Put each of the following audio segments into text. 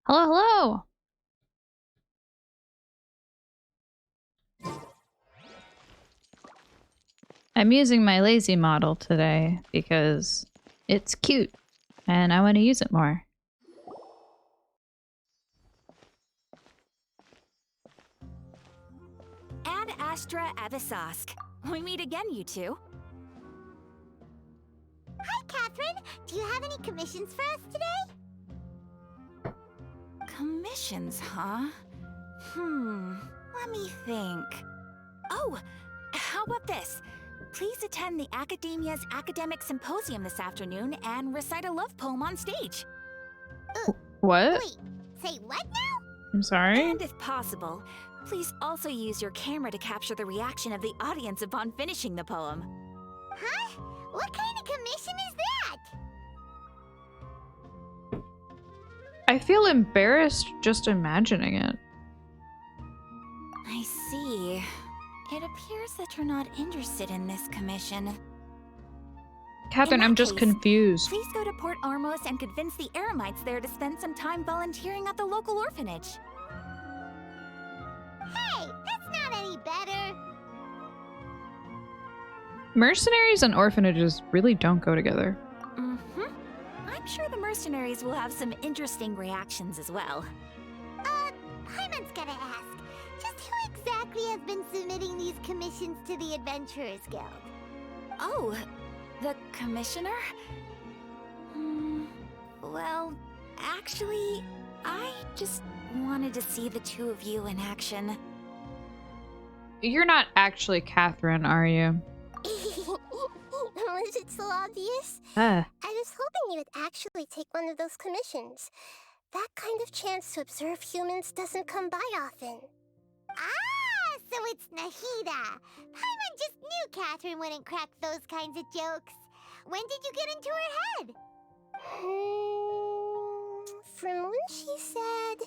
Hello, hello! I'm using my lazy model today because it's cute and I want to use it more. Ad Astra Abyssosque. We meet again, you two. Hi, Catherine. Do you have any commissions for us today? Commissions, huh? Let me think. Oh, how about this? Please attend the Academia's Academic Symposium this afternoon and recite a love poem on stage. What? Wait, say what now? I'm sorry? And if possible, please also use your camera to capture the reaction of the audience upon finishing the poem. Huh? What kind of commission is that? I feel embarrassed just imagining it. I see. It appears that you're not interested in this commission. Catherine, In that I'm just case, confused. Please go to Port Armos and convince the Eremites there to spend some time volunteering at the local orphanage. Hey, that's not any better. Mercenaries and orphanages really don't go together. I'm sure the mercenaries will have some interesting reactions as well. Hyman's gotta ask, just who exactly has been submitting these commissions to the Adventurers Guild? Oh, the commissioner? Well, actually, I just wanted to see the two of you in action. You're not actually Catherine, are you? Was it so obvious? Ah. I was hoping you would actually take one of those commissions. That kind of chance to observe humans doesn't come by often. Ah, so it's Nahida. Paimon just knew Catherine wouldn't crack those kinds of jokes. When did you get into her head? From when she said,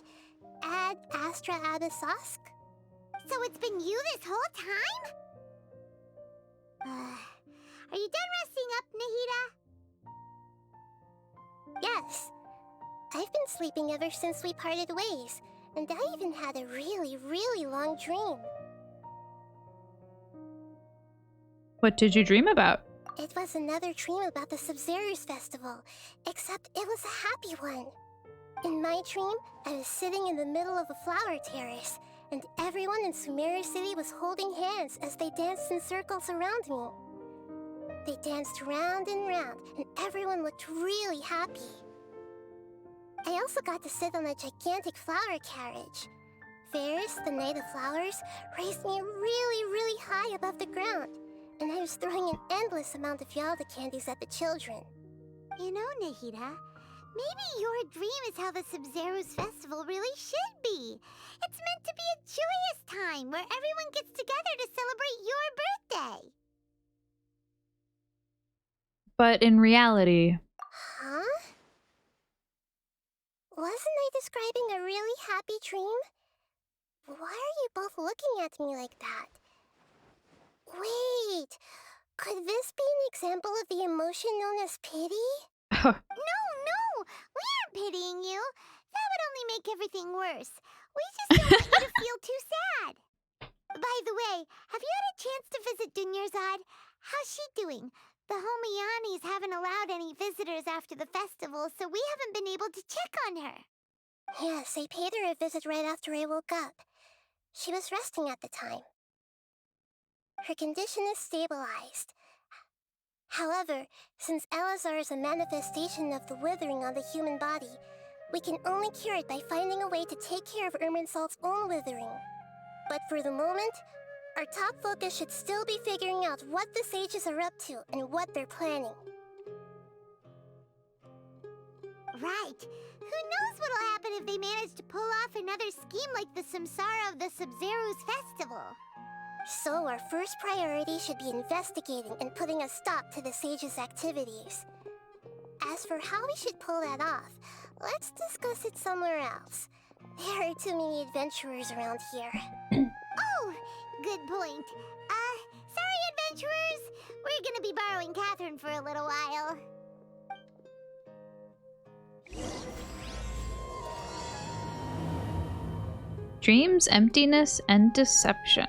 Ad Astra Abyssosque. So it's been you this whole time? Are you done resting up, Nahida? Yes. I've been sleeping ever since we parted ways, and I even had a really, really long dream. What did you dream about? It was another dream about the Sub-Zero's festival, except it was a happy one. In my dream, I was sitting in the middle of a flower terrace, and everyone in Sumeru City was holding hands as they danced in circles around me. They danced round and round, and everyone looked really happy. I also got to sit on a gigantic flower carriage. Ferris, the Knight of Flowers, raised me really, really high above the ground, and I was throwing an endless amount of Yalda candies at the children. You know, Nahida, maybe your dream is how the Sub-Zero's festival really should be. It's meant to be a joyous time where everyone gets together to celebrate your birthday. But in reality... Huh? Wasn't I describing a really happy dream? Why are you both looking at me like that? Wait, could this be an example of the emotion known as pity? No, we aren't pitying you. That would only make everything worse. We just don't want you to feel too sad. By the way, have you had a chance to visit Dunyarzad? How's she doing? The Homianis haven't allowed any visitors after the festival, so we haven't been able to check on her. Yes, I paid her a visit right after I woke up. She was resting at the time. Her condition is stabilized. However, since Elazar is a manifestation of the withering on the human body, we can only cure it by finding a way to take care of Irminsul's own withering. But for the moment, our top focus should still be figuring out what the sages are up to and what they're planning. Right. Who knows what'll happen if they manage to pull off another scheme like the Samsara of the Sub-Zero's festival. So our first priority should be investigating and putting a stop to the sages' activities. As for how we should pull that off, let's discuss it somewhere else. There are too many adventurers around here. Oh, good point. Sorry, adventurers. We're gonna be borrowing Catherine for a little while. Dreams, emptiness, and deception.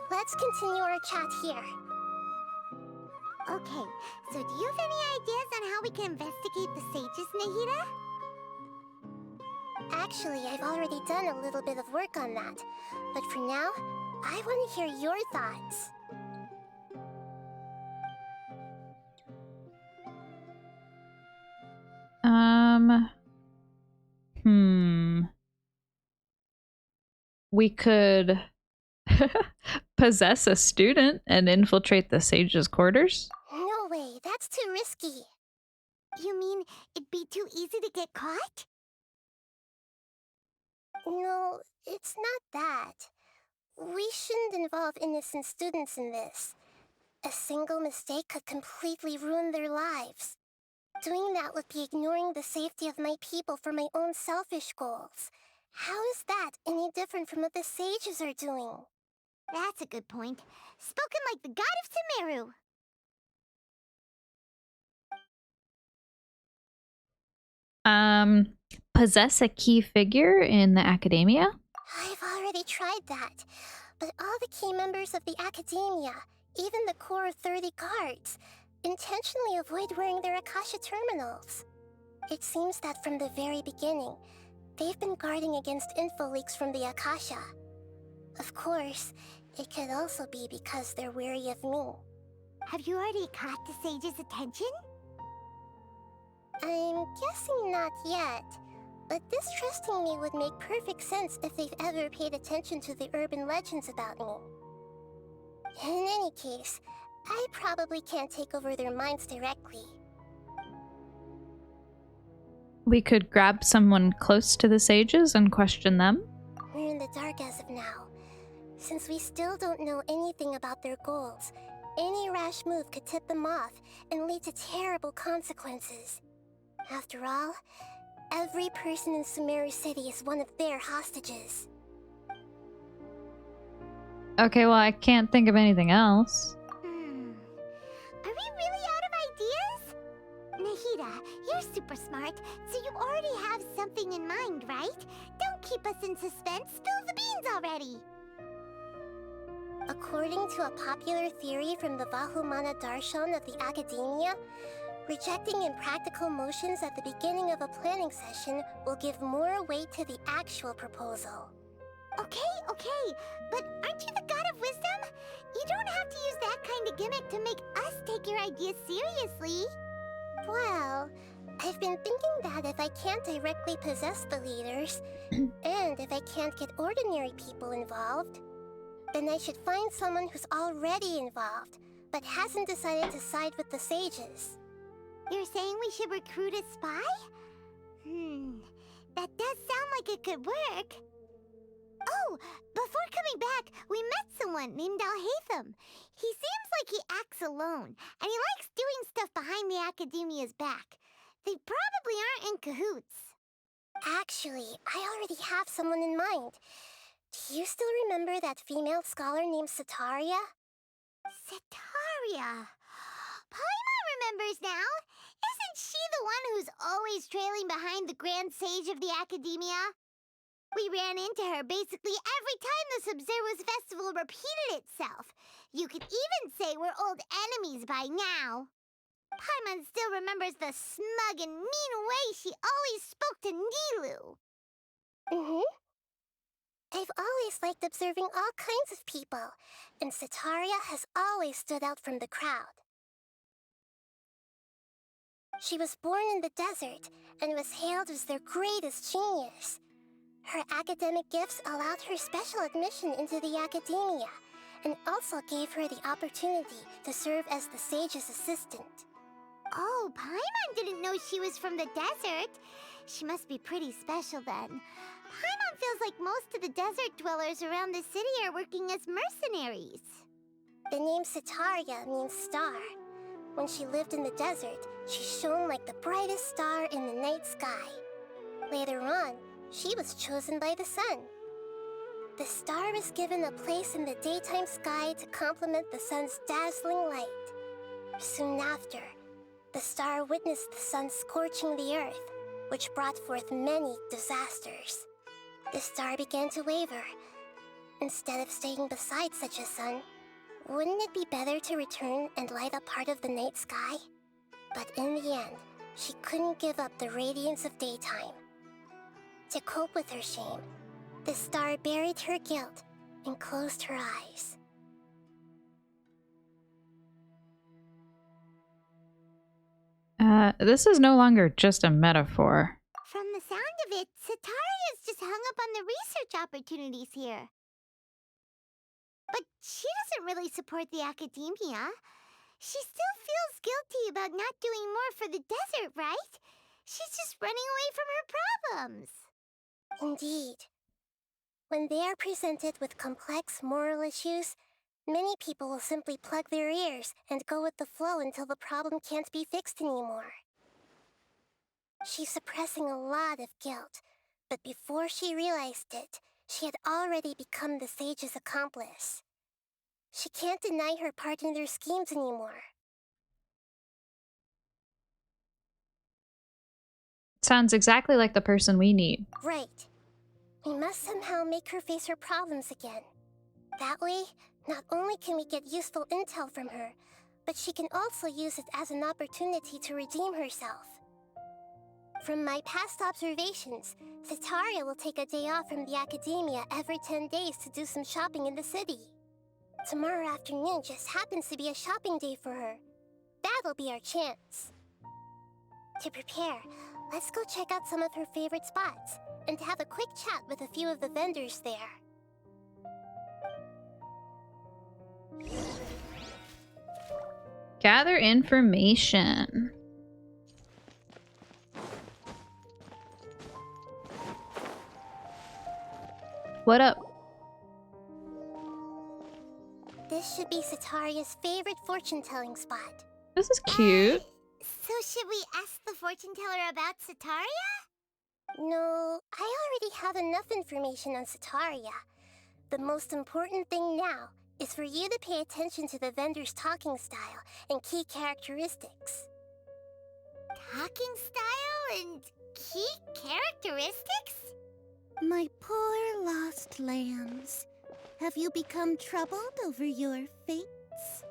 Let's continue our chat here. Okay, so do you have any ideas on how we can investigate the sages, Nahida? Actually, I've already done a little bit of work on that. But for now, I want to hear your thoughts. We could possess a student and infiltrate the sage's quarters. No way, that's too risky. You mean it'd be too easy to get caught? No, it's not that. We shouldn't involve innocent students in this. A single mistake could completely ruin their lives. Doing that would be ignoring the safety of my people for my own selfish goals. How is that any different from what the sages are doing? That's a good point. Spoken like the god of Sumeru. Possess a key figure in the academia? I've already tried that. But all the key members of the academia, even the core 30 guards, intentionally avoid wearing their Akasha terminals. It seems that from the very beginning, they've been guarding against info leaks from the Akasha. Of course, it could also be because they're wary of me. Have you already caught the sage's attention? I'm guessing not yet, but distrusting me would make perfect sense if they've ever paid attention to the urban legends about me. In any case, I probably can't take over their minds directly. We could grab someone close to the sages and question them. We're in the dark as of now. Since we still don't know anything about their goals, any rash move could tip them off and lead to terrible consequences. After all, every person in Sumeru City is one of their hostages. Okay, well, I can't think of anything else. Are we really out of ideas? Nahida, you're super smart, so you already have something in mind, right? Don't keep us in suspense. Spill the beans already. According to a popular theory from the Vahumana Darshan of the Academia, rejecting impractical motions at the beginning of a planning session will give more weight to the actual proposal. Okay, but aren't you the god of wisdom? You don't have to use that kind of gimmick to make us take your ideas seriously. Well, I've been thinking that if I can't directly possess the leaders, and if I can't get ordinary people involved, then I should find someone who's already involved, but hasn't decided to side with the sages. You're saying we should recruit a spy? That does sound like it could work. Oh, before coming back, we met someone named Alhaitham. He seems like he acts alone, and he likes doing stuff behind the Academia's back. They probably aren't in cahoots. Actually, I already have someone in mind. Do you still remember that female scholar named Setaria? Setaria? Paimon remembers now. Isn't she the one who's always trailing behind the Grand Sage of the Academia? We ran into her basically every time the Sub-Zero's festival repeated itself. You could even say we're old enemies by now. Paimon still remembers the smug and mean way she always spoke to Nilu. I've always liked observing all kinds of people, and Setaria has always stood out from the crowd. She was born in the desert and was hailed as their greatest genius. Her academic gifts allowed her special admission into the academia, and also gave her the opportunity to serve as the sage's assistant. Oh, Paimon didn't know she was from the desert. She must be pretty special then. Paimon feels like most of the desert dwellers around the city are working as mercenaries. The name Setaria means star. When she lived in the desert, she shone like the brightest star in the night sky. Later on, she was chosen by the sun. The star was given a place in the daytime sky to complement the sun's dazzling light. Soon after, the star witnessed the sun scorching the earth, which brought forth many disasters. The star began to waver. Instead of staying beside such a sun, wouldn't it be better to return and light up part of the night sky? But in the end, she couldn't give up the radiance of daytime. To cope with her shame, the star buried her guilt and closed her eyes. This is no longer just a metaphor. From the sound of it, Sataria's just hung up on the research opportunities here. But she doesn't really support the academia. She still feels guilty about not doing more for the desert, right? She's just running away from her problems. Indeed. When they are presented with complex moral issues, many people will simply plug their ears and go with the flow until the problem can't be fixed anymore. She's suppressing a lot of guilt, but before she realized it, she had already become the sage's accomplice. She can't deny her part in their schemes anymore. Sounds exactly like the person we need. Right. We must somehow make her face her problems again. That way, not only can we get useful intel from her, but she can also use it as an opportunity to redeem herself. From my past observations, Sataria will take a day off from the academia every 10 days to do some shopping in the city. Tomorrow afternoon just happens to be a shopping day for her. That'll be our chance. To prepare, let's go check out some of her favorite spots and have a quick chat with a few of the vendors there. Gather information. What up? This should be Sataria's favorite fortune-telling spot. This is cute. So should we ask the fortune teller about Sataria? No, I already have enough information on Sataria. The most important thing now is for you to pay attention to the vendor's talking style and key characteristics. Talking style and key characteristics? My poor lost lambs, have you become troubled over your fates?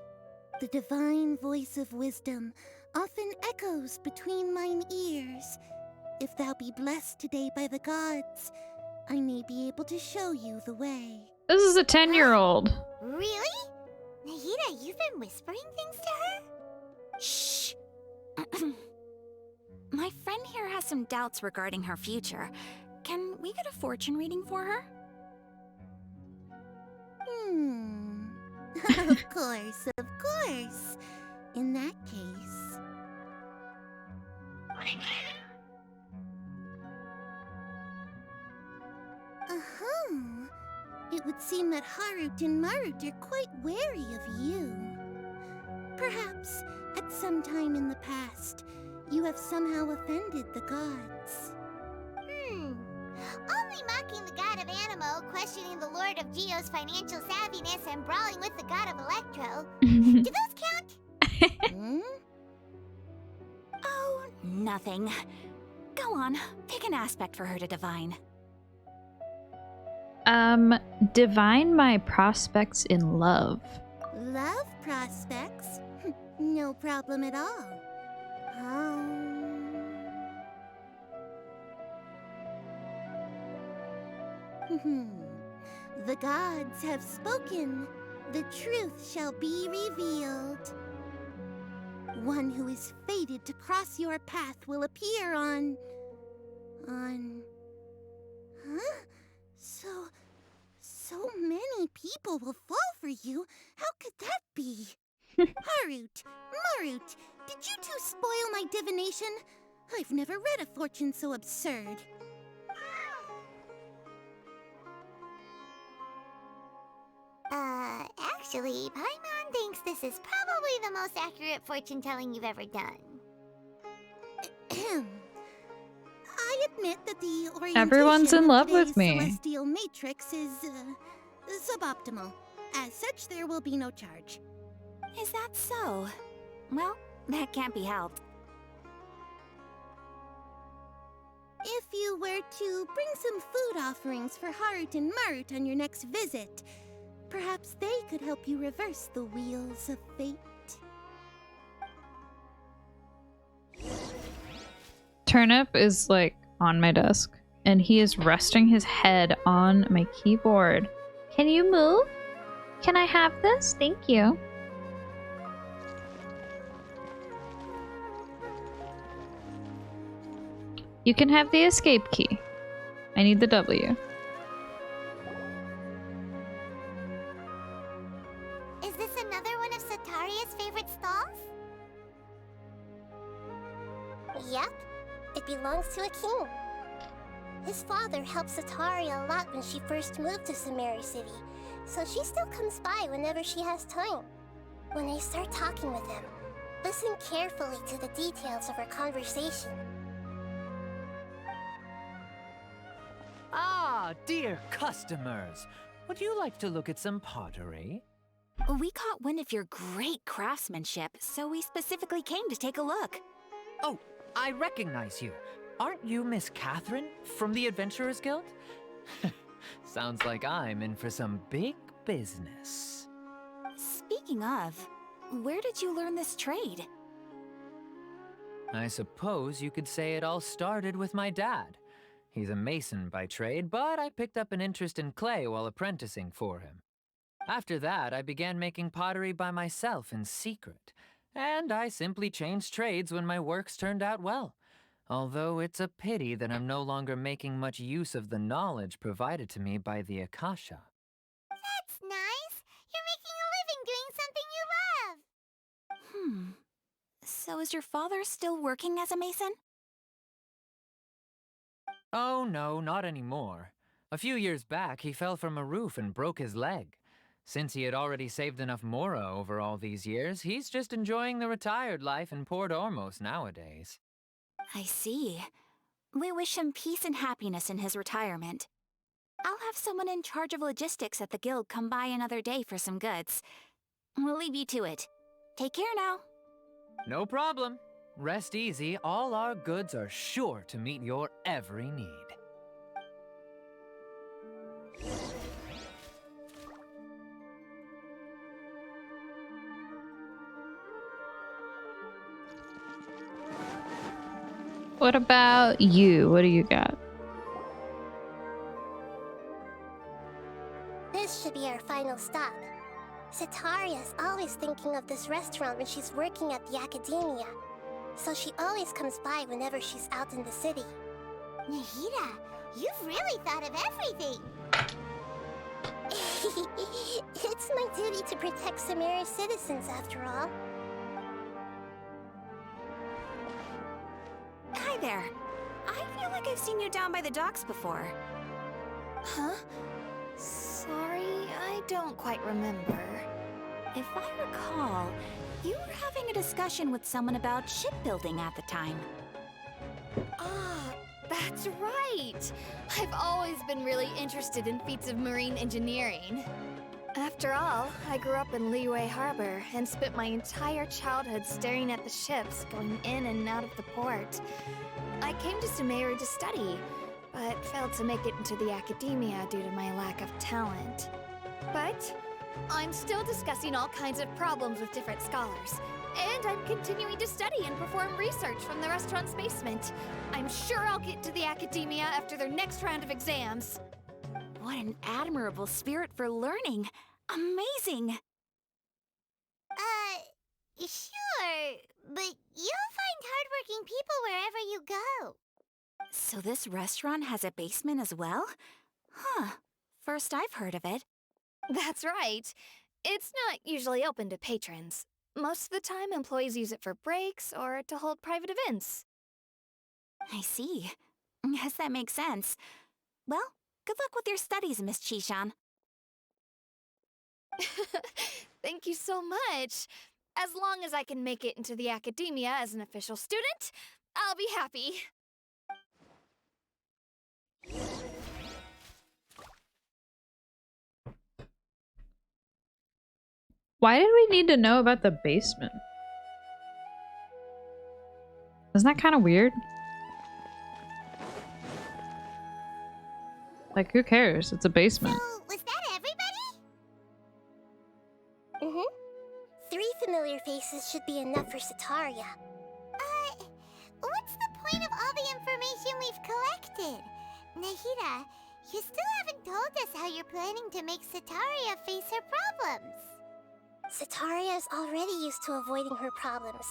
The divine voice of wisdom often echoes between mine ears. If thou be blessed today by the gods, I may be able to show you the way. This is a 10-year-old. Really? Nahida, you've been whispering things to her? Shh! My friend here has some doubts regarding her future. Can we get a fortune reading for her? Of course, of course. In that case... It would seem that Harut and Marut are quite wary of you. Perhaps, at some time in the past, you have somehow offended the gods. Only mocking the god of Animo, questioning the lord of Geo's financial savviness, and brawling with the god of Electro. Do those count? Oh, nothing. Go on, pick an aspect for her to divine. Divine my prospects in love. Love prospects? No problem at all. The gods have spoken. The truth shall be revealed. One who is fated to cross your path will appear on... Huh? So many people will fall for you. How could that be? Harut, Marut, did you two spoil my divination? I've never read a fortune so absurd. Actually, Paimon thinks this is probably the most accurate fortune-telling you've ever done. I admit that the orientation Everyone's in of love with today's me. celestial matrix is suboptimal. As such, there will be no charge. Is that so? Well, that can't be helped. you were to bring some food offerings for Hart and Mart on your next visit, perhaps they could help you reverse the wheels of fate. Turnip is like on my desk and he is resting his head on my keyboard. Can you move? Can I have this? Thank you. You can have the escape key. I need the W. Is this another one of Sataria's favorite stalls? Yep. It belongs to a king. His father helped Sataria a lot when she first moved to Samari City, so she still comes by whenever she has time. When I start talking with him, listen carefully to the details of our conversation. Ah, dear customers. Would you like to look at some pottery? We caught wind of your great craftsmanship, so we specifically came to take a look. Oh, I recognize you. Aren't you Miss Catherine from the Adventurers Guild? Sounds like I'm in for some big business. Speaking of, where did you learn this trade? I suppose you could say it all started with my dad. He's a mason by trade, but I picked up an interest in clay while apprenticing for him. After that, I began making pottery by myself in secret, and I simply changed trades when my works turned out well. Although it's a pity that I'm no longer making much use of the knowledge provided to me by the Akasha. That's nice. You're making a living doing something you love. So is your father still working as a mason? Oh no, not anymore. A few years back, he fell from a roof and broke his leg. Since he had already saved enough mora over all these years, he's just enjoying the retired life in Port Ormos nowadays. I see. We wish him peace and happiness in his retirement. I'll have someone in charge of logistics at the guild come by another day for some goods. We'll leave you to it. Take care now. No problem. Rest easy, all our goods are sure to meet your every need. What about you? What do you got? This should be our final stop. Sataria's always thinking of this restaurant when she's working at the academia, so she always comes by whenever she's out in the city. Nahida, you've really thought of everything. It's my duty to protect Samari's citizens, after all. Hi there. I feel like I've seen you down by the docks before. Huh? Sorry, I don't quite remember. If I recall, you were having a discussion with someone about shipbuilding at the time. Ah, that's right! I've always been really interested in feats of marine engineering. After all, I grew up in Liyue Harbor and spent my entire childhood staring at the ships going in and out of the port. I came to Sumeru to study, but failed to make it into the academia due to my lack of talent. But I'm still discussing all kinds of problems with different scholars, and I'm continuing to study and perform research from the restaurant's basement. I'm sure I'll get to the academia after their next round of exams. What an admirable spirit for learning. Amazing. Sure, but you'll find hardworking people wherever you go. So this restaurant has a basement as well? Huh. First I've heard of it. That's right. It's not usually open to patrons. Most of the time, employees use it for breaks or to hold private events. I see. Guess that makes sense. Well, good luck with your studies, Miss Chishan. Thank you so much. As long as I can make it into the academia as an official student, I'll be happy. Why did we need to know about the basement? Isn't that kind of weird? Like, who cares? It's a basement. So, was that everybody? Mm-hmm. 3 familiar faces should be enough for Sataria. What's the point of all the information we've collected? Nahida, you still haven't told us how you're planning to make Sataria face her problems. Sataria is already used to avoiding her problems,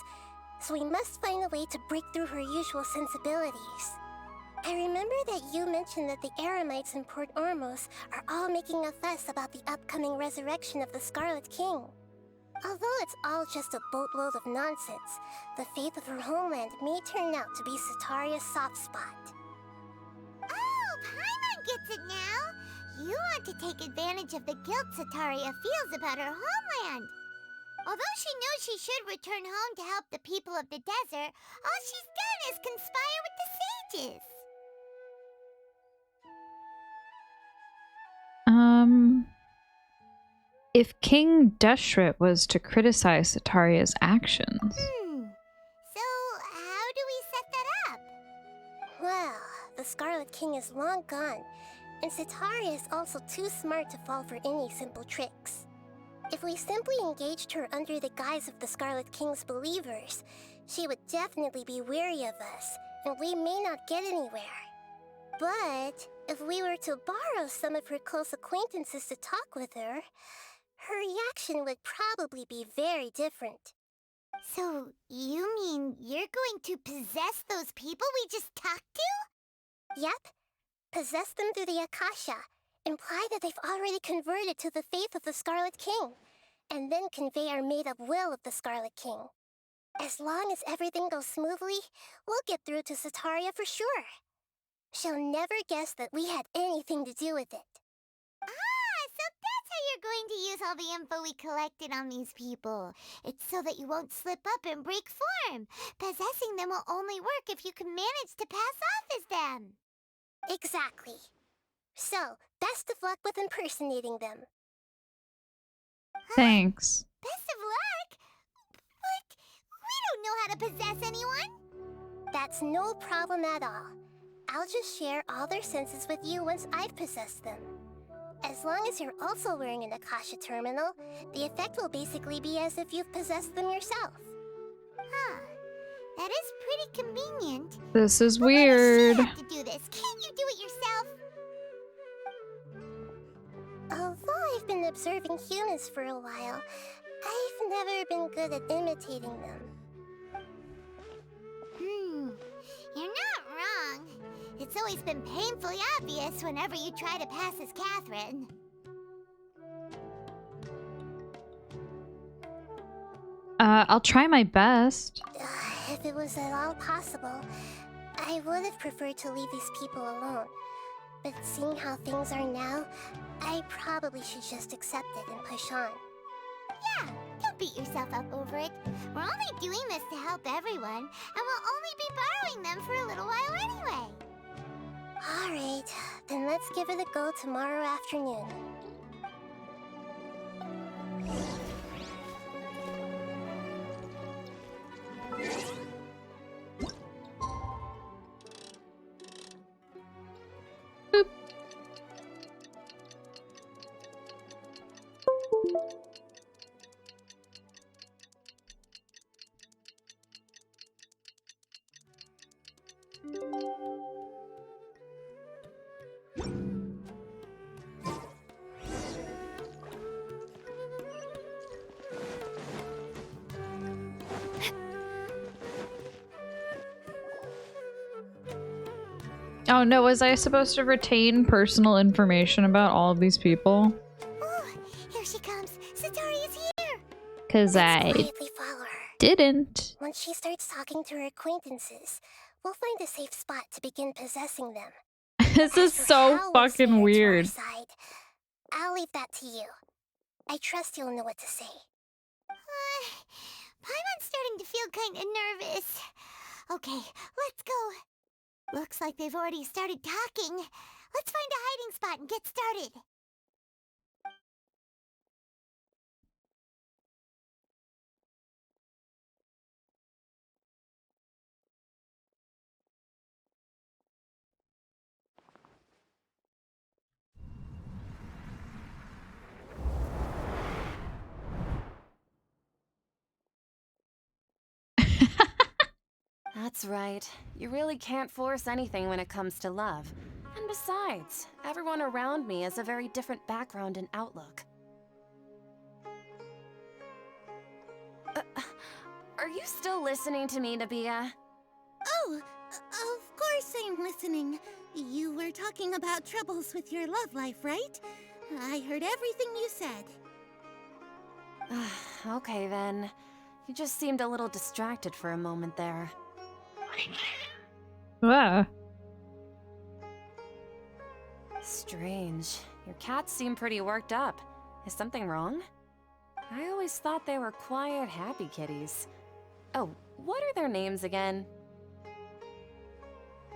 so we must find a way to break through her usual sensibilities. I remember that you mentioned that the Eremites in Port Ormos are all making a fuss about the upcoming resurrection of the Scarlet King. Although it's all just a boatload of nonsense, the fate of her homeland may turn out to be Sataria's soft spot. Oh, Paimon gets it now! You want to take advantage of the guilt Sataria feels about her homeland. Although she knows she should return home to help the people of the desert, all she's done is conspire with the sages. If King Deshret was to criticize Sataria's actions... So, how do we set that up? Well, the Scarlet King is long gone, and Sataria is also too smart to fall for any simple tricks. If we simply engaged her under the guise of the Scarlet King's believers, she would definitely be weary of us, and we may not get anywhere. But if we were to borrow some of her close acquaintances to talk with her, her reaction would probably be very different. So, you mean you're going to possess those people we just talked to? Yep. Possess them through the Akasha. Imply that they've already converted to the faith of the Scarlet King, and then convey our made-up will of the Scarlet King. As long as everything goes smoothly, we'll get through to Sataria for sure. She'll never guess that we had anything to do with it. Ah, so that's how you're going to use all the info we collected on these people. It's so that you won't slip up and break form. Possessing them will only work if you can manage to pass off as them. Exactly. So, best of luck with impersonating them. Thanks. Best of luck? But we don't know how to possess anyone. That's no problem at all. I'll just share all their senses with you once I've possessed them. As long as you're also wearing an Akasha terminal, the effect will basically be as if you've possessed them yourself. Huh. That is pretty convenient. This is But weird. why does she have to do this? Can't you do it yourself? Although I've been observing humans for a while, I've never been good at imitating them. You're not wrong. It's always been painfully obvious whenever you try to pass as Catherine. I'll try my best. If it was at all possible, I would have preferred to leave these people alone. But seeing how things are now, I probably should just accept it and push on. Yeah, don't beat yourself up over it. We're only doing this to help everyone, and we'll only be borrowing them for a little while anyway. Alright, then let's give it a go tomorrow afternoon. Boop. Oh no, was I supposed to retain personal information about all of these people? Oh, here she comes. Sataria's here. Cause Let's I quietly follow her. didn't. Once she starts talking to her acquaintances, we'll find a safe spot to begin possessing them. This is As for so how we'll sway her fucking to our weird. side, I'll leave that to you. I trust you'll know what to say. Paimon's starting to feel kinda nervous. Okay, let's go. Looks like they've already started talking. Let's find a hiding spot and get started. That's right. You really can't force anything when it comes to love. And besides, everyone around me has a very different background and outlook. Are you still listening to me, Nabia? Oh, of course I'm listening. You were talking about troubles with your love life, right? I heard everything you said. Okay then. You just seemed a little distracted for a moment there. Wow. Strange. Your cats seem pretty worked up. Is something wrong? I always thought they were quiet, happy kitties. Oh, what are their names again?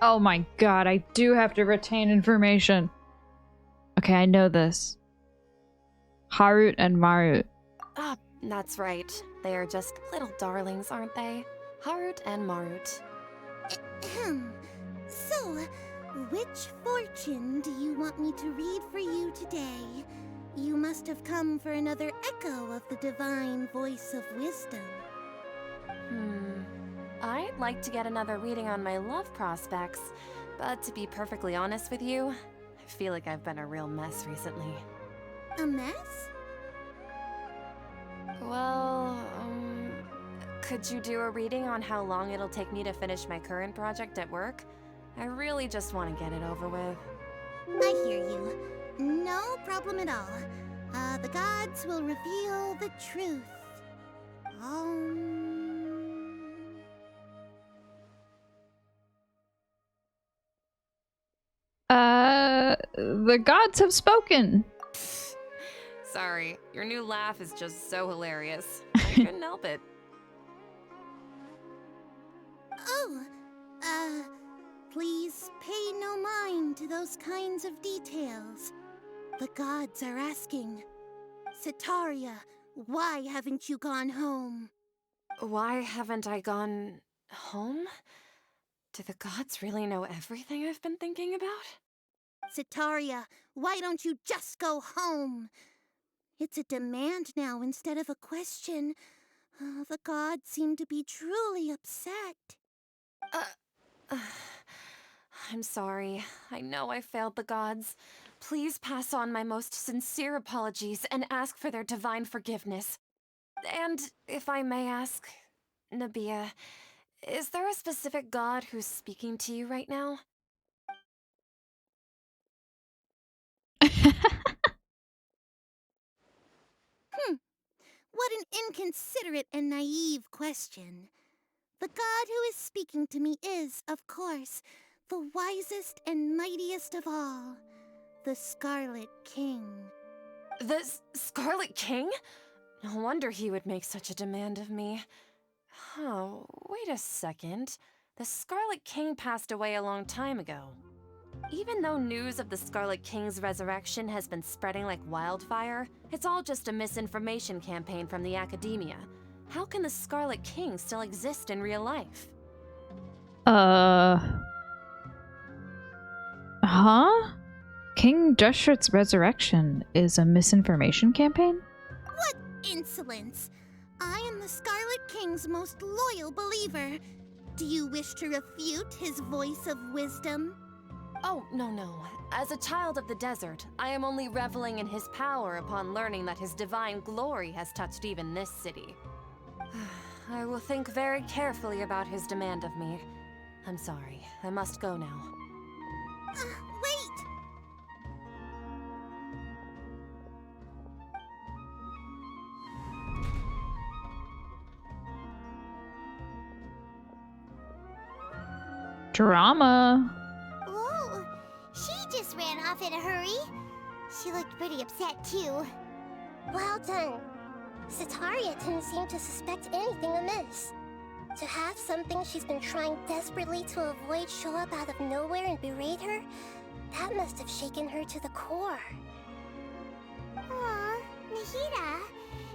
Oh my god, I do have to retain information. Okay, I know this. Harut and Marut. Ah, that's right. They are just little darlings, aren't they? Harut and Marut. Ahem. So, which fortune do you want me to read for you today? You must have come for another echo of the divine voice of wisdom. I'd like to get another reading on my love prospects, but to be perfectly honest with you, I feel like I've been a real mess recently. A mess? Well, could you do a reading on how long it'll take me to finish my current project at work? I really just want to get it over with. I hear you. No problem at all. The gods will reveal the truth. The gods have spoken. Sorry, your new laugh is just so hilarious. I couldn't help it. Please pay no mind to those kinds of details. The gods are asking, Sitaria, why haven't you gone home? Why haven't I gone home? Do the gods really know everything I've been thinking about? Sitaria, why don't you just go home? It's a demand now instead of a question. The gods seem to be truly upset. I'm sorry. I know I failed the gods. Please pass on my most sincere apologies and ask for their divine forgiveness. And if I may ask, Nabia, is there a specific god who's speaking to you right now? What an inconsiderate and naive question. The god who is speaking to me is, of course, the wisest and mightiest of all, the Scarlet King. The Scarlet King? No wonder he would make such a demand of me. Oh, wait a second. The Scarlet King passed away a long time ago. Even though news of the Scarlet King's resurrection has been spreading like wildfire, it's all just a misinformation campaign from the academia. How can the Scarlet King still exist in real life? Huh? King Deshret's resurrection is a misinformation campaign? What insolence! I am the Scarlet King's most loyal believer. Do you wish to refute his voice of wisdom? Oh, no. As a child of the desert, I am only reveling in his power upon learning that his divine glory has touched even this city. I will think very carefully about his demand of me. I'm sorry, I must go now. Wait! Drama. Whoa, she just ran off in a hurry. She looked pretty upset too. Well done. Sitaria didn't seem to suspect anything amiss. To have something she's been trying desperately to avoid show up out of nowhere and berate her, that must have shaken her to the core. Aw, Nahida,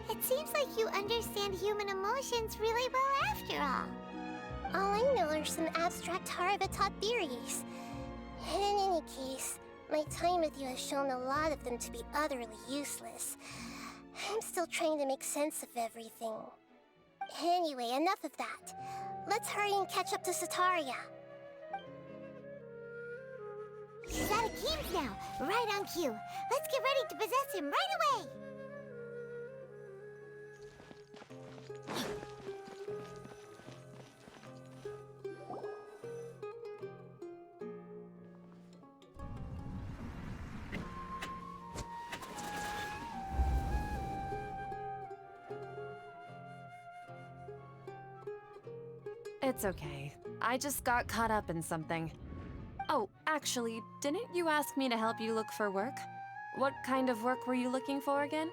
it seems like you understand human emotions really well after all. All I know are some abstract Harava-taught theories. And in any case, my time with you has shown a lot of them to be utterly useless. I'm still trying to make sense of everything. Anyway, enough of that. Let's hurry and catch up to Sataria. He's out of Keem's now, right on cue. Let's get ready to possess him right away! It's okay. I just got caught up in something. Oh, actually, didn't you ask me to help you look for work? What kind of work were you looking for again?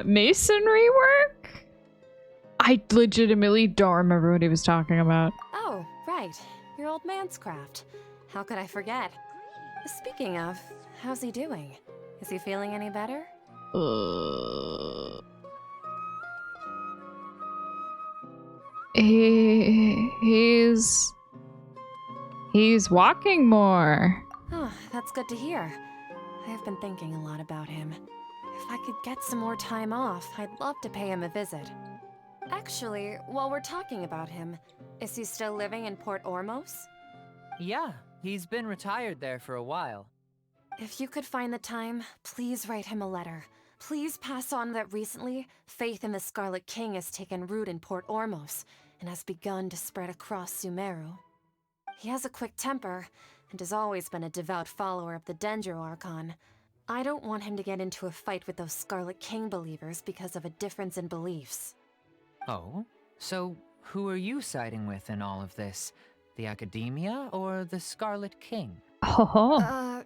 Masonry work? I legitimately don't remember what he was talking about. Oh, right. Your old man's craft. How could I forget? Speaking of, how's he doing? Is he feeling any better? He's walking more. Oh, that's good to hear. I've been thinking a lot about him. If I could get some more time off, I'd love to pay him a visit. Actually, while we're talking about him, is he still living in Port Ormos? Yeah, he's been retired there for a while. If you could find the time, please write him a letter. Please pass on that recently, faith in the Scarlet King has taken root in Port Ormos and has begun to spread across Sumeru. He has a quick temper and has always been a devout follower of the Dendro Archon. I don't want him to get into a fight with those Scarlet King believers because of a difference in beliefs. Oh? So, who are you siding with in all of this? The Academia or the Scarlet King? Oh.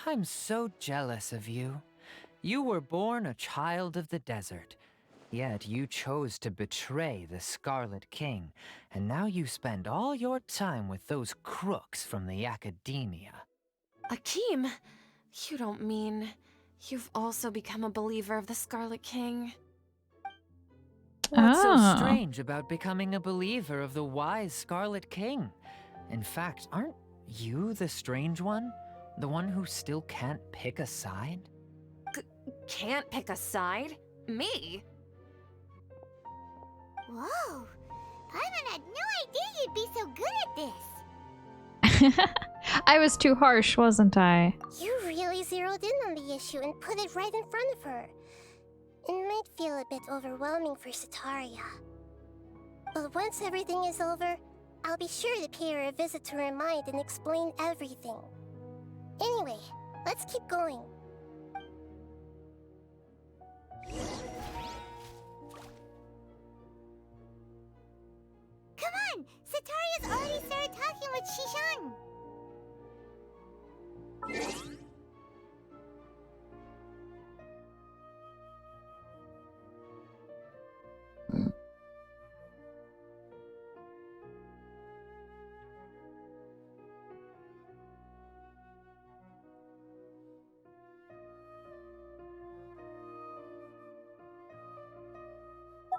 I'm so jealous of you. You were born a child of the desert. Yet you chose to betray the Scarlet King, and now you spend all your time with those crooks from the Academia. Akeem, you don't mean you've also become a believer of the Scarlet King? What's so Oh. strange about becoming a believer of the wise Scarlet King? In fact, aren't you the strange one? The one who still can't pick a side? Can't pick a side? Me? Whoa! Paimon had no idea you'd be so good at this! I was too harsh, wasn't I? You really zeroed in on the issue and put it right in front of her. It might feel a bit overwhelming for Sataria. But once everything is over, I'll be sure to pay her a visit to her mind and explain everything. Anyway, let's keep going. Come on! Sataria's already started talking with Shishan!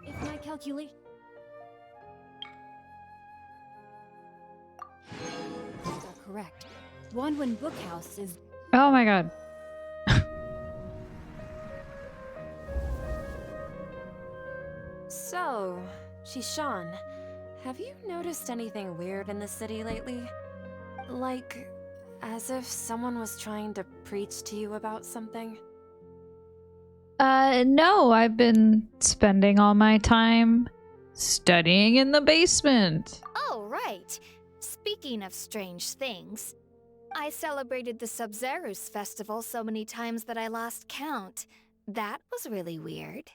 If my calculation are correct, Wanwen Bookhouse is... Oh my god. So, Shishan, have you noticed anything weird in the city lately? Like, as if someone was trying to preach to you about something? No, I've been spending all my time studying in the basement. Oh, right. Speaking of strange things, I celebrated the Sub-Zerus festival so many times that I lost count. That was really weird.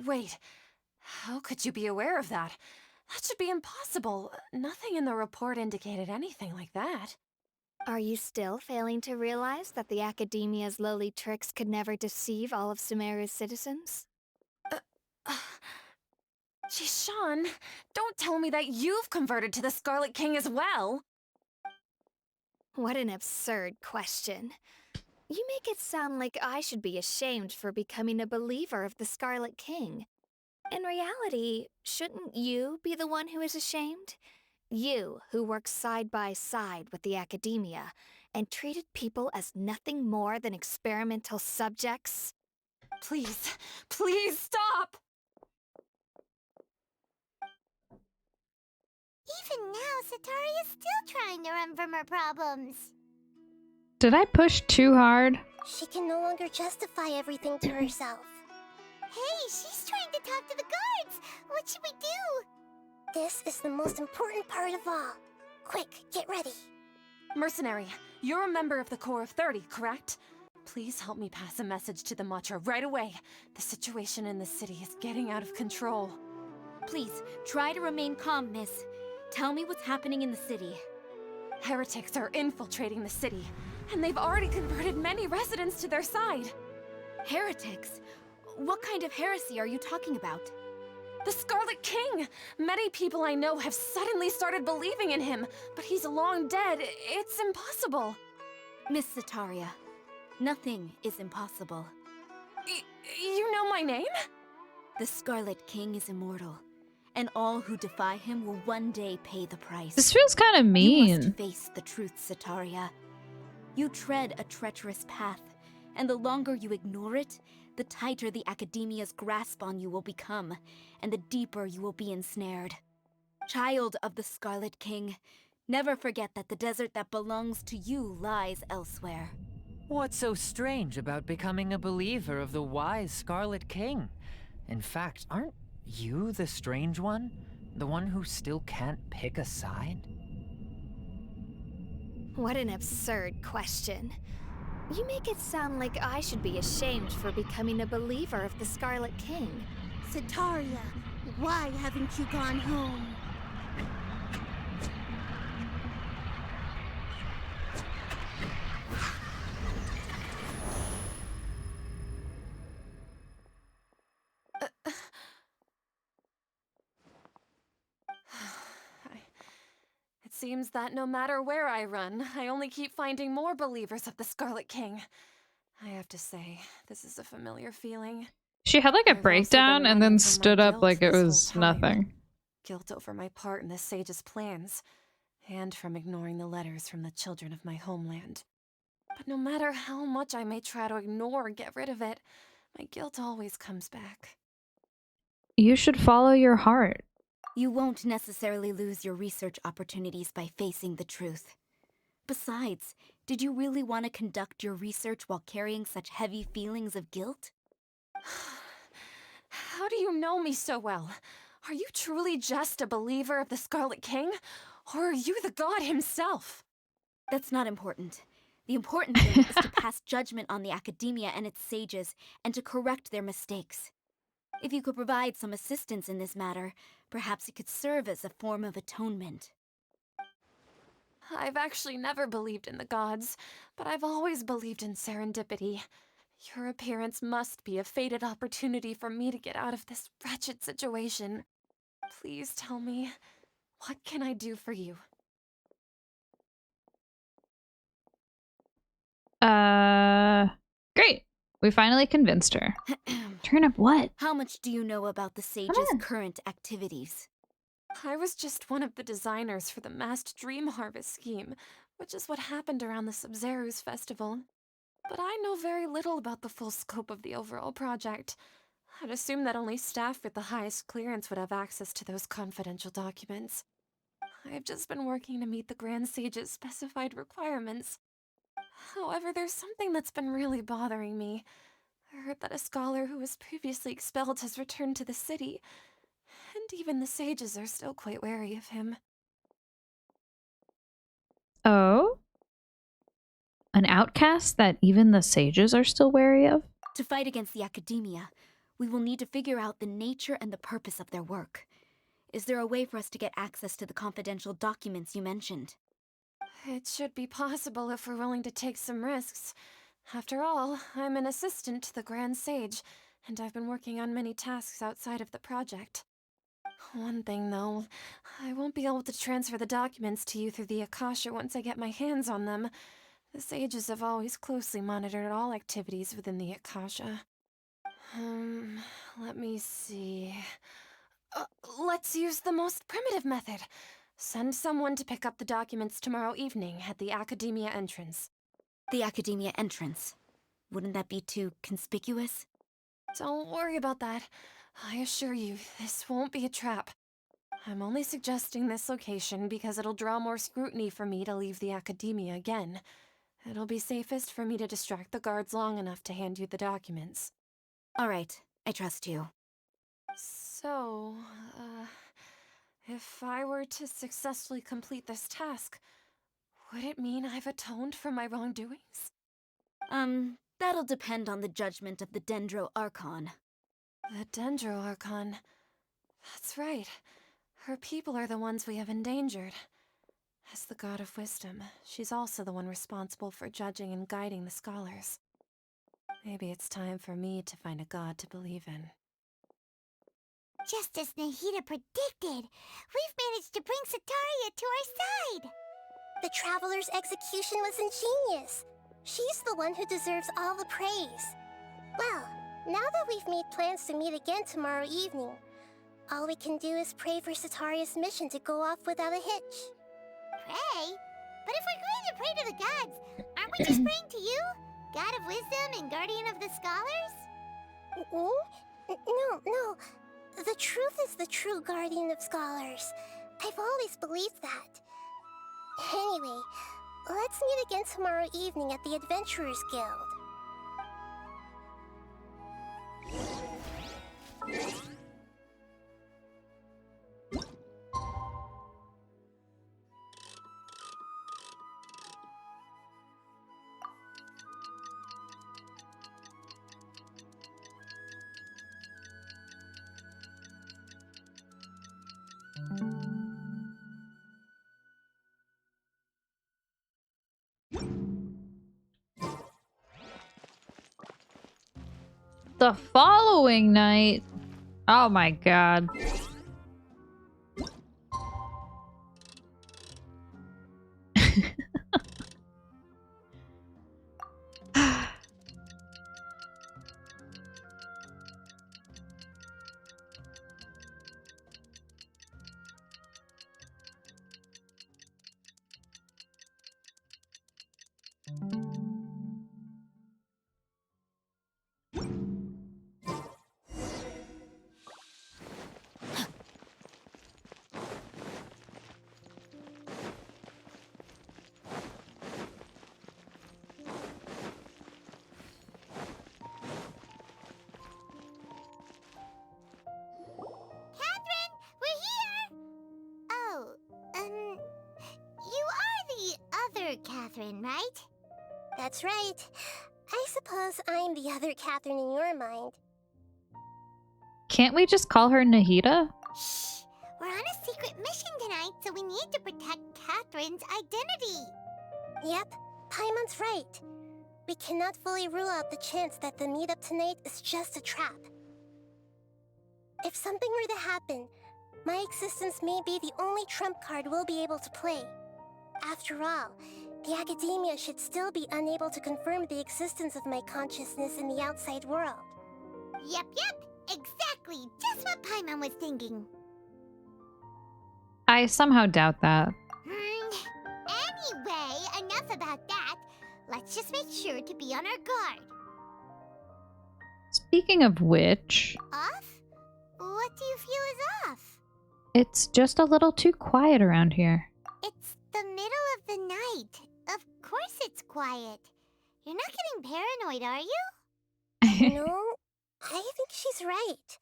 Wait, how could you be aware of that? That should be impossible. Nothing in the report indicated anything like that. Are you still failing to realize that the Academia's lowly tricks could never deceive all of Sumeru's citizens? Jishan, don't tell me that you've converted to the Scarlet King as well! What an absurd question. You make it sound like I should be ashamed for becoming a believer of the Scarlet King. In reality, shouldn't you be the one who is ashamed? You, who worked side by side with the academia and treated people as nothing more than experimental subjects? Please, please stop! Even now, Satari is still trying to run from her problems. Did I push too hard? She can no longer justify everything to herself. Hey, she's trying to talk to the guards! What should we do? This is the most important part of all. Quick, get ready. Mercenary, you're a member of the Corps of 30, correct? Please help me pass a message to the Matcha right away. The situation in the city is getting out of control. Please, try to remain calm, miss. Tell me what's happening in the city. Heretics are infiltrating the city, and they've already converted many residents to their side. Heretics? What kind of heresy are you talking about? The Scarlet King! Many people I know have suddenly started believing in him, but he's long dead. It's impossible. Miss Sataria, nothing is impossible. You know my name? The Scarlet King is immortal, and all who defy him will one day pay the price. This feels kind of You mean. must face the truth, Sataria. You tread a treacherous path, and the longer you ignore it, the tighter the Academia's grasp on you will become, and the deeper you will be ensnared. Child of the Scarlet King, never forget that the desert that belongs to you lies elsewhere. What's so strange about becoming a believer of the wise Scarlet King? In fact, aren't you the strange one? The one who still can't pick a side? What an absurd question. You make it sound like I should be ashamed for becoming a believer of the Scarlet King. Sataria, why haven't you gone home? It seems that no matter where I run, I only keep finding more believers of the Scarlet King. I have to say, this is a familiar feeling. She had like a I've also breakdown been and running then from my stood up guilt like it this whole was time. nothing. Guilt over my part in the Sage's plans, and from ignoring the letters from the children of my homeland. But no matter how much I may try to ignore or get rid of it, my guilt always comes back. You should follow your heart. You won't necessarily lose your research opportunities by facing the truth. Besides, did you really want to conduct your research while carrying such heavy feelings of guilt? How do you know me so well? Are you truly just a believer of the Scarlet King? Or are you the god himself? That's not important. The important thing is to pass judgment on the Academia and its sages, and to correct their mistakes. If you could provide some assistance in this matter, perhaps it could serve as a form of atonement. I've actually never believed in the gods, but I've always believed in serendipity. Your appearance must be a fated opportunity for me to get out of this wretched situation. Please tell me, what can I do for you? Great. We finally convinced her. Turn up what? How much do you know about the sages' on. current activities? I was just one of the designers for the massed dream harvest scheme, which is what happened around the Sub-Zero's festival. But I know very little about the full scope of the overall project. I'd assume that only staff with the highest clearance would have access to those confidential documents. I've just been working to meet the Grand Sage's specified requirements. However, there's something that's been really bothering me. I heard that a scholar who was previously expelled has returned to the city, and even the sages are still quite wary of him. Oh? An outcast that even the sages are still wary of? To fight against the Academia, we will need to figure out the nature and the purpose of their work. Is there a way for us to get access to the confidential documents you mentioned? It should be possible if we're willing to take some risks. After all, I'm an assistant to the Grand Sage, and I've been working on many tasks outside of the project. One thing, though, I won't be able to transfer the documents to you through the Akasha once I get my hands on them. The sages have always closely monitored all activities within the Akasha. Let me see. Let's use the most primitive method. Send someone to pick up the documents tomorrow evening at the Academia entrance. The Academia entrance. Wouldn't that be too conspicuous? Don't worry about that. I assure you, this won't be a trap. I'm only suggesting this location because it'll draw more scrutiny for me to leave the Academia again. It'll be safest for me to distract the guards long enough to hand you the documents. All right, I trust you. So, if I were to successfully complete this task, would it mean I've atoned for my wrongdoings? That'll depend on the judgment of the Dendro Archon. The Dendro Archon. That's right. Her people are the ones we have endangered. As the God of Wisdom, she's also the one responsible for judging and guiding the scholars. Maybe it's time for me to find a god to believe in. Just as Nahida predicted, we've managed to bring Sataria to our side! The Traveler's execution was ingenious. She's the one who deserves all the praise. Well, now that we've made plans to meet again tomorrow evening, all we can do is pray for Sataria's mission to go off without a hitch. Pray? But if we're going to pray to the gods, aren't we just praying to you? God of Wisdom and Guardian of the Scholars? No. The truth is the true Guardian of Scholars. I've always believed that. Anyway, let's meet again tomorrow evening at the Adventurers Guild. The following night. Oh my god. Catherine, right? That's right. I suppose I'm the other Catherine in your mind. Can't we just call her Nahida? Shh! We're on a secret mission tonight, so we need to protect Catherine's identity. Yep, Paimon's right. We cannot fully rule out the chance that the meetup tonight is just a trap. If something were to happen, my existence may be the only trump card we'll be able to play. After all, the Academia should still be unable to confirm the existence of my consciousness in the outside world. Yep, exactly. Just what Paimon was thinking. I somehow doubt that. Anyway, enough about that. Let's just make sure to be on our guard. Speaking of which... Off? What do you feel is off? It's just a little too quiet around here. It's the middle of the night. Of course it's quiet. You're not getting paranoid, are you? No, I think she's right.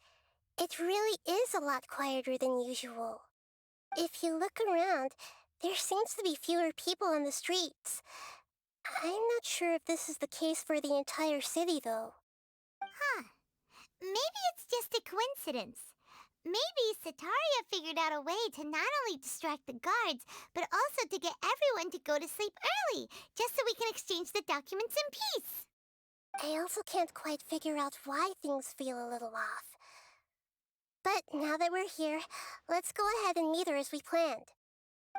It really is a lot quieter than usual. If you look around, there seems to be fewer people on the streets. I'm not sure if this is the case for the entire city, though. Huh. Maybe it's just a coincidence. Maybe Sataria figured out a way to not only distract the guards, but also to get everyone to go to sleep early, just so we can exchange the documents in peace. I also can't quite figure out why things feel a little off. But now that we're here, let's go ahead and meet her as we planned.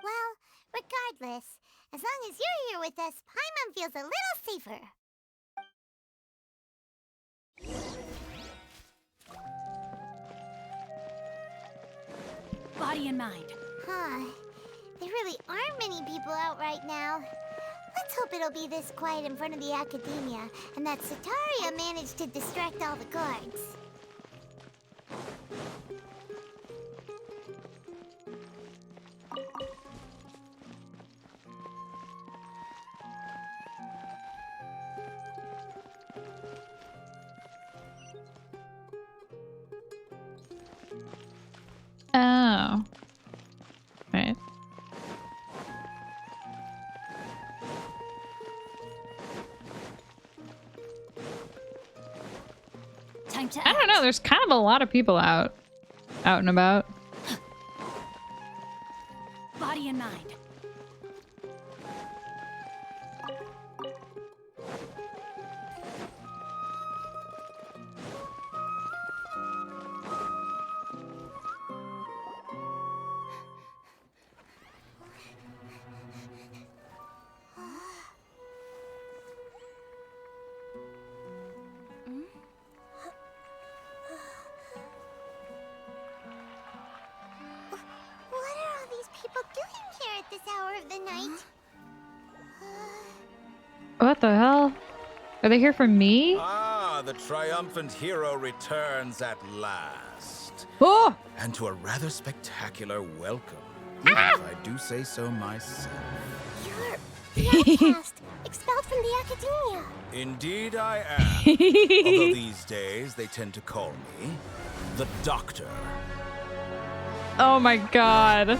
Well, regardless, as long as you're here with us, Paimon feels a little safer. Body and mind. Huh. There really aren't many people out right now. Let's hope it'll be this quiet in front of the academia, and that Sataria managed to distract all the guards. Oh. Right. Time to I don't know, there's kind of a lot of people out and about. Body and mind. What are all these people doing here at this hour of the night? What the hell? Are they here for me? Ah, the triumphant hero returns at last. Oh! And to a rather spectacular welcome, even if I do say so myself. You're the outcast, expelled from the academia. Indeed I am. Although these days they tend to call me the Doctor. Oh my god.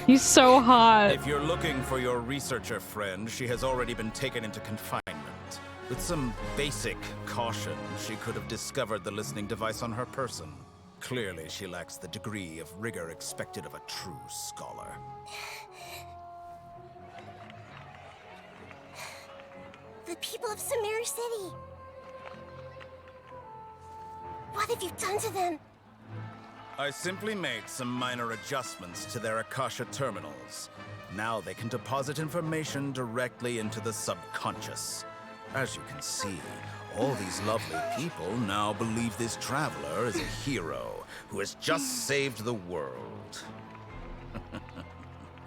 He's so hot. If you're looking for your researcher friend, she has already been taken into confinement. With some basic caution, she could have discovered the listening device on her person. Clearly, she lacks the degree of rigor expected of a true scholar. The people of Sumeru City. What have you done to them? I simply made some minor adjustments to their Akasha terminals. Now they can deposit information directly into the subconscious. As you can see, all these lovely people now believe this traveler is a hero who has just saved the world.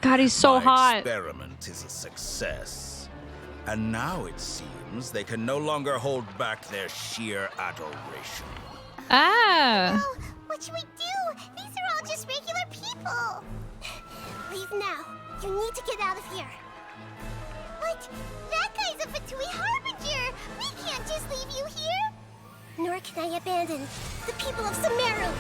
God, he's so My hot. experiment is a success. And now it seems they can no longer hold back their sheer adoration. Ah. Oh, what should we do? These are all just regular people. Leave now. You need to get out of here. What? That guy's a Fatui Harbinger. We can't just leave you here. Nor can I abandon the people of Sumeru.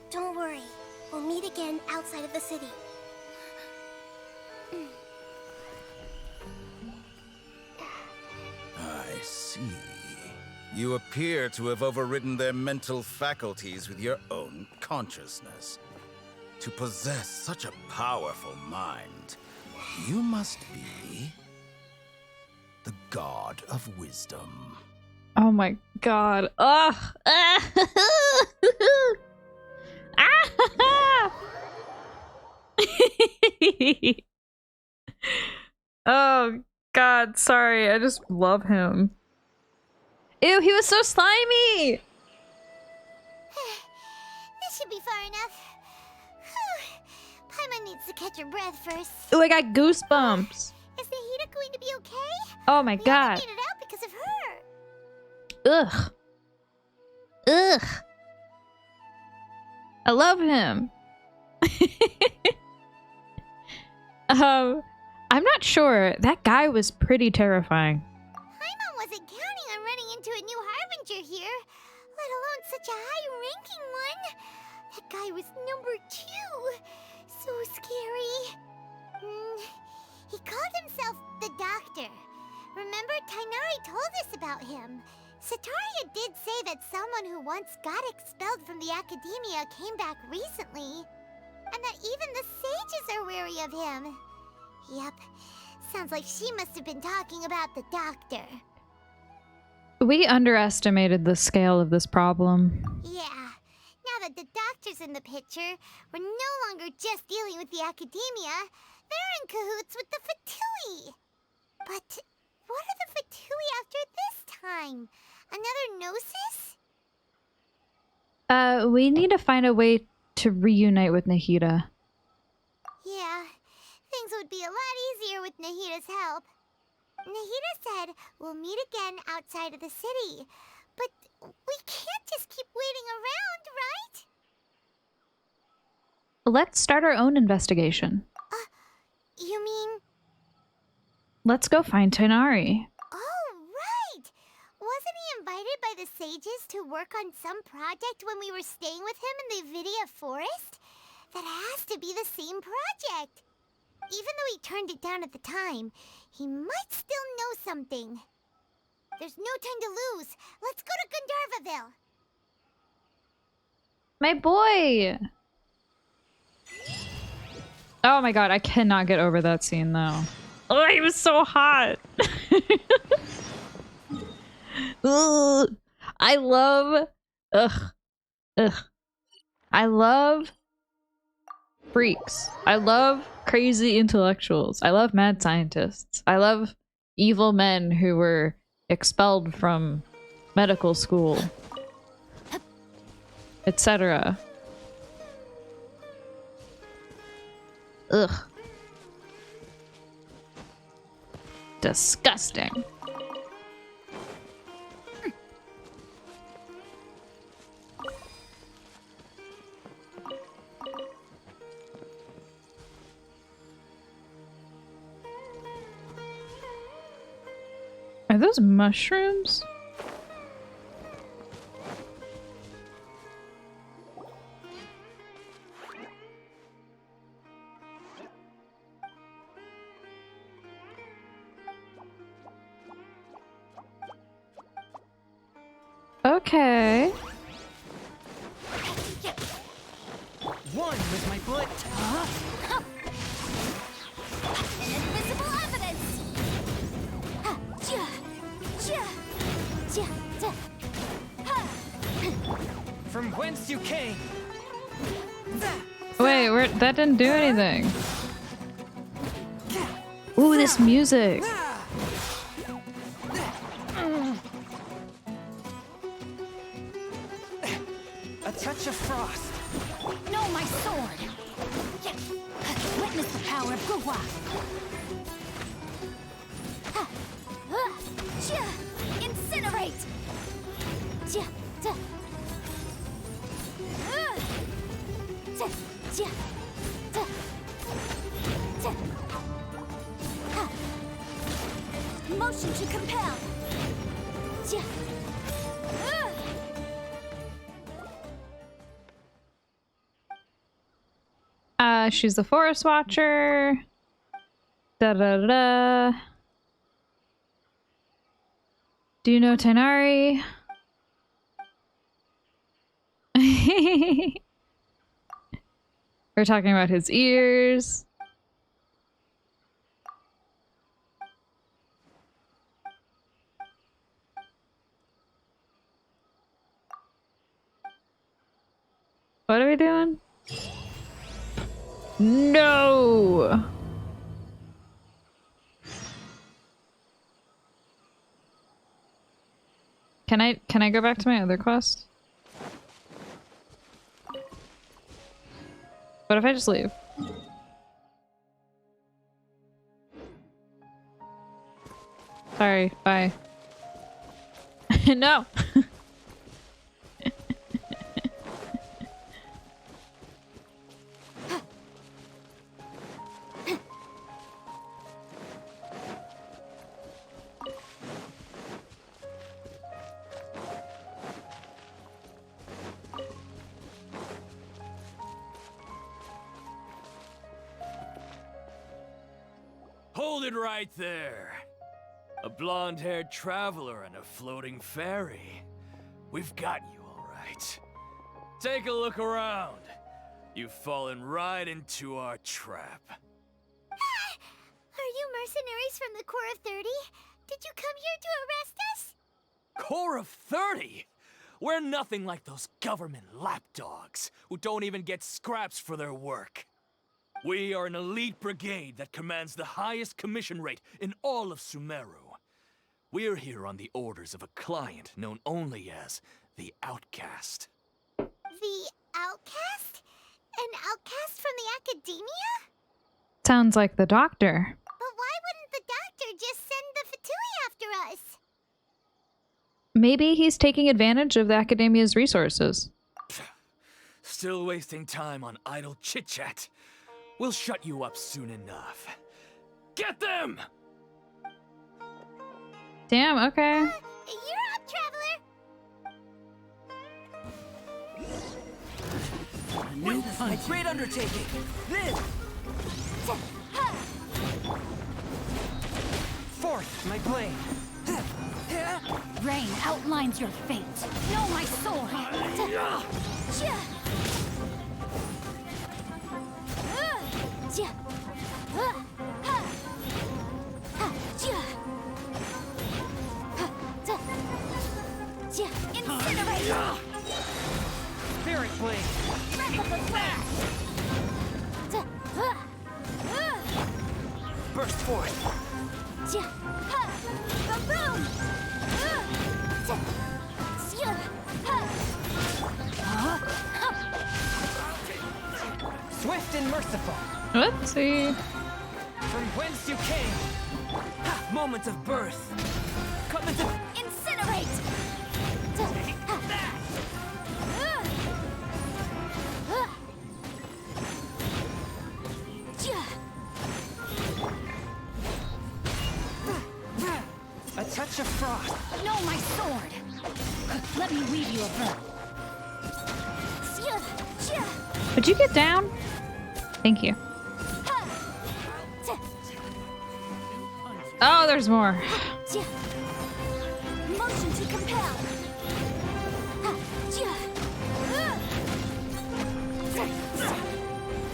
Don't worry. We'll meet again outside of the city. I see. You appear to have overridden their mental faculties with your own consciousness. To possess such a powerful mind, you must be the god of wisdom. Oh my god. Ugh. Oh god, sorry. I just love him. Ew, he was so slimy. This should be far enough. Paimon needs to catch her breath first. Ooh, I got goosebumps. Is Nahida going to be okay? Oh my god. We made it out because of her. Ugh. Ugh. I love him. I'm not sure. That guy was pretty terrifying. Paimon wasn't counting on running into a new Harbinger here, let alone such a high-ranking one. That guy was number 2. So scary. He called himself the Doctor. Remember, Tainari told us about him. Sataria did say that someone who once got expelled from the academia came back recently. And that even the sages are wary of him. Yep. Sounds like she must have been talking about the Doctor. We underestimated the scale of this problem. Yeah. Now that the doctors in the picture were no longer just dealing with the academia. They're in cahoots with the Fatui. But what are the Fatui after this time? Another Gnosis? We need to find a way to reunite with Nahida. Yeah, things would be a lot easier with Nahida's help. Nahida said we'll meet again outside of the city. But we can't just keep waiting around, right? Let's start our own investigation. You mean... Let's go find Tighnari. Oh, right! Wasn't he invited by the sages to work on some project when we were staying with him in the Vidia forest? That has to be the same project. Even though he turned it down at the time, he might still know something. There's no time to lose. Let's go to Gandharvaville. My boy! Oh my god, I cannot get over that scene though. Oh, he was so hot! Ugh. I love... I love freaks. I love crazy intellectuals. I love mad scientists. I love evil men who were expelled from medical school, etc. Ugh. Disgusting. Are those mushrooms? Okay. One with my foot. Invisible evidence! From whence you came. Wait, that didn't do anything. Ooh, this music. A touch of frost. No, my sword! Witness the power of Guhua! Incinerate! Motion to compel! She's the forest watcher. Da da da. Do you know Tighnari? We're talking about his ears. What are we doing? No! Can I go back to my other quest? What if I just leave? Sorry, bye. No! Hold it right there. A blonde-haired traveler and a floating fairy. We've got you all right. Take a look around. You've fallen right into our trap. Are you mercenaries from the Corps of 30? Did you come here to arrest us? Core of 30? We're nothing like those government lapdogs who don't even get scraps for their work. We are an elite brigade that commands the highest commission rate in all of Sumeru. We're here on the orders of a client known only as the Outcast. The outcast? An outcast from the academia? Sounds like the doctor. But why wouldn't the doctor just send the Fatui after us? Maybe he's taking advantage of the academia's resources. Still wasting time on idle chit-chat. We'll shut you up soon enough. Get them! Damn, okay. You're up, traveler! New punch. A great undertaking. This. Fourth, my blade. Rain outlines your fate. Know my sword. Incinerate! Spirit blade. Burst forth. Boom! Swift and merciful. Let's see. From whence you came. Moment of birth. Come into. Incinerate! A touch of frost. Know my sword. Let me weave you a verb. Would you get down? Thank you. Oh, there's more. Motion to compel.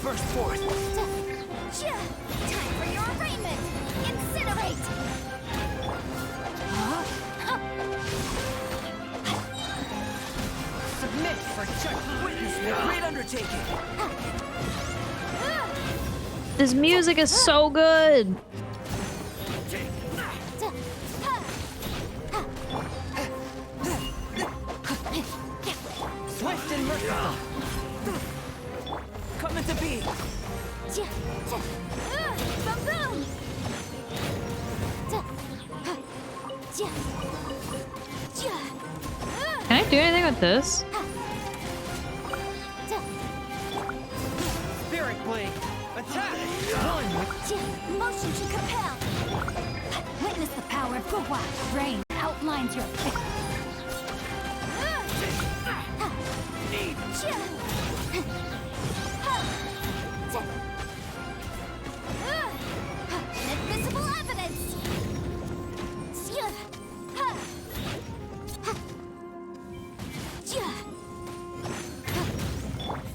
Burst forth. Time for your arraignment. Incinerate. Submit for check. Witness the great undertaking. This music is so good. Swift and merciful. Come into being. Boom! Can I do anything with this? Spirit blade. Attack. Motion to compel. Witness the power of Gua. Rain outlines your fate. Invisible evidence.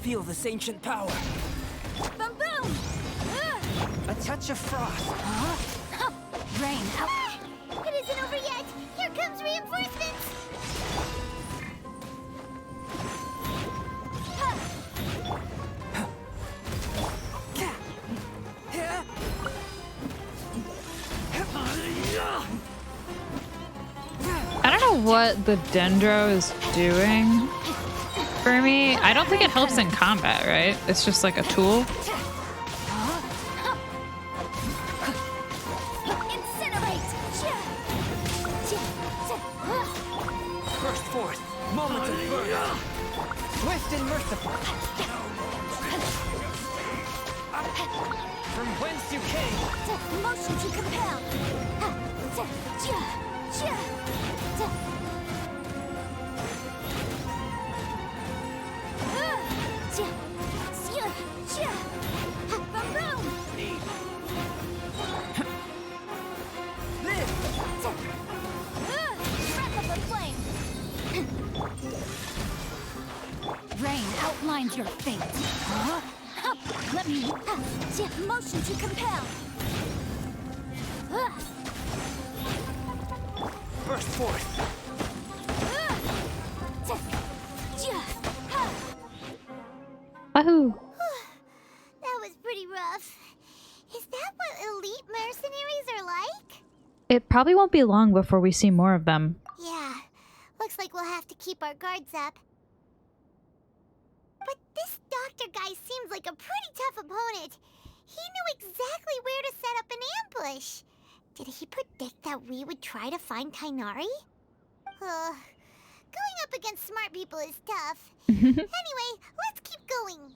Feel this ancient power. Boom! A touch of frost. Rain out. It isn't over yet. Here comes reinforcements. I don't know what the Dendro is doing for me. I don't think it helps in combat, right? It's just like a tool. Burst forth. Moment of birth. Swift and merciful. From whence you came. Motion to compel. Rain outlines your fate. Let me. Motion to compel. Burst forth. rough. Is that what elite mercenaries are like? It probably won't be long before we see more of them. Yeah, looks like we'll have to keep our guards up. But this doctor guy seems like a pretty tough opponent. He knew exactly where to set up an ambush. Did he predict that we would try to find Tainari? Going up against smart people is tough. Anyway, let's keep going.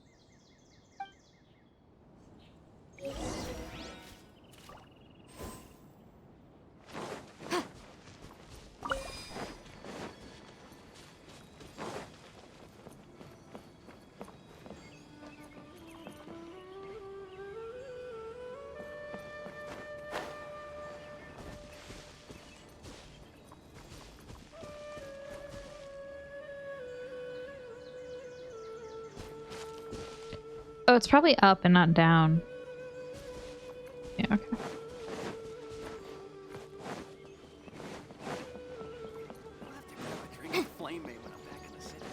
Oh, it's probably up and not down. Yeah, okay. I'll have to grab a drink of flame when I'm back in the city.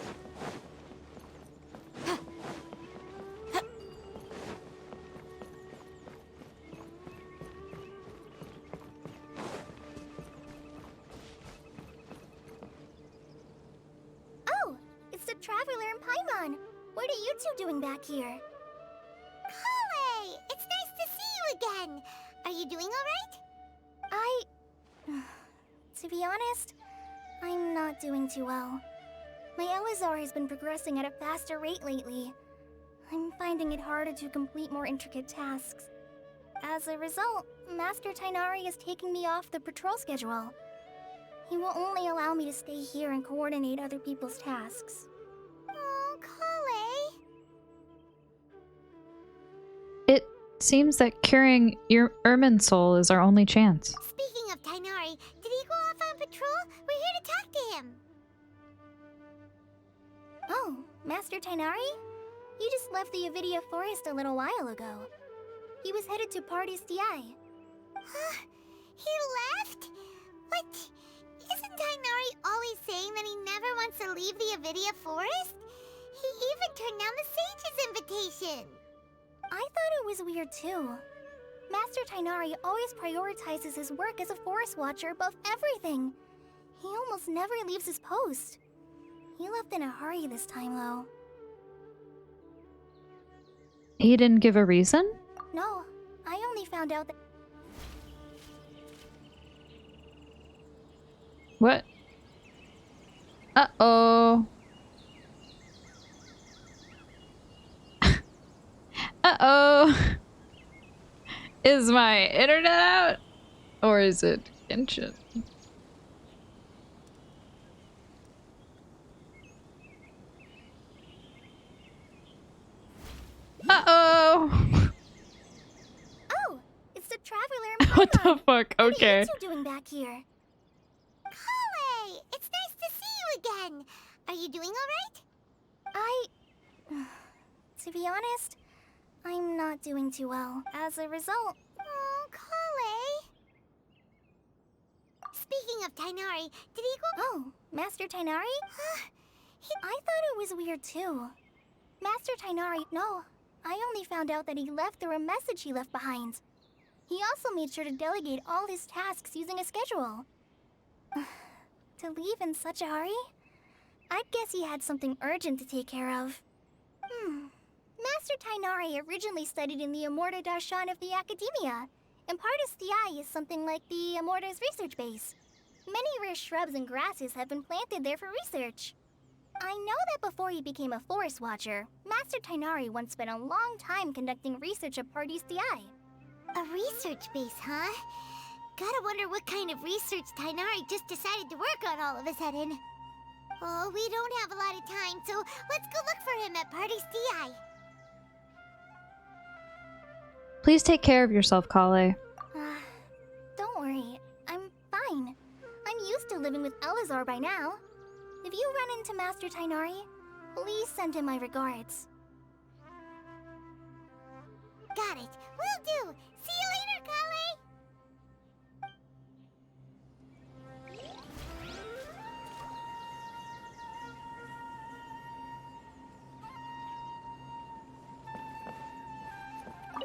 Oh, it's the Traveler and Paimon. What are you two doing back here? Kale, it's nice to see you again. Are you doing all right? To be honest, I'm not doing too well. My Elazar has been progressing at a faster rate lately. I'm finding it harder to complete more intricate tasks. As a result, Master Tainari is taking me off the patrol schedule. He will only allow me to stay here and coordinate other people's tasks. Oh, Kale. It seems that curing your Irminsul is our only chance. Speaking of Tainari, did he go off on patrol? We're here to talk to him. Oh, Master Tainari? You just left the Avidia Forest a little while ago. He was headed to Party's DI. Huh? He left? But isn't Tainari always saying that he never wants to leave the Avidia Forest? He even turned down the Sage's invitation. I thought it was weird too. Master Tainari always prioritizes his work as a forest watcher above everything. He almost never leaves his post. He left in a hurry this time, though. He didn't give a reason? No, I only found out that... What? Uh-oh. Uh-oh. Is my internet out? Or is it Genshin? Uh-oh. Oh, it's the Traveler and What Paimon. the fuck? Okay. What are you two doing back here? Kale, it's nice to see you again. Are you doing all right? To be honest, I'm not doing too well. As a result... Oh, Kale. Speaking of Tainari, did he go... Oh, Master Tainari? I thought it was weird too. Master Tainari... No, I only found out that he left through a message he left behind. He also made sure to delegate all his tasks using a schedule. To leave in such a hurry? I'd guess he had something urgent to take care of. Master Tainari originally studied in the Amorta Darshan of the Academia, and Partis Di is something like the Amorta's research base. Many rare shrubs and grasses have been planted there for research. I know that before he became a forest watcher, Master Tainari once spent a long time conducting research at Partis Di. A research base, huh? Gotta wonder what kind of research Tainari just decided to work on all of a sudden. Oh, we don't have a lot of time, so let's go look for him at Partis Di. Please take care of yourself, Kale. Don't worry. I'm fine. I'm used to living with Elazar by now. If you run into Master Tainari, please send him my regards. Got it. Will do. See you later, Kale.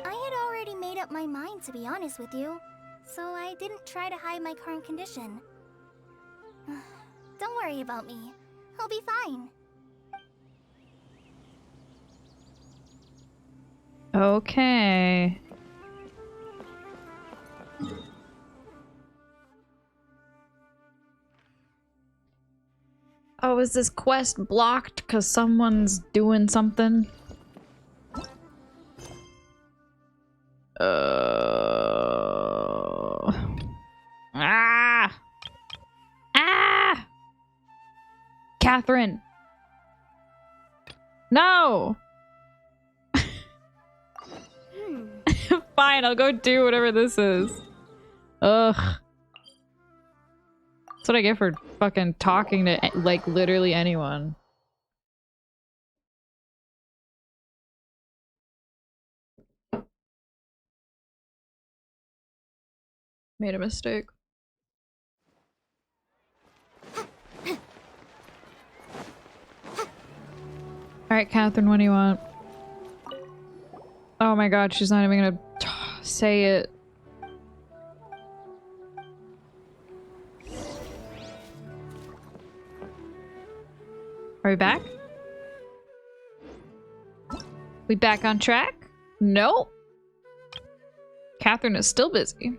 I made up my mind, to be honest with you. So I didn't try to hide my current condition. Don't worry about me. I'll be fine. Okay. Oh, is this quest blocked because someone's doing something? Ah! Ah! Catherine! No! Fine, I'll go do whatever this is. Ugh. That's what I get for fucking talking to, like, literally anyone. Made a mistake. Alright, Catherine, what do you want? Oh my god, she's not even gonna say it. Are we back? We back on track? Nope. Catherine is still busy.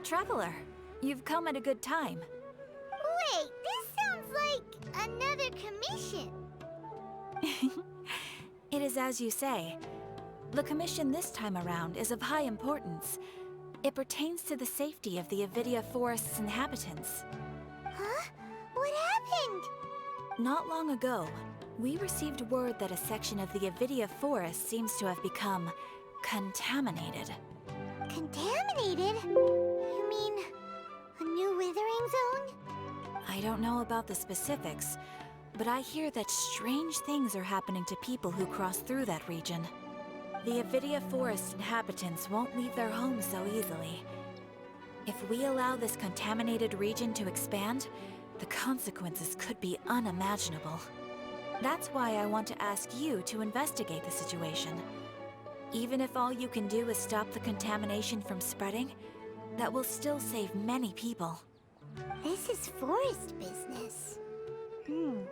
Traveler, you've come at a good time. Wait, this sounds like another commission. It is as you say. The commission this time around is of high importance. It pertains to the safety of the Avidia Forest's inhabitants. Huh? What happened? Not long ago, we received word that a section of the Avidia Forest seems to have become contaminated. Contaminated? You mean a new withering zone? I don't know about the specifics, but I hear that strange things are happening to people who cross through that region. The Avidia Forest inhabitants won't leave their homes so easily. If we allow this contaminated region to expand, the consequences could be unimaginable. That's why I want to ask you to investigate the situation. Even if all you can do is stop the contamination from spreading, that will still save many people. This is forest business. Maybe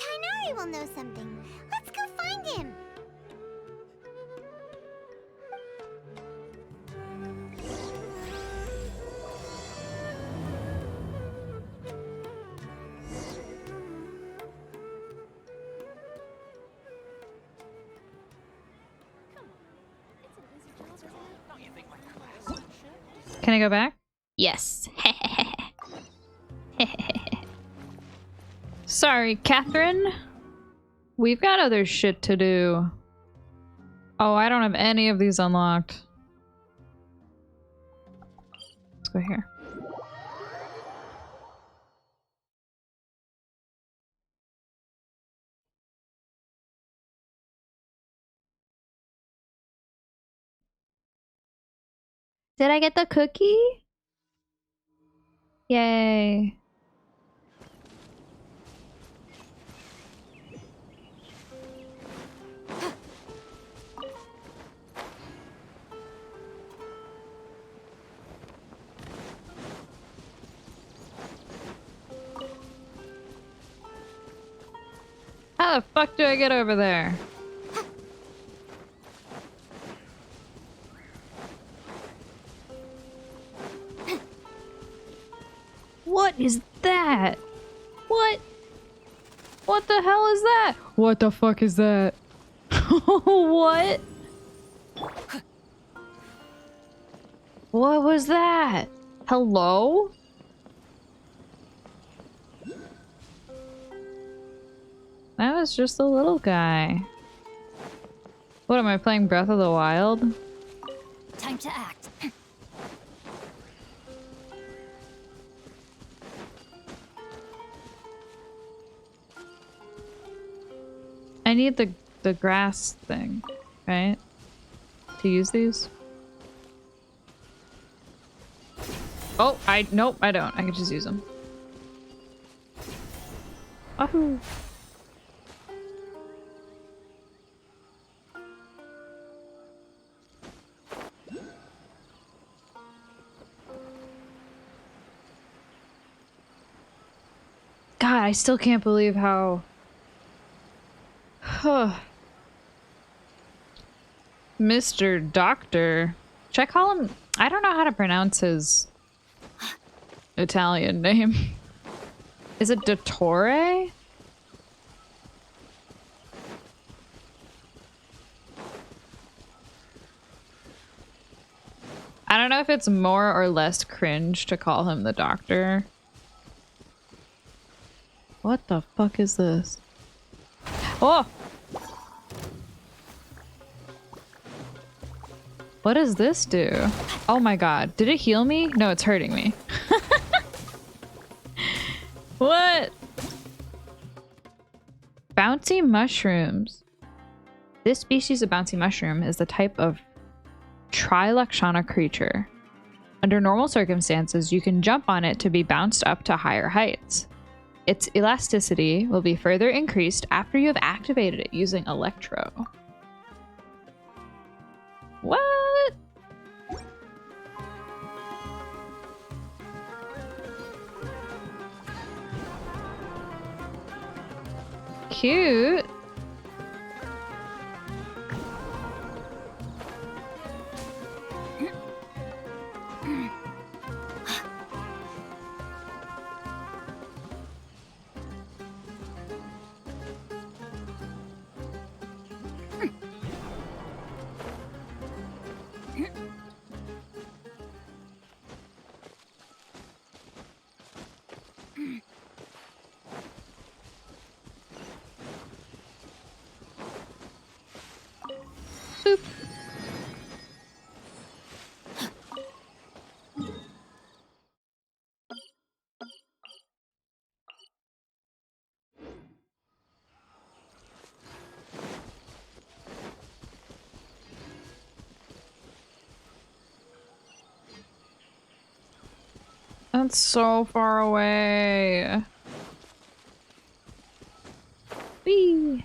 Tainari will know something. Let's go find him. Can I go back? Yes. Sorry, Catherine. We've got other shit to do. Oh, I don't have any of these unlocked. Let's go here. Did I get the cookie? Yay. How the fuck do I get over there? What is that? What? What the hell is that? What the fuck is that? What? What was that? Hello? That was just a little guy. What am I playing, Breath of the Wild? Time to act. I need the grass thing, right? To use these? Oh, nope, I don't. I can just use them. Wahoo! God, I still can't believe how... Mr. Doctor. Should I call him... I don't know how to pronounce his Italian name. Is it Dottore? I don't know if it's more or less cringe to call him the Doctor. What the fuck is this? Oh! What does this do? Oh my god. Did it heal me? No, it's hurting me. What? Bouncy mushrooms. This species of bouncy mushroom is the type of Trilexana creature. Under normal circumstances, you can jump on it to be bounced up to higher heights. Its elasticity will be further increased after you have activated it using Electro. What? Cute. Boop. That's so far away. Whee!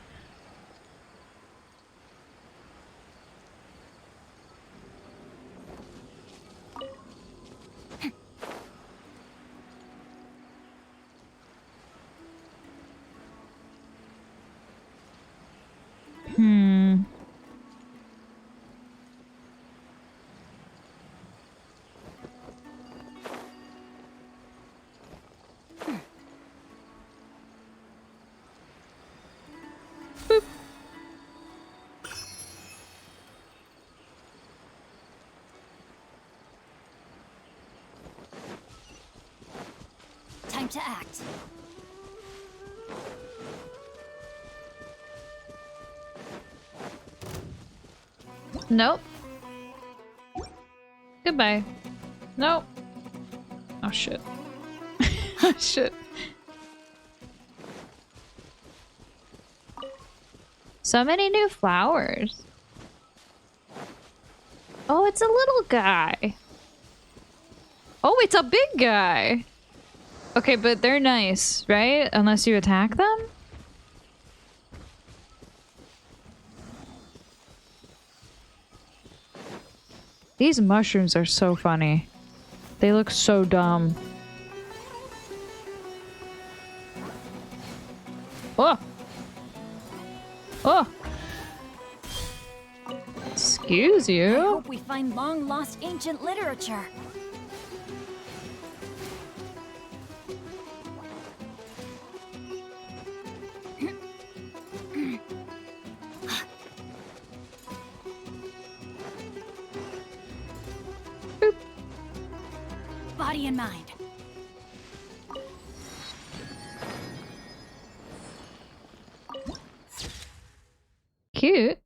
Boop. Time to act. Nope. Goodbye. Nope. Oh shit. Oh shit. So many new flowers. Oh, it's a little guy. Oh, it's a big guy. Okay, but they're nice, right? Unless you attack them? These mushrooms are so funny. They look so dumb. Oh! Oh! Excuse I you? hope we find long-lost ancient literature. Body and mind. Cute.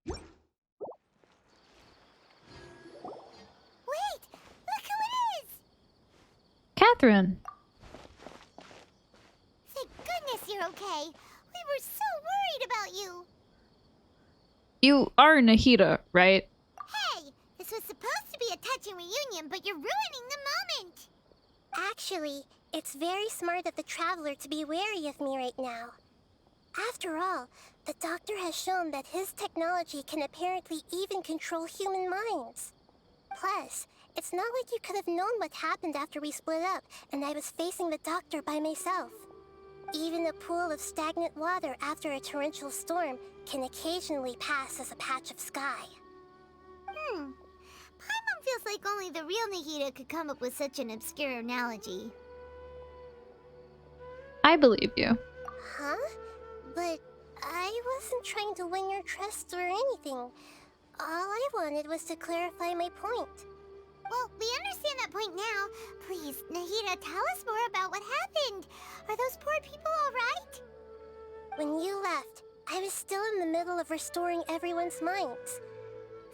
Wait! Look who it is! Catherine. Thank goodness you're okay. We were so worried about you. You are Nahida, right? Hey, this was supposed to be a touching reunion, but you're ruining the moment. Actually, It's very smart of the Traveler to be wary of me right now. After all, the Doctor has shown that his technology can apparently even control human minds. Plus, it's not like you could have known what happened after we split up and I was facing the Doctor by myself. Even a pool of stagnant water after a torrential storm can occasionally pass as a patch of sky. Paimon feels like only the real Nahida could come up with such an obscure analogy. I believe you. Huh? But I wasn't trying to win your trust or anything. All I wanted was to clarify my point. Well, we understand that point now. Please, Nahida, tell us more about what happened. Are those poor people alright? When you left, I was still in the middle of restoring everyone's minds.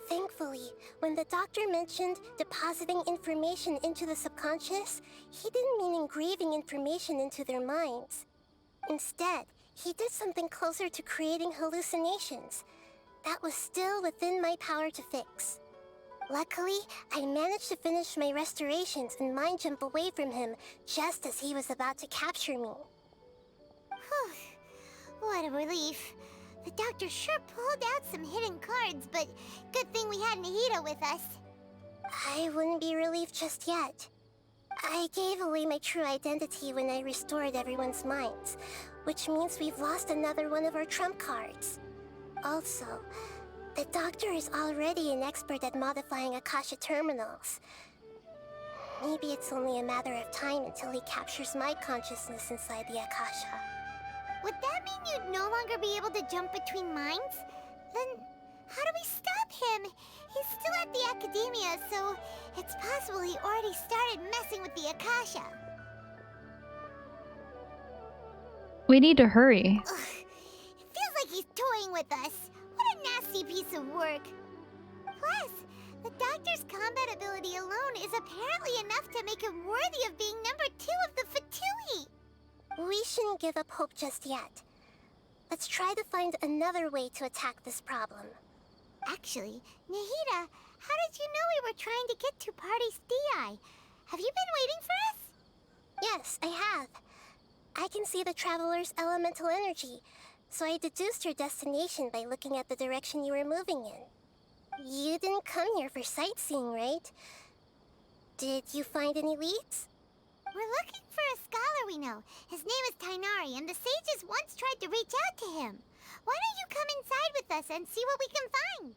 Thankfully, when the Doctor mentioned depositing information into the subconscious, he didn't mean engraving information into their minds. Instead, he did something closer to creating hallucinations. That was still within my power to fix. Luckily, I managed to finish my restorations and mind jump away from him just as he was about to capture me. What a relief. The Doctor sure pulled out some hidden cards, but good thing we had Nahida with us. I wouldn't be relieved just yet. I gave away my true identity when I restored everyone's minds, which means we've lost another one of our trump cards. Also, the Doctor is already an expert at modifying Akasha terminals. Maybe it's only a matter of time until he captures my consciousness inside the Akasha. Would that mean you'd no longer be able to jump between minds? Then, how do we stop him? He's still at the Academia, so it's possible he already started messing with the Akasha. We need to hurry. Ugh, it feels like he's toying with us. What a nasty piece of work. Plus, the Doctor's combat ability alone is apparently enough to make him worthy of being number 2 of the Fatui. We shouldn't give up hope just yet. Let's try to find another way to attack this problem. Actually, Nahida, how did you know we were trying to get to Party's DI? Have you been waiting for us? Yes, I have. I can see the Traveler's elemental energy, so I deduced your destination by looking at the direction you were moving in. You didn't come here for sightseeing, right? Did you find any leads? We're looking for a scholar we know. His name is Tainari, and the sages once tried to reach out to him. Why don't you come inside with us and see what we can find?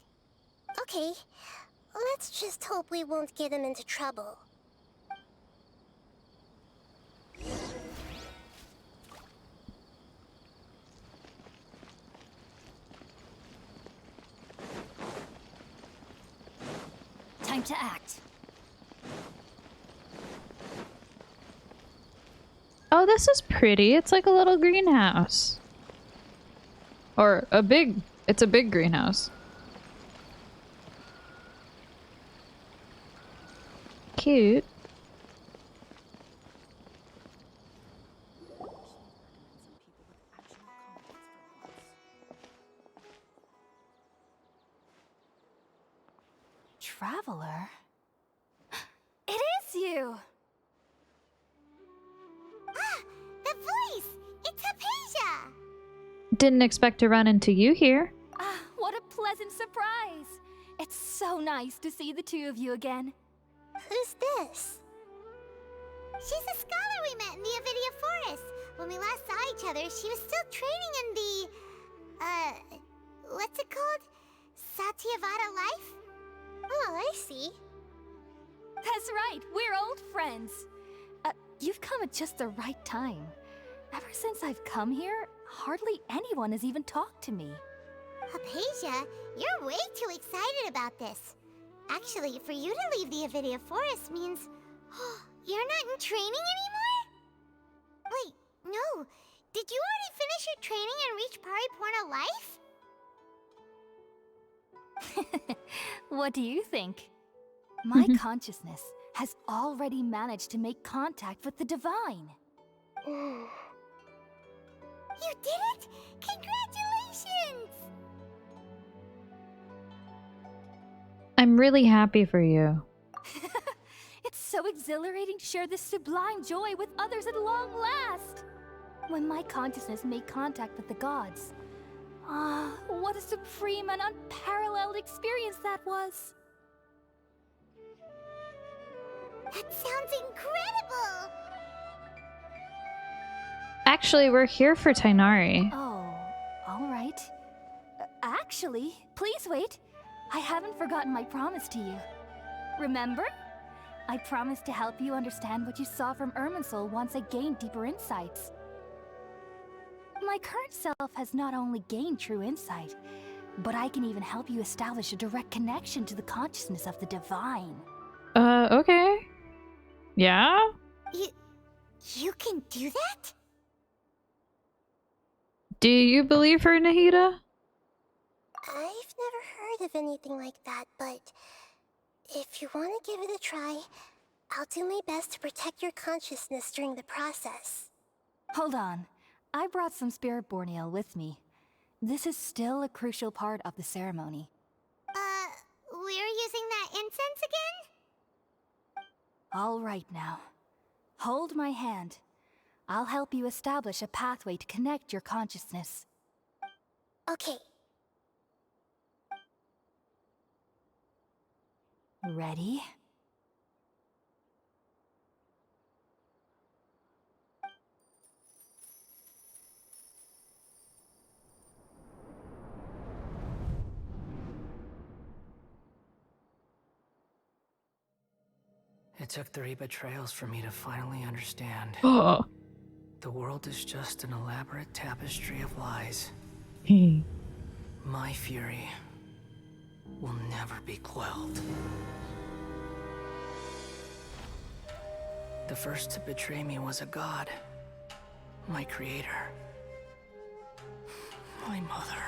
Okay. Let's just hope we won't get him into trouble. Time to act. Oh, this is pretty. It's like a little greenhouse. Or it's a big greenhouse. Cute. Traveler? It is you! Ah, the voice! It's Hypatia! Didn't expect to run into you here. Ah, what a pleasant surprise! It's so nice to see the two of you again. Who's this? She's a scholar we met in the Avidia Forest. When we last saw each other, she was still training in the... what's it called? Satyavada life? Oh, I see. That's right, we're old friends. You've come at just the right time. Ever since I've come here, hardly anyone has even talked to me. Hypatia, you're way too excited about this. Actually, for you to leave the Avidia Forest means... you're not in training anymore? Wait, no. Did you already finish your training and reach Pariporna life? What do you think? My consciousness has already managed to make contact with the divine. You did it! Congratulations! I'm really happy for you. It's so exhilarating to share this sublime joy with others at long last. When my consciousness made contact with the gods. Ah, what a supreme and unparalleled experience that was. That sounds incredible! Actually, we're here for Tainari. Oh, all right. Actually, please wait. I haven't forgotten my promise to you. Remember? I promised to help you understand what you saw from Irminsul once I gained deeper insights. My current self has not only gained true insight, but I can even help you establish a direct connection to the consciousness of the divine. Okay. Yeah? You can do that? Do you believe her, Nahida? I've never heard of anything like that, but if you want to give it a try, I'll do my best to protect your consciousness during the process. Hold on. I brought some spirit borneal with me. This is still a crucial part of the ceremony. We're using that incense again? All right now. Hold my hand. I'll help you establish a pathway to connect your consciousness. Okay. Ready? It took 3 betrayals for me to finally understand. Oh. The world is just an elaborate tapestry of lies. My fury will never be quelled. The first to betray me was a god. My creator. My mother.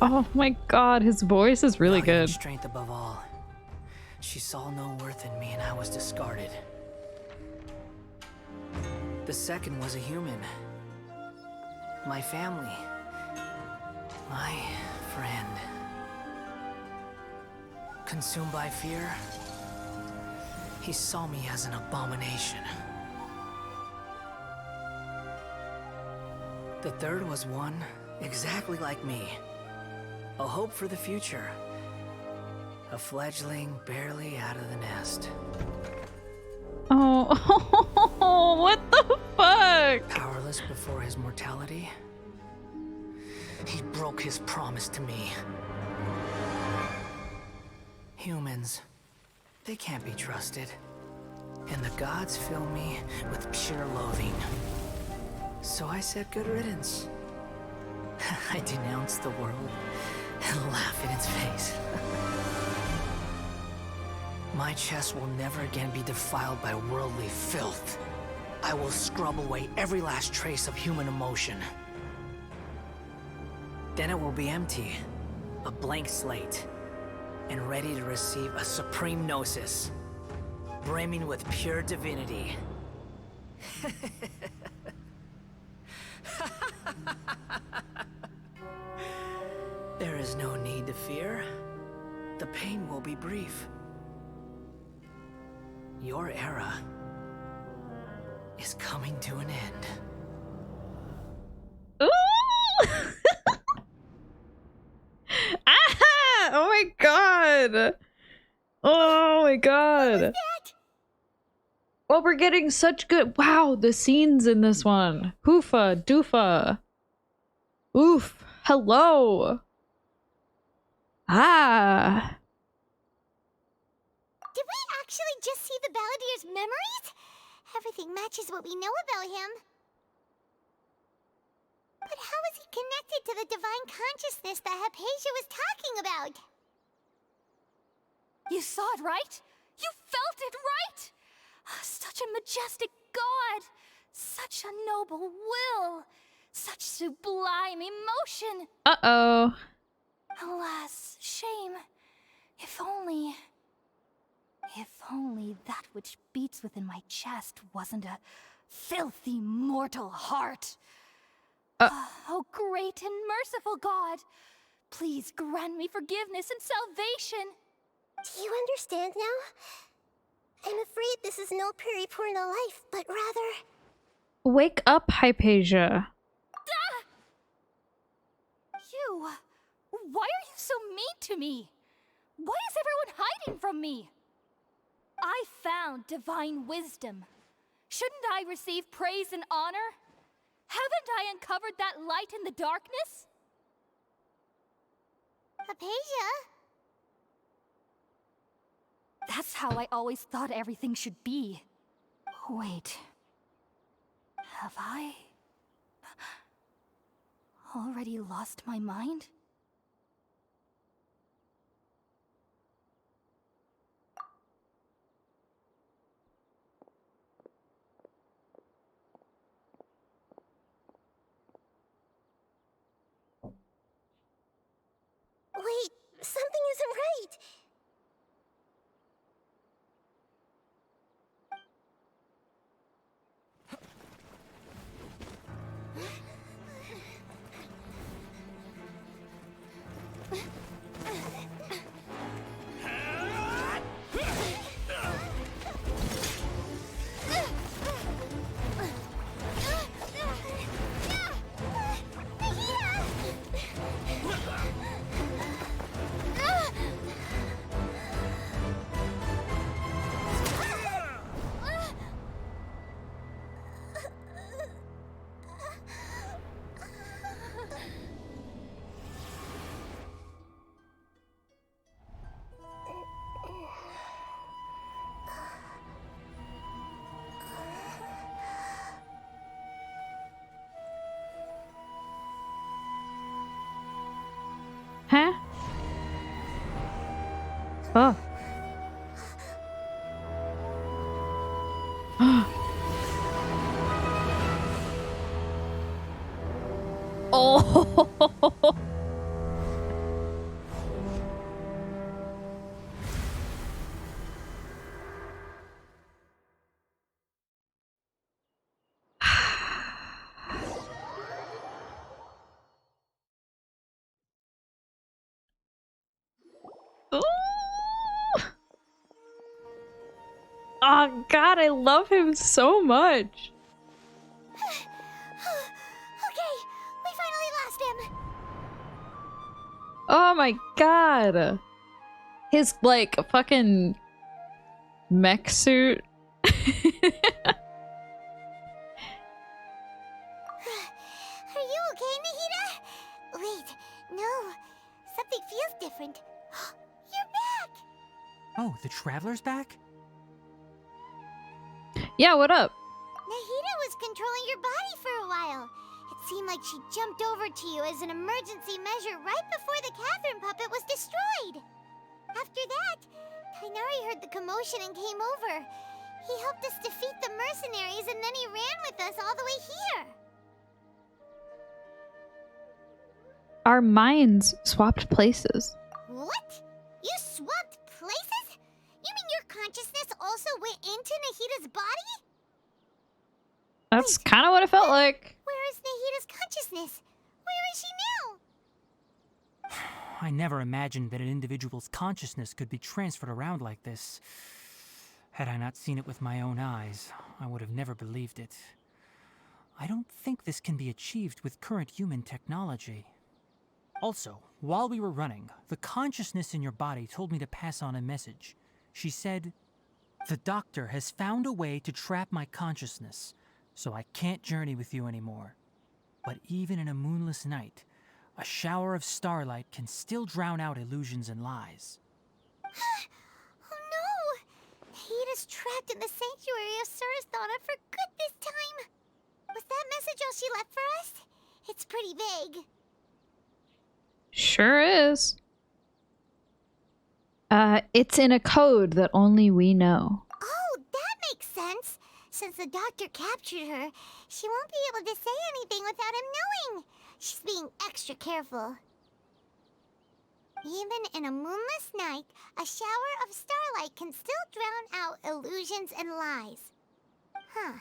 Oh my god, his voice is really Valuing good. Strength above all. She saw no worth in me and I was discarded. The second was a human. My family. My friend. Consumed by fear, he saw me as an abomination. The third was one exactly like me. A hope for the future. A fledgling barely out of the nest. Oh, what the fuck? Powerless before his mortality, he broke his promise to me. Humans, they can't be trusted. And the gods fill me with pure loathing. So I said good riddance. I denounce the world and laugh in its face. My chest will never again be defiled by worldly filth. I will scrub away every last trace of human emotion. Then it will be empty, a blank slate, and ready to receive a supreme gnosis, brimming with pure divinity. There is no need to fear. The pain will be brief. Your era is coming to an end. Ooh! Ah! Oh my god! Oh my god! Well, we're getting such good. Wow, the scenes in this one. Hoofa, doofa. Oof. Hello. Ah. Did we actually just see the Balladier's memories? Everything matches what we know about him. But how is he connected to the divine consciousness that Hypatia was talking about? You saw it, right? You felt it, right? Such a majestic god! Such a noble will! Such sublime emotion! Uh-oh. Alas, shame. If only that which beats within my chest wasn't a filthy mortal heart. Oh, great and merciful God! Please grant me forgiveness and salvation! Do you understand now? I'm afraid this is no Periporno life, but rather... Wake up, Hypatia. You! Why are you so mean to me? Why is everyone hiding from me? I found divine wisdom. Shouldn't I receive praise and honor? Haven't I uncovered that light in the darkness? Hypatia? That's how I always thought everything should be. Wait. Have I already lost my mind? Wait, something isn't right. Huh? Oh. Oh. Oh god, I love him so much. Okay, we finally lost him. Oh my god. His like fucking mech suit. Are you okay, Nahida? Wait, no. Something feels different. You're back! Oh, the Traveler's back? Yeah, what up? Nahida was controlling your body for a while. It seemed like she jumped over to you as an emergency measure right before the Catherine puppet was destroyed. After that, Tainari heard the commotion and came over. He helped us defeat the mercenaries and then he ran with us all the way here. Our minds swapped places. What? You swapped places? You mean your consciousness also went into Nahida's body? That's kind of what it felt like. Where is Nahida's consciousness? Where is she now? I never imagined that an individual's consciousness could be transferred around like this. Had I not seen it with my own eyes, I would have never believed it. I don't think this can be achieved with current human technology. Also, while we were running, the consciousness in your body told me to pass on a message. She said, "The doctor has found a way to trap my consciousness, so I can't journey with you anymore. But even in a moonless night, a shower of starlight can still drown out illusions and lies." Oh no! Nahida's trapped in the sanctuary of Surasthana for good this time. Was that message all she left for us? It's pretty vague. Sure is. It's in a code that only we know. Oh, that makes sense. Since the doctor captured her, she won't be able to say anything without him knowing. She's being extra careful. Even in a moonless night, a shower of starlight can still drown out illusions and lies. Huh.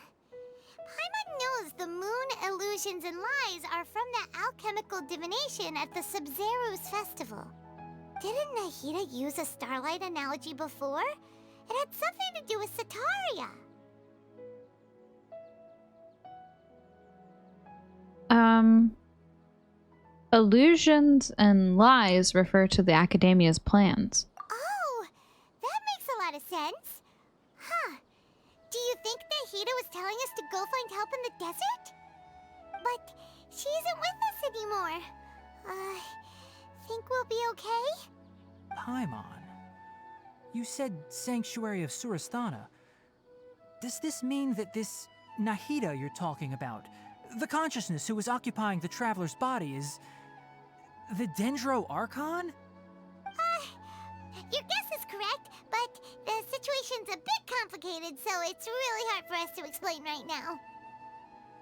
Paimon knows the moon illusions and lies are from the alchemical divination at the Sub-Zeru's festival. Didn't Nahida use a starlight analogy before? It had something to do with Sataria. Illusions and lies refer to the Academia's plans. Oh, that makes a lot of sense. Huh. Do you think Nahida was telling us to go find help in the desert? But she isn't with us anymore. Think we'll be okay? Paimon, you said Sanctuary of Surasthana. Does this mean that this Nahida you're talking about, the consciousness who was occupying the traveler's body, is the Dendro Archon? Your guess is correct, but the situation's a bit complicated, so it's really hard for us to explain right now.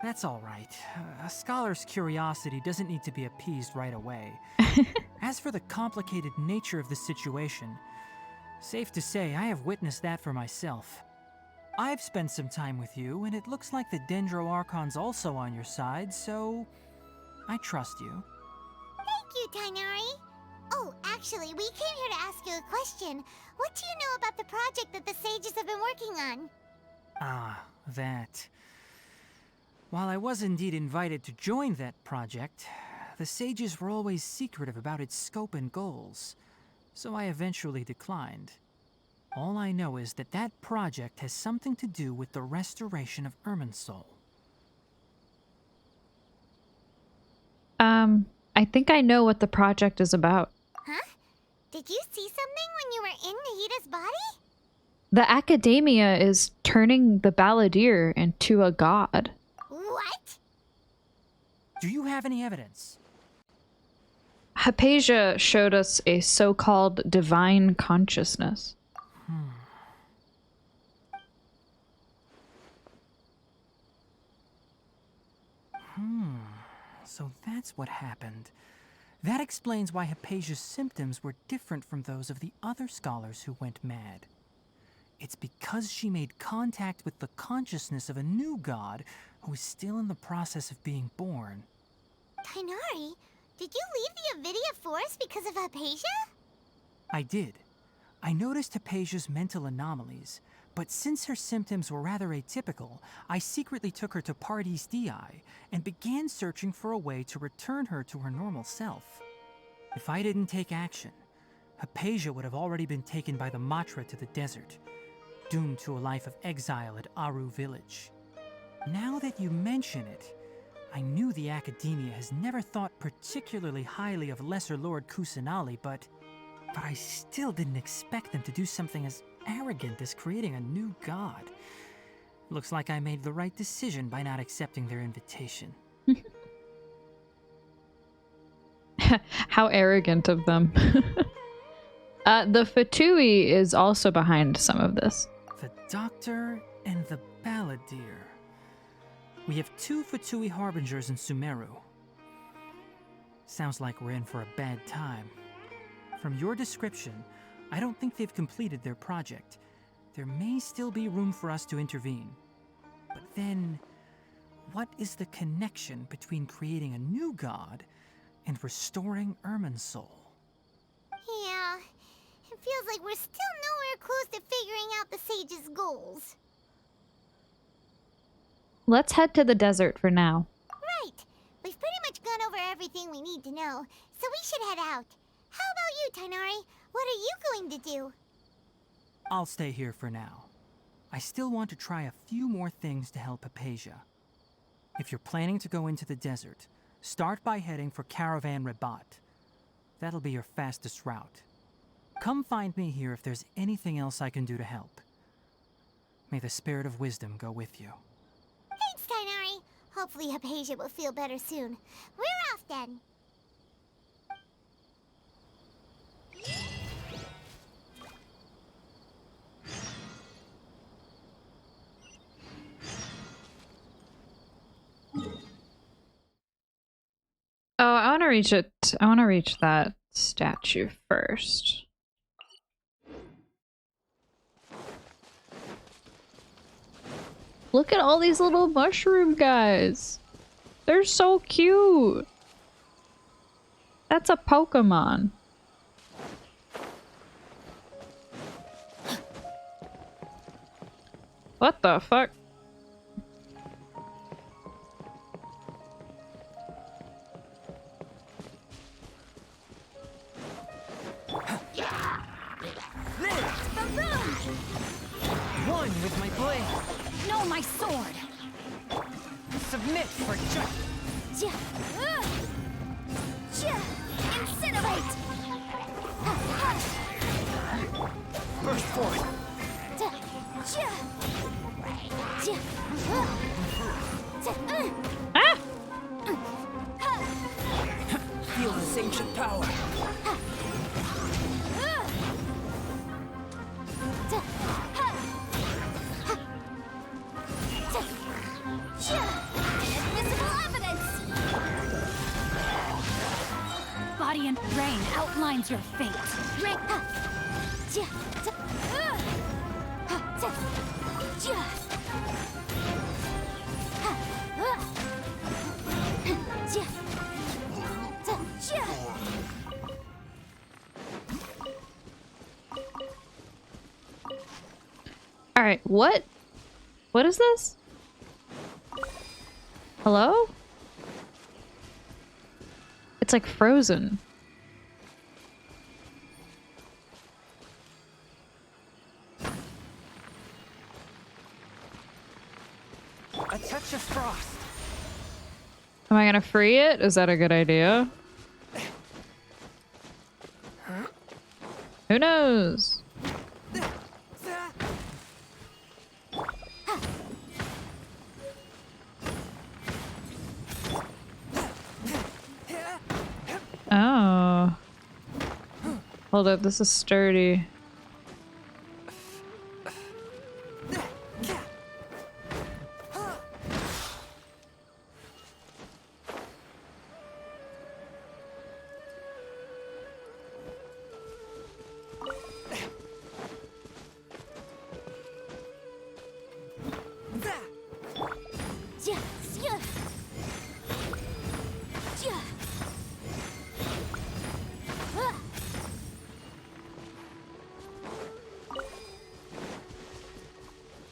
That's all right. A scholar's curiosity doesn't need to be appeased right away. As for the complicated nature of the situation, safe to say I have witnessed that for myself. I've spent some time with you, and it looks like the Dendro Archon's also on your side, so I trust you. Thank you, Tainari. Oh, actually, we came here to ask you a question. What do you know about the project that the sages have been working on? Ah, that. While I was indeed invited to join that project, the sages were always secretive about its scope and goals, so I eventually declined. All I know is that that project has something to do with the restoration of Irminsul. I think I know what the project is about. Huh? Did you see something when you were in Nahida's body? The Academia is turning the Balladeer into a god. What? Do you have any evidence? Hypatia showed us a so-called divine consciousness. So that's what happened. That explains why Hypatia's symptoms were different from those of the other scholars who went mad. It's because she made contact with the consciousness of a new god who is still in the process of being born. Tainari, did you leave the Avidia Forest because of Hypatia? I did. I noticed Hypatia's mental anomalies, but since her symptoms were rather atypical, I secretly took her to Pardes Dii and began searching for a way to return her to her normal self. If I didn't take action, Hypatia would have already been taken by the Matra to the desert, doomed to a life of exile at Aru village. Now that you mention it, I knew the Academia has never thought particularly highly of Lesser Lord Kusanali, but I still didn't expect them to do something as arrogant as creating a new god. Looks like I made the right decision by not accepting their invitation. How arrogant of them. The Fatui is also behind some of this. The Doctor and the Balladeer. We have 2 Fatui Harbingers in Sumeru. Sounds like we're in for a bad time. From your description, I don't think they've completed their project. There may still be room for us to intervene. But then, what is the connection between creating a new god and restoring Irminsul? Yeah, it feels like we're still nowhere close to figuring out the sage's goals. Let's head to the desert for now. Right. We've pretty much gone over everything we need to know, so we should head out. How about you, Tainari? What are you going to do? I'll stay here for now. I still want to try a few more things to help Hypatia. If you're planning to go into the desert, start by heading for Caravan Rabat. That'll be your fastest route. Come find me here if there's anything else I can do to help. May the spirit of wisdom go with you. Thanks, Tainari. Hopefully Hypatia will feel better soon. We're off then. Oh, I want to reach it. I want to reach that statue first. Look at all these little mushroom guys. They're so cute. That's a Pokemon. What the fuck? One with my blade. No, my sword! Submit for Incinerate! burst forth. Ah! Feel this ancient power. Invisible evidence! Body and brain outlines your fate. Alright, what? What is this? Hello? It's like frozen. A touch of frost. Am I gonna free it? Is that a good idea? Who knows? Oh. Hold up, this is sturdy.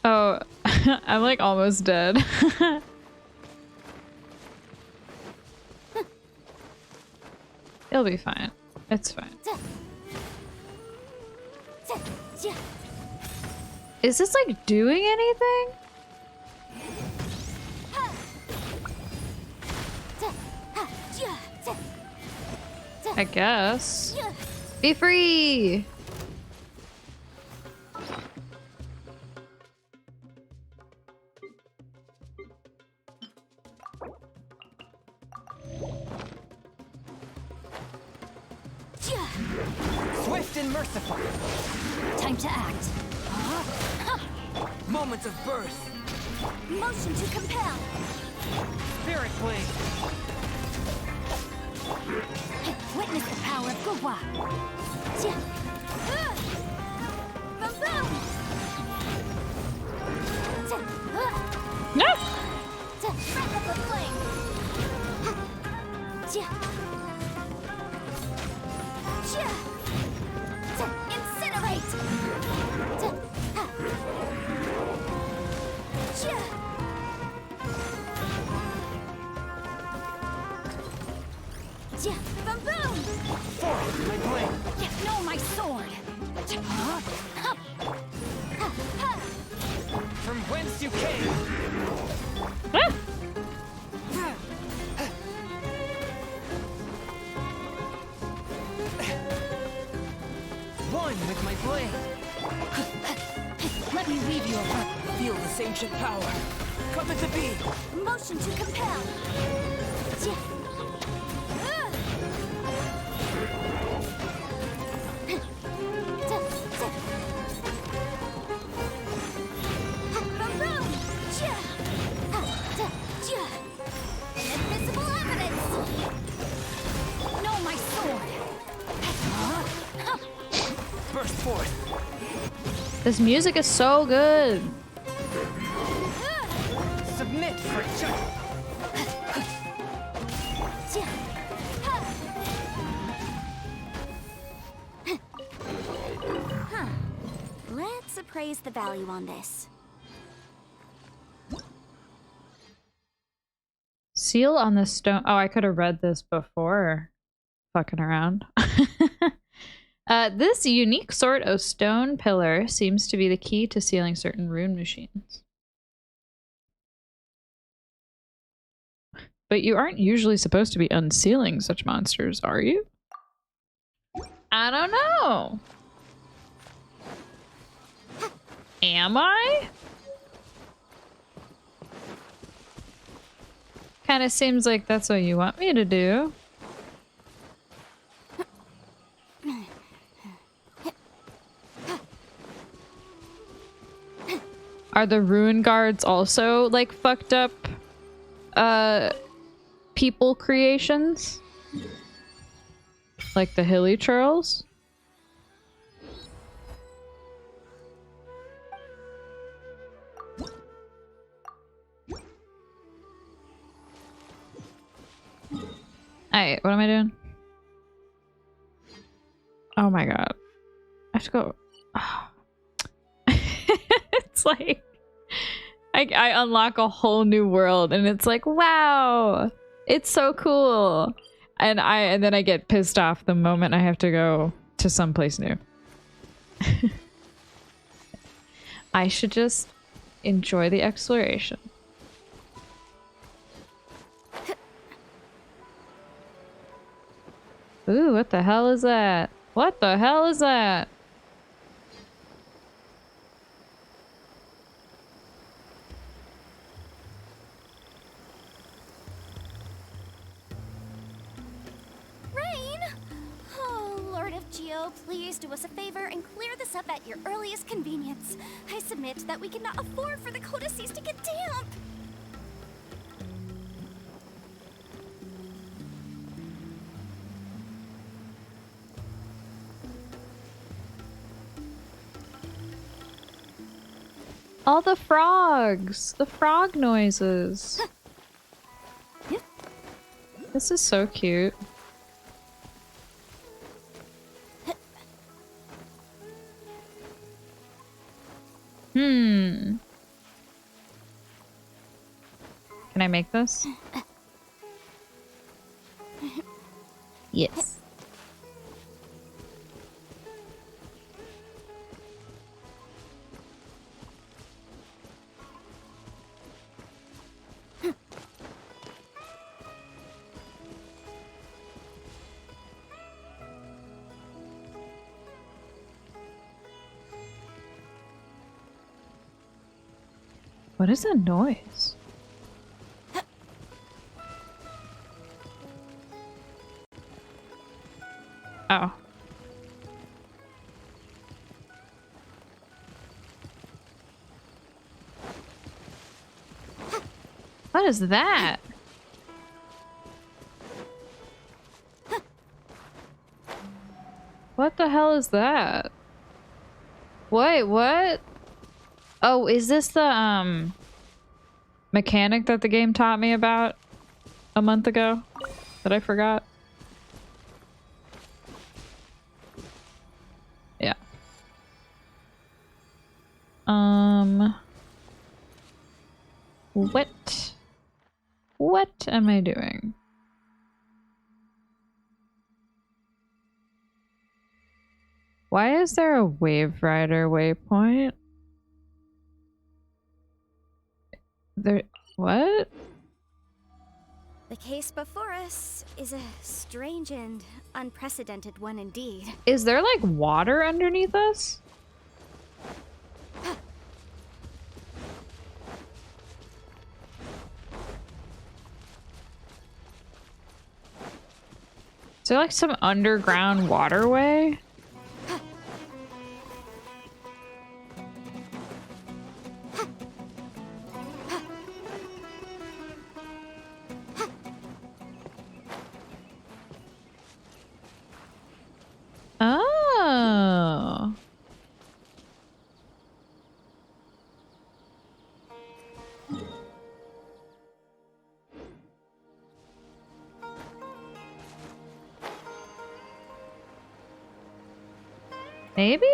Oh, I'm like almost dead. It'll be fine. It's fine. Is this like doing anything? I guess. Be free! Swift and merciful. Time to act. Moments of birth. Motion to compel. Spirit blade. Witness the power of Gwa. No! Wrap up the flame. Incinerate. Boom! Forth my blade. No, my sword. From whence you came. Ah! One with my blade. Let me weave you a hook. Feel this ancient power. Come at the beat. Motion to compel. Invisible evidence. No, my sword. Burst forth. This music is so good. Submit for justice. Let's appraise the value on this. Seal on the stone. Oh, I could have read this before fucking around. This unique sort of stone pillar seems to be the key to sealing certain rune machines. But you aren't usually supposed to be unsealing such monsters, are you? I don't know. Am I? Kind of seems like that's what you want me to do. Are the rune guards also like fucked up people creations? Like the hilly churls? Alright, what am I doing? Oh my god. I have to go. It's like I unlock a whole new world and it's like, wow, it's so cool. And then I get pissed off the moment I have to go to someplace new. I should just enjoy the exploration. Ooh, what the hell is that? What the hell is that? Rain! Oh, Lord of Geo, please do us a favor and clear this up at your earliest convenience. I submit that we cannot afford for the codices to get damp. All the frogs! The frog noises. This is so cute. Can I make this? Yes. What is that noise? Oh. What is that? What the hell is that? Wait, what? Oh, is this the mechanic that the game taught me about a month ago that I forgot? Yeah. What am I doing? Why is there a Wave Rider waypoint? There, what? The case before us is a strange and unprecedented one indeed. Is there like water underneath us? Is there like some underground waterway? Oh. Maybe?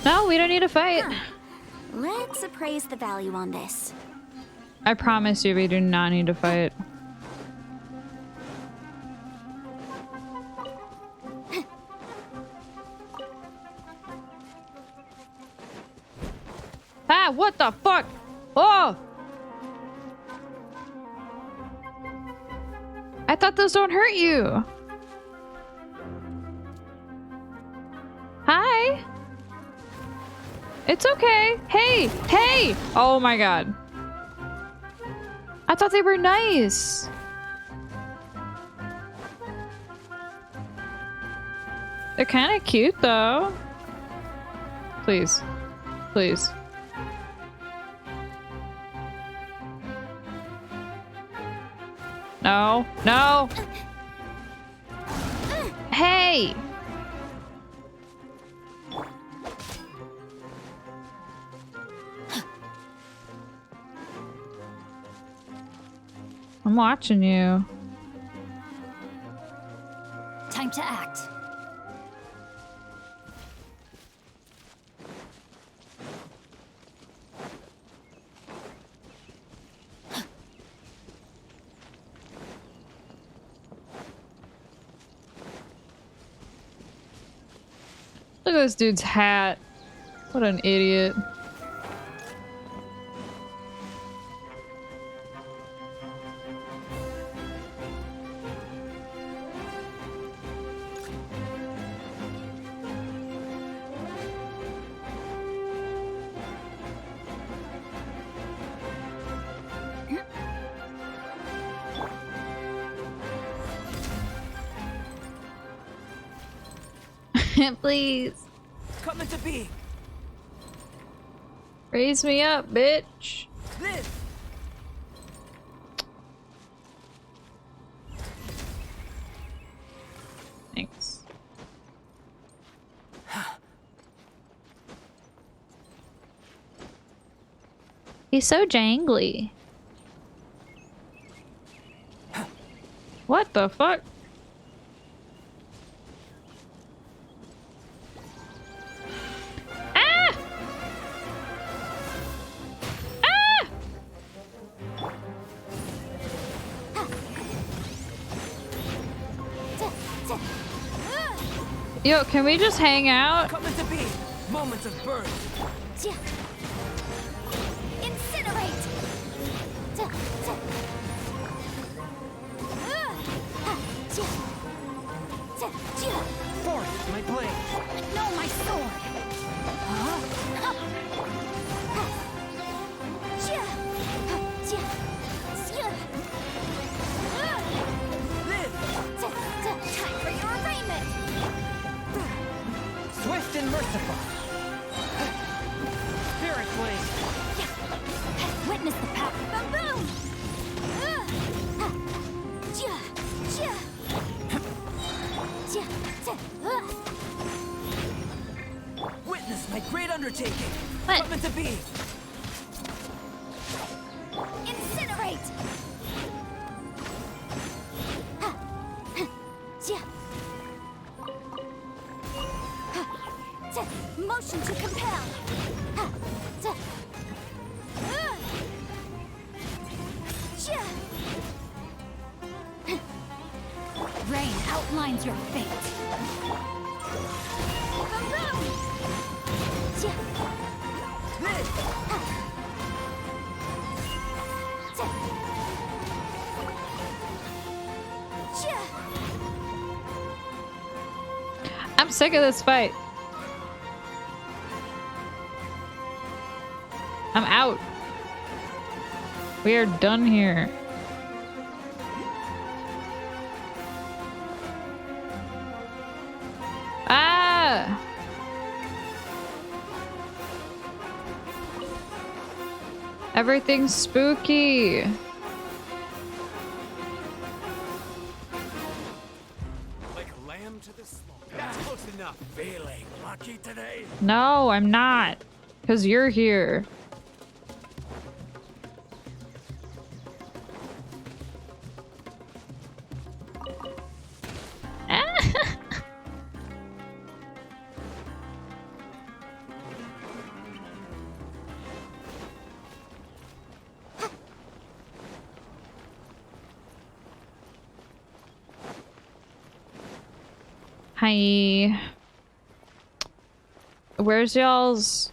No, we don't need to fight. Let's appraise the value on this. I promise you, we do not need to fight. Ah, what the fuck? Oh! I thought those don't hurt you. Hi. It's okay. Hey, hey! Oh my god. I thought they were nice. They're kind of cute though. Please. Please. No. No. Hey. I'm watching you. Time to act. Look at this dude's hat. What an idiot. Please. Come into being. Raise me up, bitch. This. Thanks. He's so jangly. What the fuck? Yo, can we just hang out? Come into being. Moments of birth. Incinerate! Force my blade. No, my sword! Time for your arraignment! Swift and merciful. Spirit blade. Witness the power of the boom! Witness my great undertaking. What? Come into being. Incinerate! Motion to compel! Rain outlines your fate. I'm sick of this fight. I'm out. We are done here. Ah! Everything's spooky. Like a lamb to the slaughter. That's close enough. Feeling lucky today? No, I'm not. Because you're here. Hi. Where's y'all's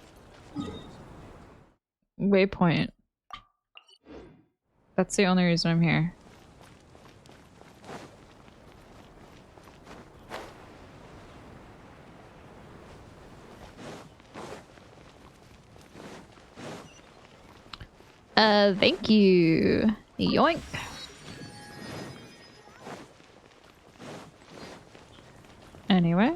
waypoint? That's the only reason I'm here. Thank you. Yoink. Anyway.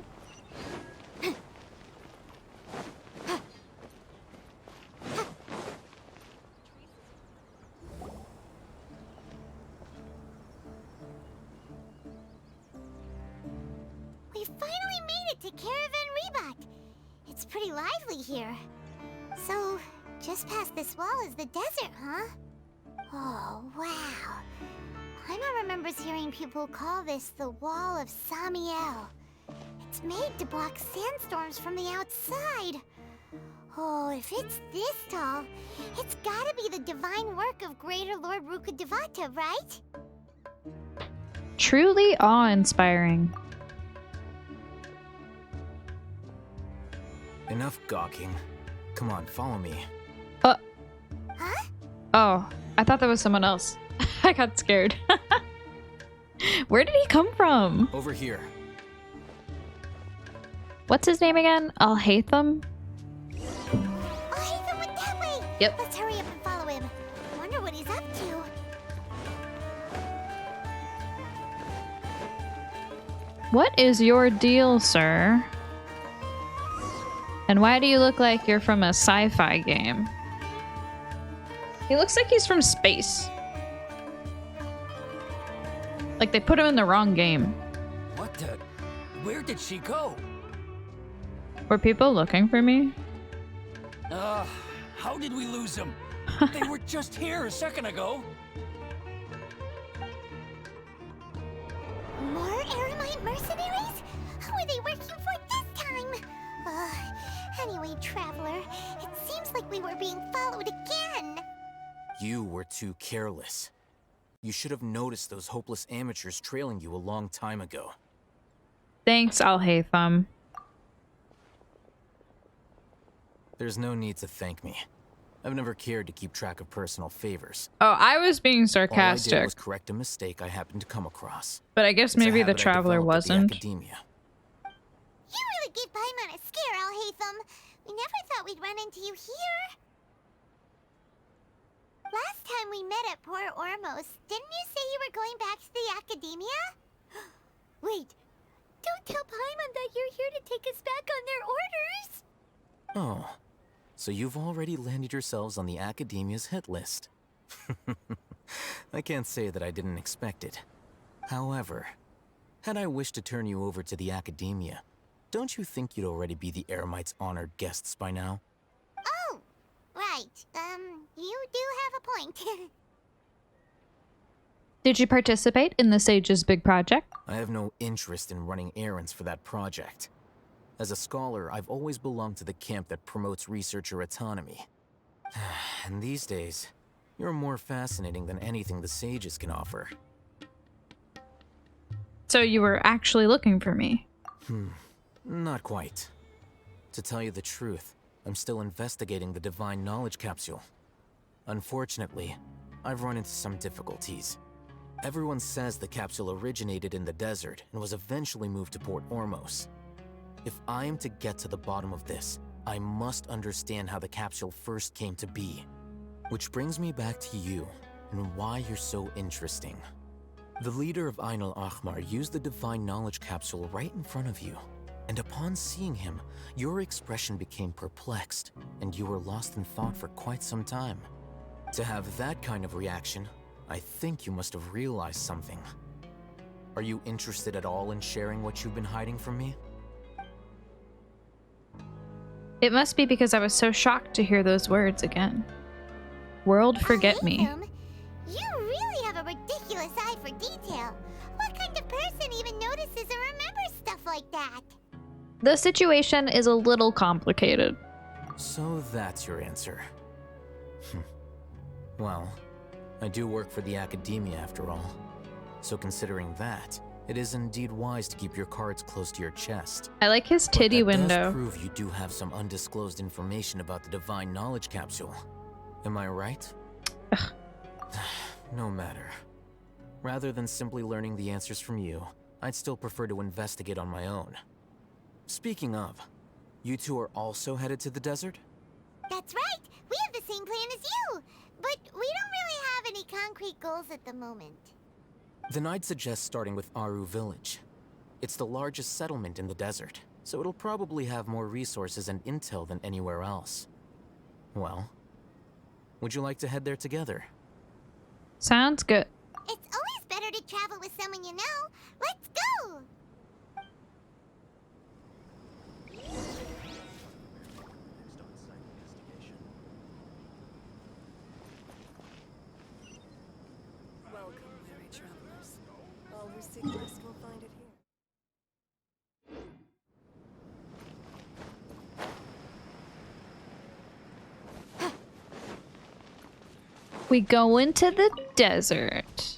We finally made it to Caravan Rebot. It's pretty lively here. So, just past this wall is the desert, huh? Oh, wow. Paimon remembers hearing people call this the Wall of Samiel. It's made to block sandstorms from the outside. Oh, if it's this tall, it's gotta be the divine work of Greater Lord Rukkhadevata, right? Truly awe-inspiring. Enough gawking. Come on, follow me. Huh? Oh, I thought that was someone else. I got scared. Where did he come from? Over here. What's his name again? Alhaitham? Alhaitham went that way! Yep. Let's hurry up and follow him. Wonder what he's up to. What is your deal, sir? And why do you look like you're from a sci-fi game? He looks like he's from space. Like they put him in the wrong game. What the? Where did she go? Were people looking for me? How did we lose them? They were just here a second ago. More Aramite mercenaries? Who are they working for this time? Anyway, Traveler, it seems like we were being followed again. You were too careless. You should have noticed those hopeless amateurs trailing you a long time ago. Thanks, Alhaitham. There's no need to thank me. I've never cared to keep track of personal favors. Oh, I was being All I sarcastic. did was correct a mistake I happened to come across. But I guess It's a maybe the habit I Traveler developed at wasn't. the academia. You really gave Paimon a scare, Alhaitham. We never thought we'd run into you here. Last time we met at Port Ormos, didn't you say you were going back to the academia? Wait, don't tell Paimon that you're here to take us back on their orders. Oh, so you've already landed yourselves on the academia's hit list. I can't say that I didn't expect it. However, had I wished to turn you over to the academia, don't you think you'd already be the Eremites' honored guests by now? Oh, right. You do have a point. Did you participate in the Sage's big project? I have no interest in running errands for that project. As a scholar, I've always belonged to the camp that promotes researcher autonomy. And these days, you're more fascinating than anything the Sages can offer. So you were actually looking for me? Not quite. To tell you the truth, I'm still investigating the Divine Knowledge Capsule. Unfortunately, I've run into some difficulties. Everyone says the capsule originated in the desert and was eventually moved to Port Ormos. If I am to get to the bottom of this, I must understand how the capsule first came to be. Which brings me back to you, and why you're so interesting. The leader of Ain al-Ahmar used the Divine Knowledge Capsule right in front of you, and upon seeing him, your expression became perplexed, and you were lost in thought for quite some time. To have that kind of reaction, I think you must have realized something. Are you interested at all in sharing what you've been hiding from me? It must be because I was so shocked to hear those words again. World forget me. Alhaitham, you really have a ridiculous eye for detail. What kind of person even notices or remembers stuff like that? The situation is a little complicated. So that's your answer. Well, I do work for the academia after all. So considering that, It is indeed wise to keep your cards close to your chest. I like his titty But that window. does prove you do have some undisclosed information about the Divine Knowledge Capsule. Am I right? No matter. Rather than simply learning the answers from you, I'd still prefer to investigate on my own. Speaking of, you two are also headed to the desert? That's right! We have the same plan as you! But we don't really have any concrete goals at the moment. Then I'd suggest starting with Aru Village. It's the largest settlement in the desert, so it'll probably have more resources and intel than anywhere else. Well, would you like to head there together? Sounds good. It's always better to travel with someone you know. Let's go! Welcome, weary travelers. All who seek rest will find it here. We go into the desert.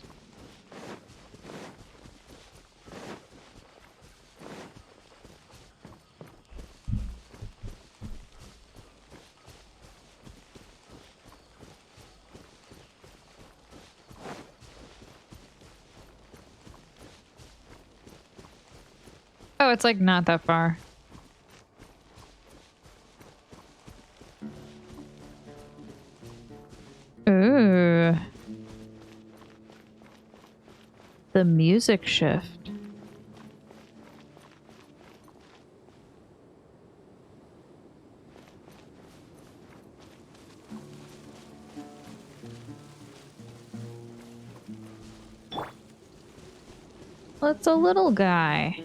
Oh, it's like not that far. Ooh. The music shift. Well, it's a little guy.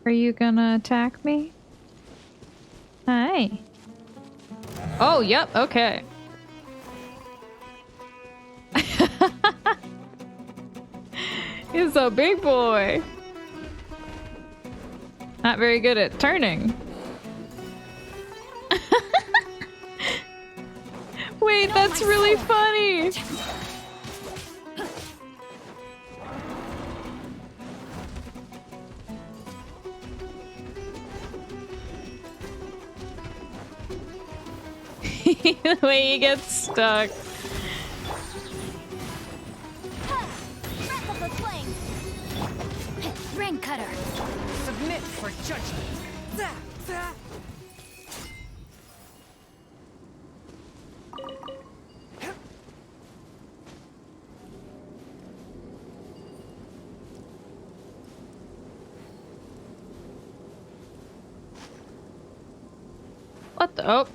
Are you gonna attack me? Hi. Oh, yep, okay. He's a big boy. Not very good at turning. Wait, that's really funny. The way he gets stuck. Breath of the flame. Rain cutter. Submit for judgment. What the? Oh.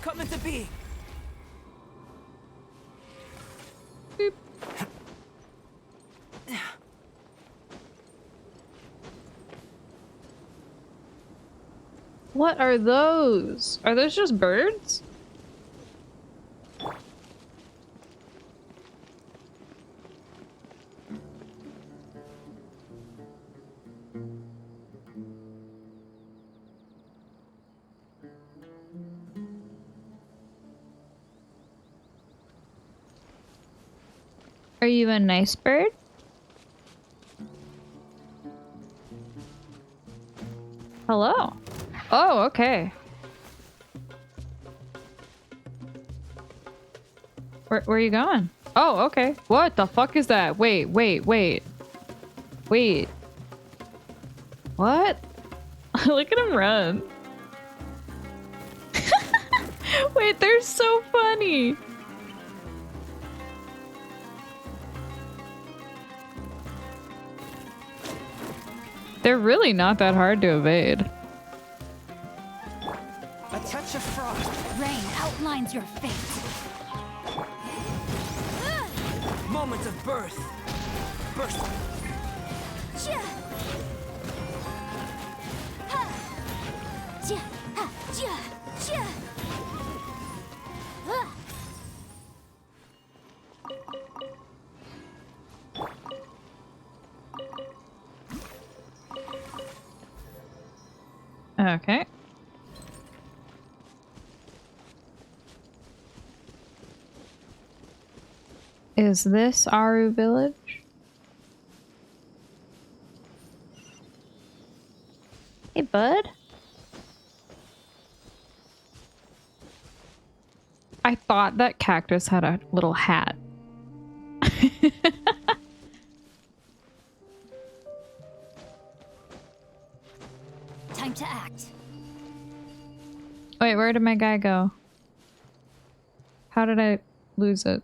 Come into being. Boop. What are those? Are those just birds? Are you a nice bird? Hello. Oh, okay. Where are you going? Oh, okay. What the fuck is that? Wait. Wait. What? Look at him run. Wait, they're so funny. They're really not that hard to evade. A touch of frost. Rain outlines your fate. Moment of birth. Burst. Chia. Ha. Chia. Ha. Chia. Chia. Okay. Is this Aru village? Hey, bud. I thought that cactus had a little hat. Time to act. Wait, where did my guy go? How did I lose it?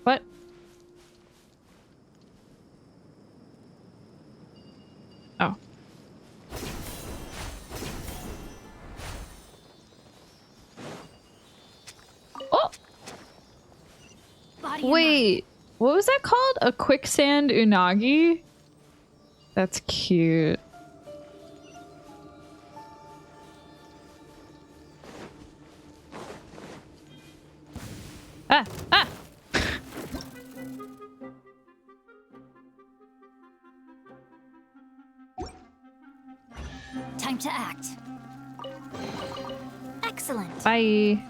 What? Oh. Oh! Wait, what was that called? A quicksand unagi? That's cute. Ah! Ah! Time to act. Excellent. Bye.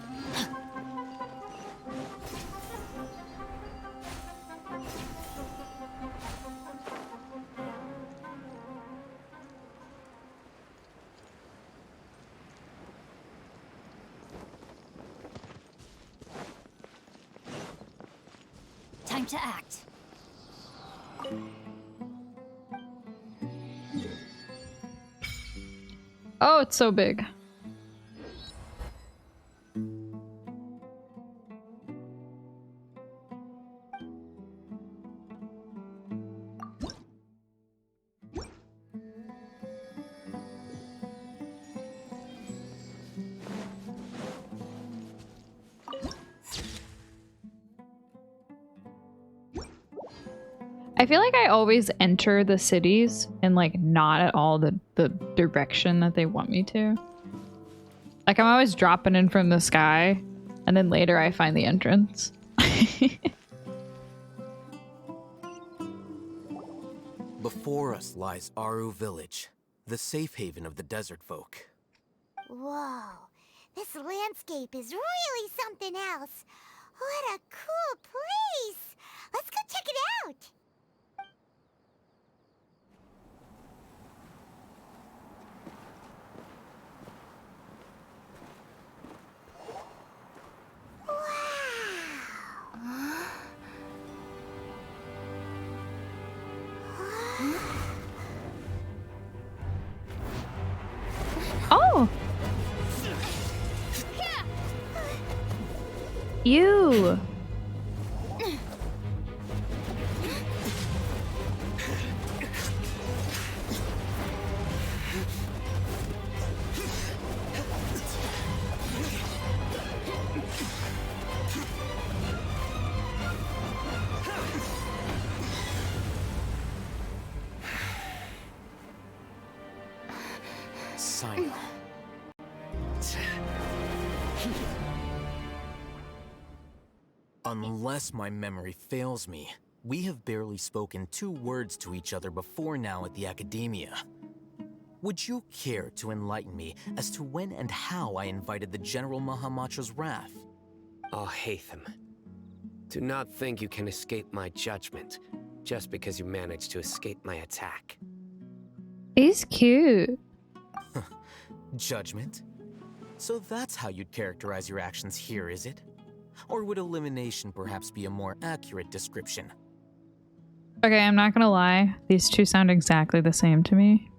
Time to act. Oh, it's so big. I feel like I always enter the cities and like not at all the direction that they want me to. Like I'm always dropping in from the sky and then later I find the entrance. Before us lies Aru Village, the safe haven of the desert folk. Whoa, this landscape is really something else. What a cool place! Let's go check it out! Oh! You! Sino. Unless my memory fails me, we have barely spoken 2 words to each other before now at the Academia. Would you care to enlighten me as to when and how I invited the General Mahamatra's wrath? Oh, Hatham. Do not think you can escape my judgment just because you managed to escape my attack. He's cute. Judgment? So that's how you'd characterize your actions here, is it? Or would elimination perhaps be a more accurate description? Okay, I'm not gonna lie. These two sound exactly the same to me.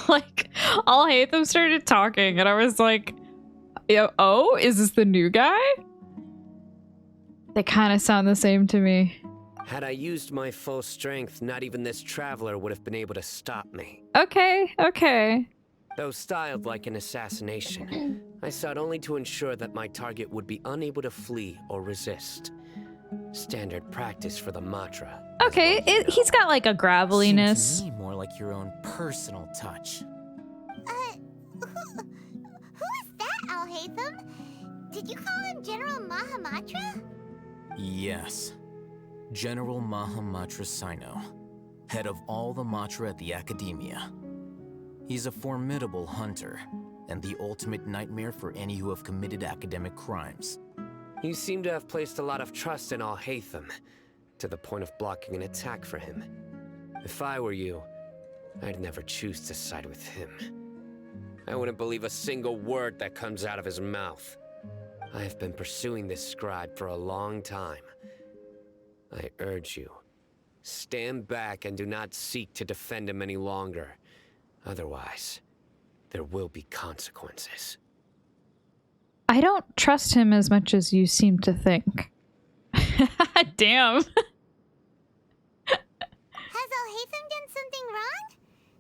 Like, I'll hate them started talking and I was like, oh, is this the new guy? They kind of sound the same to me. Had I used my full strength, not even this traveler would have been able to stop me. Okay, okay. Though styled like an assassination, I sought only to ensure that my target would be unable to flee or resist. Standard practice for the Matra. Okay, he's got like a graveliness. Seems to me more like your own personal touch. Who is that, Alhaitham? Did you call him General Mahamatra? Yes. General Mahamatra Sino. head of all the Matra at the Academia. He's a formidable hunter, and the ultimate nightmare for any who have committed academic crimes. You seem to have placed a lot of trust in Alhaitham, to the point of blocking an attack for him. If I were you, I'd never choose to side with him. I wouldn't believe a single word that comes out of his mouth. I have been pursuing this scribe for a long time. I urge you, stand back and do not seek to defend him any longer. Otherwise, there will be consequences. I don't trust him as much as you seem to think. Damn. Has Alhaitham done something wrong?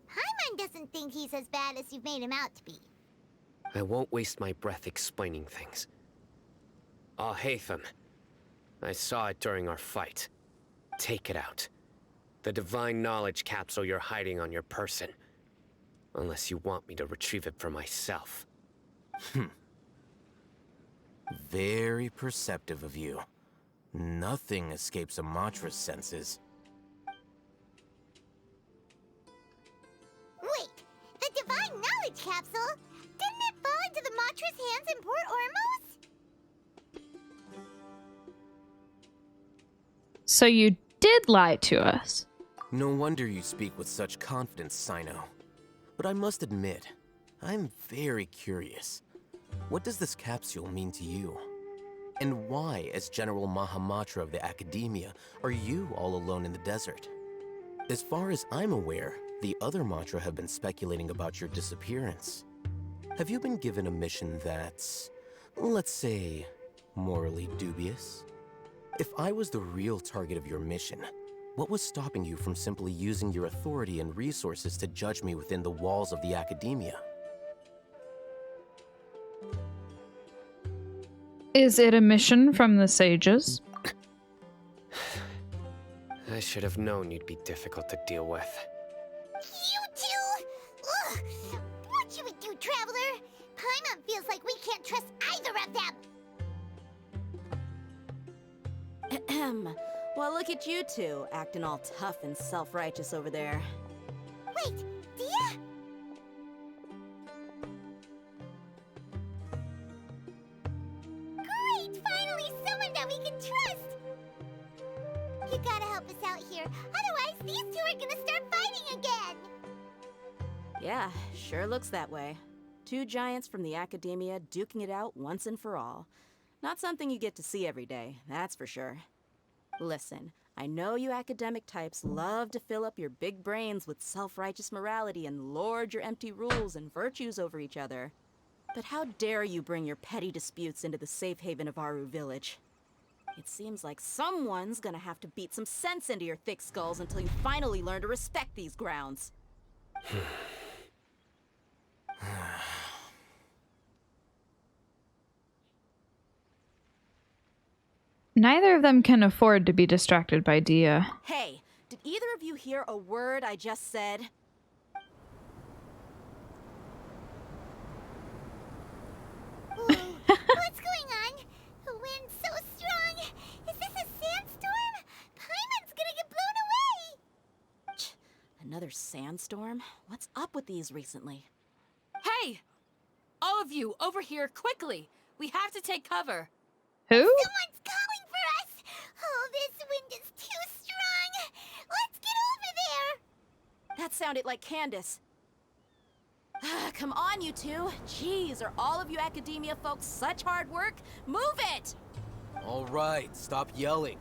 Paimon doesn't think he's as bad as you've made him out to be. I won't waste my breath explaining things. Alhaitham, I saw it during our fight. Take it out. The divine knowledge capsule you're hiding on your person. Unless you want me to retrieve it for myself. Very perceptive of you. Nothing escapes a Matra's senses. Wait, the divine knowledge capsule? Didn't it fall into the Matra's hands in Port Ormos? So you did lie to us. No wonder you speak with such confidence, Sino. But I must admit, I'm very curious. What does this capsule mean to you? And why, as General Mahamatra of the Academia, are you all alone in the desert? As far as I'm aware, the other Matra have been speculating about your disappearance. Have you been given a mission that's, let's say, morally dubious? If I was the real target of your mission, what was stopping you from simply using your authority and resources to judge me within the walls of the Academia? Is it a mission from the sages? I should have known you'd be difficult to deal with. You two? Ugh! What you would do, Traveler? Paimon feels like we can't trust either of them. Well, look at you two, acting all tough and self-righteous over there. Wait, Dia? Great! Finally someone that we can trust! You gotta help us out here, otherwise these two are gonna start fighting again! Yeah, sure looks that way. Two giants from the Academia duking it out once and for all. Not something you get to see every day, that's for sure. Listen, I know you academic types love to fill up your big brains with self-righteous morality and lord your empty rules and virtues over each other. But how dare you bring your petty disputes into the safe haven of Aru Village? It seems like someone's gonna have to beat some sense into your thick skulls until you finally learn to respect these grounds. Neither of them can afford to be distracted by Dia. Hey, did either of you hear a word I just said? What's going on? The wind's so strong! Is this a sandstorm? Paimon's gonna get blown away! Another sandstorm? What's up with these recently? Hey! All of you, over here, quickly! We have to take cover. Who? Someone's calling for us! Oh, this wind is too strong! Let's get over there! That sounded like Candace. Come on, you two. Jeez, are all of you Academia folks such hard work? Move it! All right, stop yelling.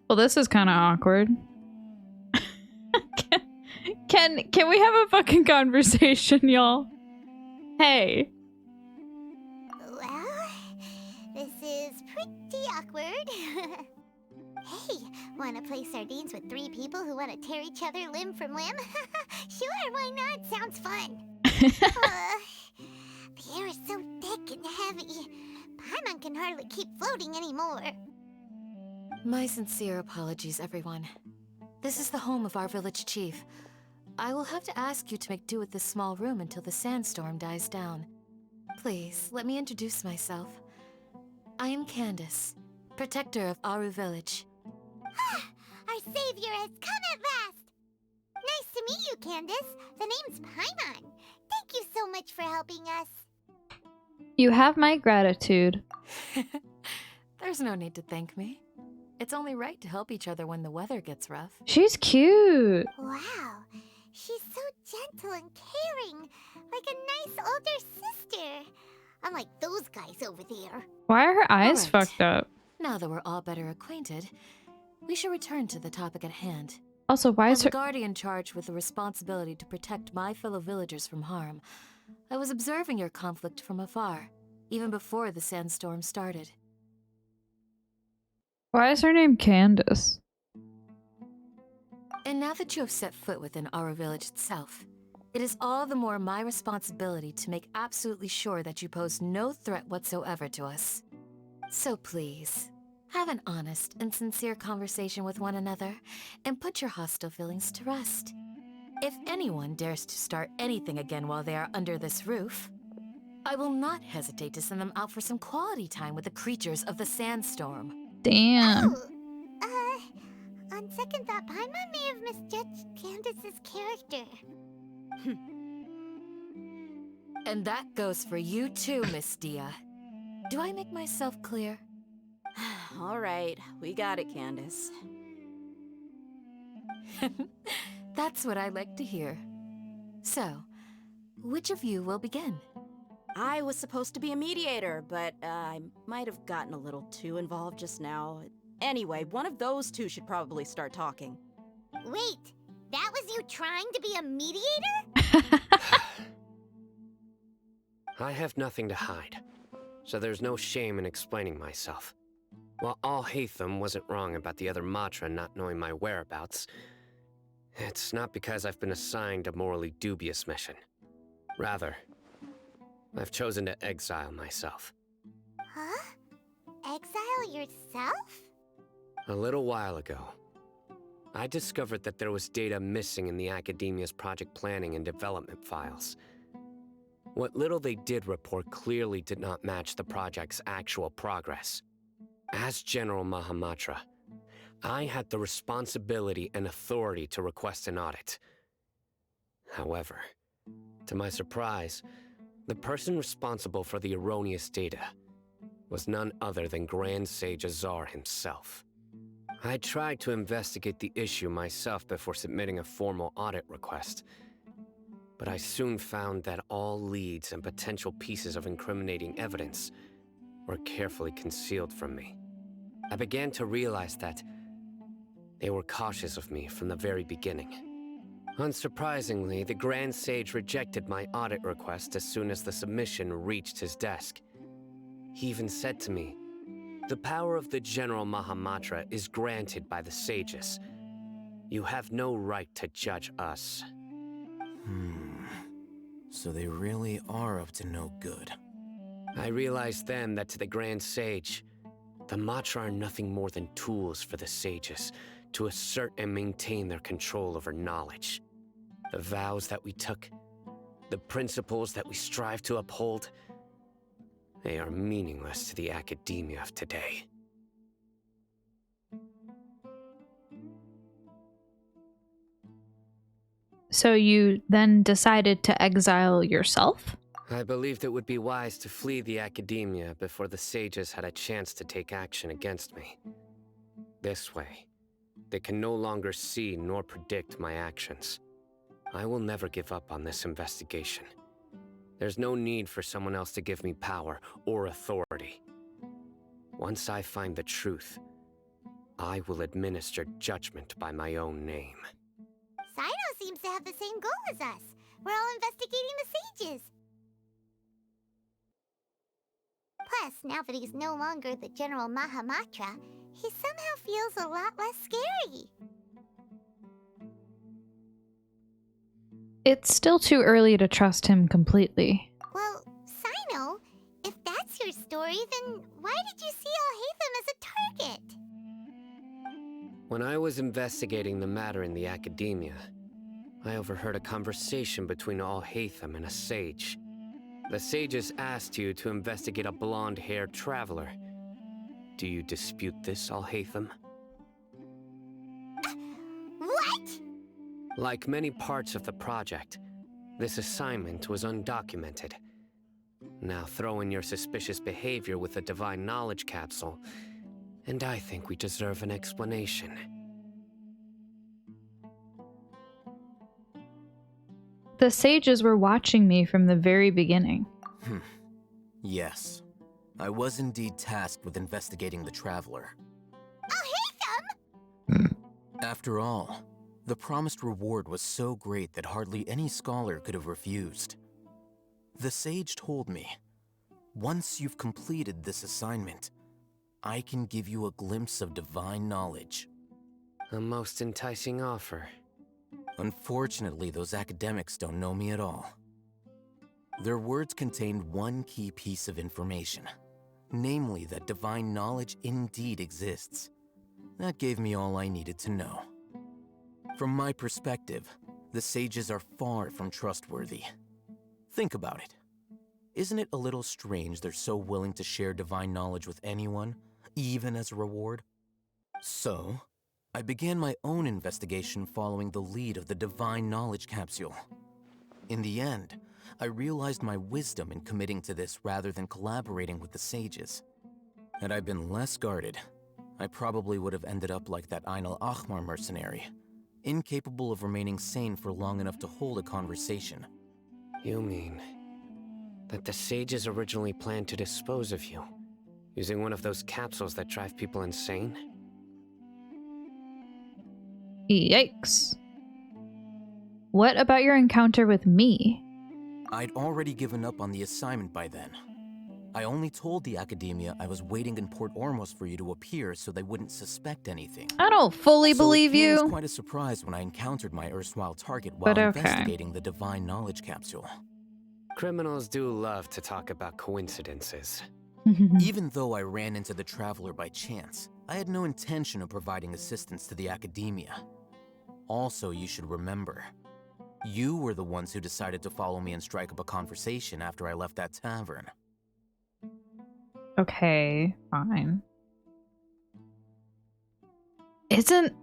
Well, this is kind of awkward. Can we have a fucking conversation, y'all? Hey. Well, this is pretty awkward. Hey, wanna play sardines with 3 people who wanna tear each other limb from limb? Sure, why not? Sounds fun. The air is so thick and heavy. Paimon can hardly keep floating anymore. My sincere apologies, everyone. This is the home of our village chief. I will have to ask you to make do with this small room until the sandstorm dies down. Please, let me introduce myself. I am Candace, protector of Aru Village. Our savior has come at last! Nice to meet you, Candace. The name's Paimon. Thank you so much for helping us. You have my gratitude. There's no need to thank me. It's only right to help each other when the weather gets rough. She's cute. Wow, she's so gentle and caring, like a nice older sister. Unlike those guys over there. Why are her eyes All right. fucked up? Now that we're all better acquainted, we should return to the topic at hand. Also, why is As her... a guardian charged with the responsibility to protect my fellow villagers from harm, I was observing your conflict from afar, even before the sandstorm started. Why is her name Candace? And now that you have set foot within our village itself, it is all the more my responsibility to make absolutely sure that you pose no threat whatsoever to us. So please, have an honest and sincere conversation with one another, and put your hostile feelings to rest. If anyone dares to start anything again while they are under this roof, I will not hesitate to send them out for some quality time with the creatures of the sandstorm. Damn. Oh, on second thought, Paimon may have misjudged Candace's character. And that goes for you too, Miss Dia. Do I make myself clear? All right, we got it, Candace. That's what I like to hear. So, which of you will begin? I was supposed to be a mediator, but I might have gotten a little too involved just now. Anyway, one of those two should probably start talking. Wait, that was you trying to be a mediator? I have nothing to hide, so there's no shame in explaining myself. While Alhaitham wasn't wrong about the other Matra not knowing my whereabouts, it's not because I've been assigned a morally dubious mission. Rather, I've chosen to exile myself. Huh? Exile yourself? A little while ago, I discovered that there was data missing in the Academia's project planning and development files. What little they did report clearly did not match the project's actual progress. As General Mahamatra, I had the responsibility and authority to request an audit. However, to my surprise, the person responsible for the erroneous data was none other than Grand Sage Azar himself. I tried to investigate the issue myself before submitting a formal audit request, but I soon found that all leads and potential pieces of incriminating evidence were carefully concealed from me. I began to realize that they were cautious of me from the very beginning. Unsurprisingly, the Grand Sage rejected my audit request as soon as the submission reached his desk. He even said to me, "The power of the General Mahamatra is granted by the sages. You have no right to judge us." So they really are up to no good. I realized then that to the Grand Sage, the Matra are nothing more than tools for the sages to assert and maintain their control over knowledge. The vows that we took, the principles that we strive to uphold, they are meaningless to the academia of today. So you then decided to exile yourself? I believed it would be wise to flee the academia before the sages had a chance to take action against me. This way, they can no longer see nor predict my actions. I will never give up on this investigation. There's no need for someone else to give me power or authority. Once I find the truth, I will administer judgment by my own name. Cyno seems to have the same goal as us. We're all investigating the sages. Plus, now that he's no longer the General Mahamatra, he somehow feels a lot less scary. It's still too early to trust him completely. Well, Sino, if that's your story, then why did you see Alhaitham as a target? When I was investigating the matter in the academia, I overheard a conversation between Alhaitham and a sage. The sages asked you to investigate a blonde-haired traveler. Do you dispute this, Alhaitham? What? Like many parts of the project, this assignment was undocumented. Now throw in your suspicious behavior with a divine knowledge capsule, and I think we deserve an explanation. The sages were watching me from the very beginning. Yes. I was indeed tasked with investigating the traveler. Alhaitham! After all, the promised reward was so great that hardly any scholar could have refused. The sage told me, once you've completed this assignment, I can give you a glimpse of divine knowledge. A most enticing offer. Unfortunately, those academics don't know me at all. Their words contained one key piece of information, namely that divine knowledge indeed exists. That gave me all I needed to know. From my perspective, the sages are far from trustworthy. Think about it. Isn't it a little strange they're so willing to share divine knowledge with anyone, even as a reward? So, I began my own investigation following the lead of the divine knowledge capsule. In the end, I realized my wisdom in committing to this rather than collaborating with the sages. Had I been less guarded, I probably would have ended up like that Ain al-Ahmar mercenary, incapable of remaining sane for long enough to hold a conversation. You mean that the sages originally planned to dispose of you, using one of those capsules that drive people insane? Yikes. What about your encounter with me? I'd already given up on the assignment by then. I only told the academia I was waiting in Port Ormos for you to appear so they wouldn't suspect anything. I don't fully believe It you. was quite a surprise when I encountered my erstwhile target while investigating the divine knowledge capsule. Criminals do love to talk about coincidences. Even though I ran into the traveler by chance, I had no intention of providing assistance to the academia. Also, you should remember, you were the ones who decided to follow me and strike up a conversation after I left that tavern. Okay, fine. Isn't...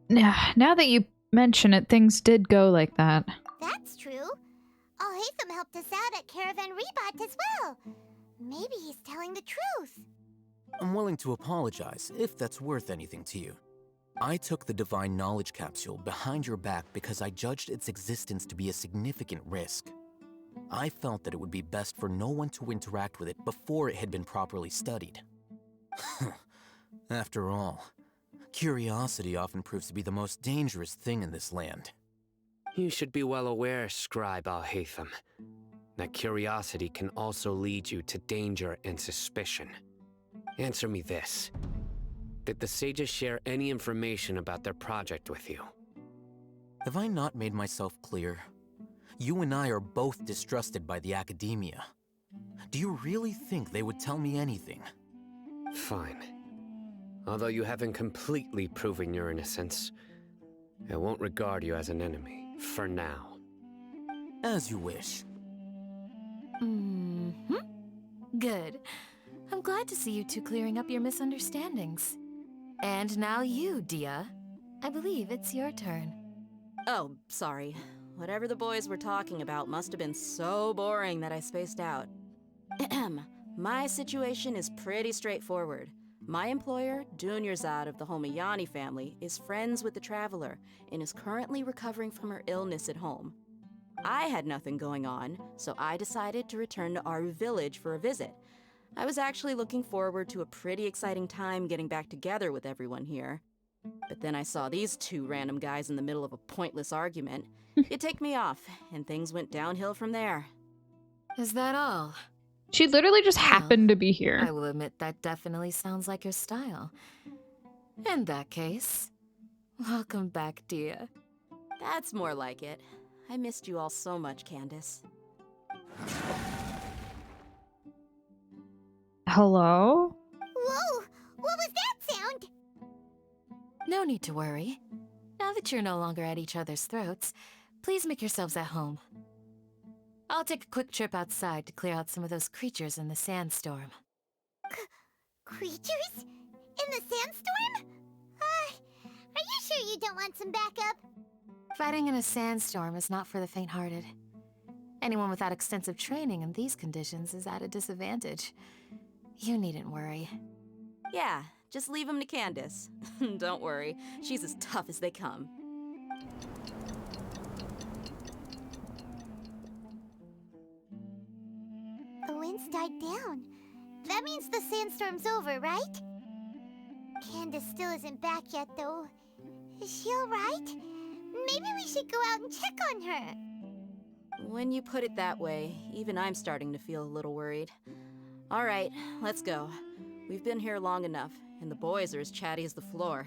Now that you mention it, things did go like that. That's true. Alhaitham helped us out at Caravan Rebat as well. Maybe he's telling the truth. I'm willing to apologize, if that's worth anything to you. I took the divine knowledge capsule behind your back because I judged its existence to be a significant risk. I felt that it would be best for no one to interact with it before it had been properly studied. After all, curiosity often proves to be the most dangerous thing in this land. You should be well aware, Scribe Alhaitham, that curiosity can also lead you to danger and suspicion. Answer me this. Did the sages share any information about their project with you? Have I not made myself clear? You and I are both distrusted by the academia. Do you really think they would tell me anything? Fine. Although you haven't completely proven your innocence, I won't regard you as an enemy, for now. As you wish. Good. I'm glad to see you two clearing up your misunderstandings. And now you, Dia. I believe it's your turn. Oh, sorry. Whatever the boys were talking about must have been so boring that I spaced out. My situation is pretty straightforward. My employer, Dunyarzad of the Homayani family, is friends with the Traveler and is currently recovering from her illness at home. I had nothing going on, so I decided to return to Aru Village for a visit. I was actually looking forward to a pretty exciting time getting back together with everyone here. But then I saw these two random guys in the middle of a pointless argument. It ticked me off, and things went downhill from there. Is that all? She literally just happened to be I here. will admit that definitely sounds like your style. In that case, welcome back, dear. That's more like it. I missed you all so much, Candace. Hello? Whoa! What was that sound? No need to worry. Now that you're no longer at each other's throats, please make yourselves at home. I'll take a quick trip outside to clear out some of those creatures in the sandstorm. Creatures? In the sandstorm? Are you sure you don't want some backup? Fighting in a sandstorm is not for the faint-hearted. Anyone without extensive training in these conditions is at a disadvantage. You needn't worry. Yeah, just leave him to Candace. Don't worry, she's as tough as they come. The wind's died down. That means the sandstorm's over, right? Candace still isn't back yet, though. Is she alright? Maybe we should go out and check on her. When you put it that way, even I'm starting to feel a little worried. All right, let's go. We've been here long enough, and the boys are as chatty as the floor.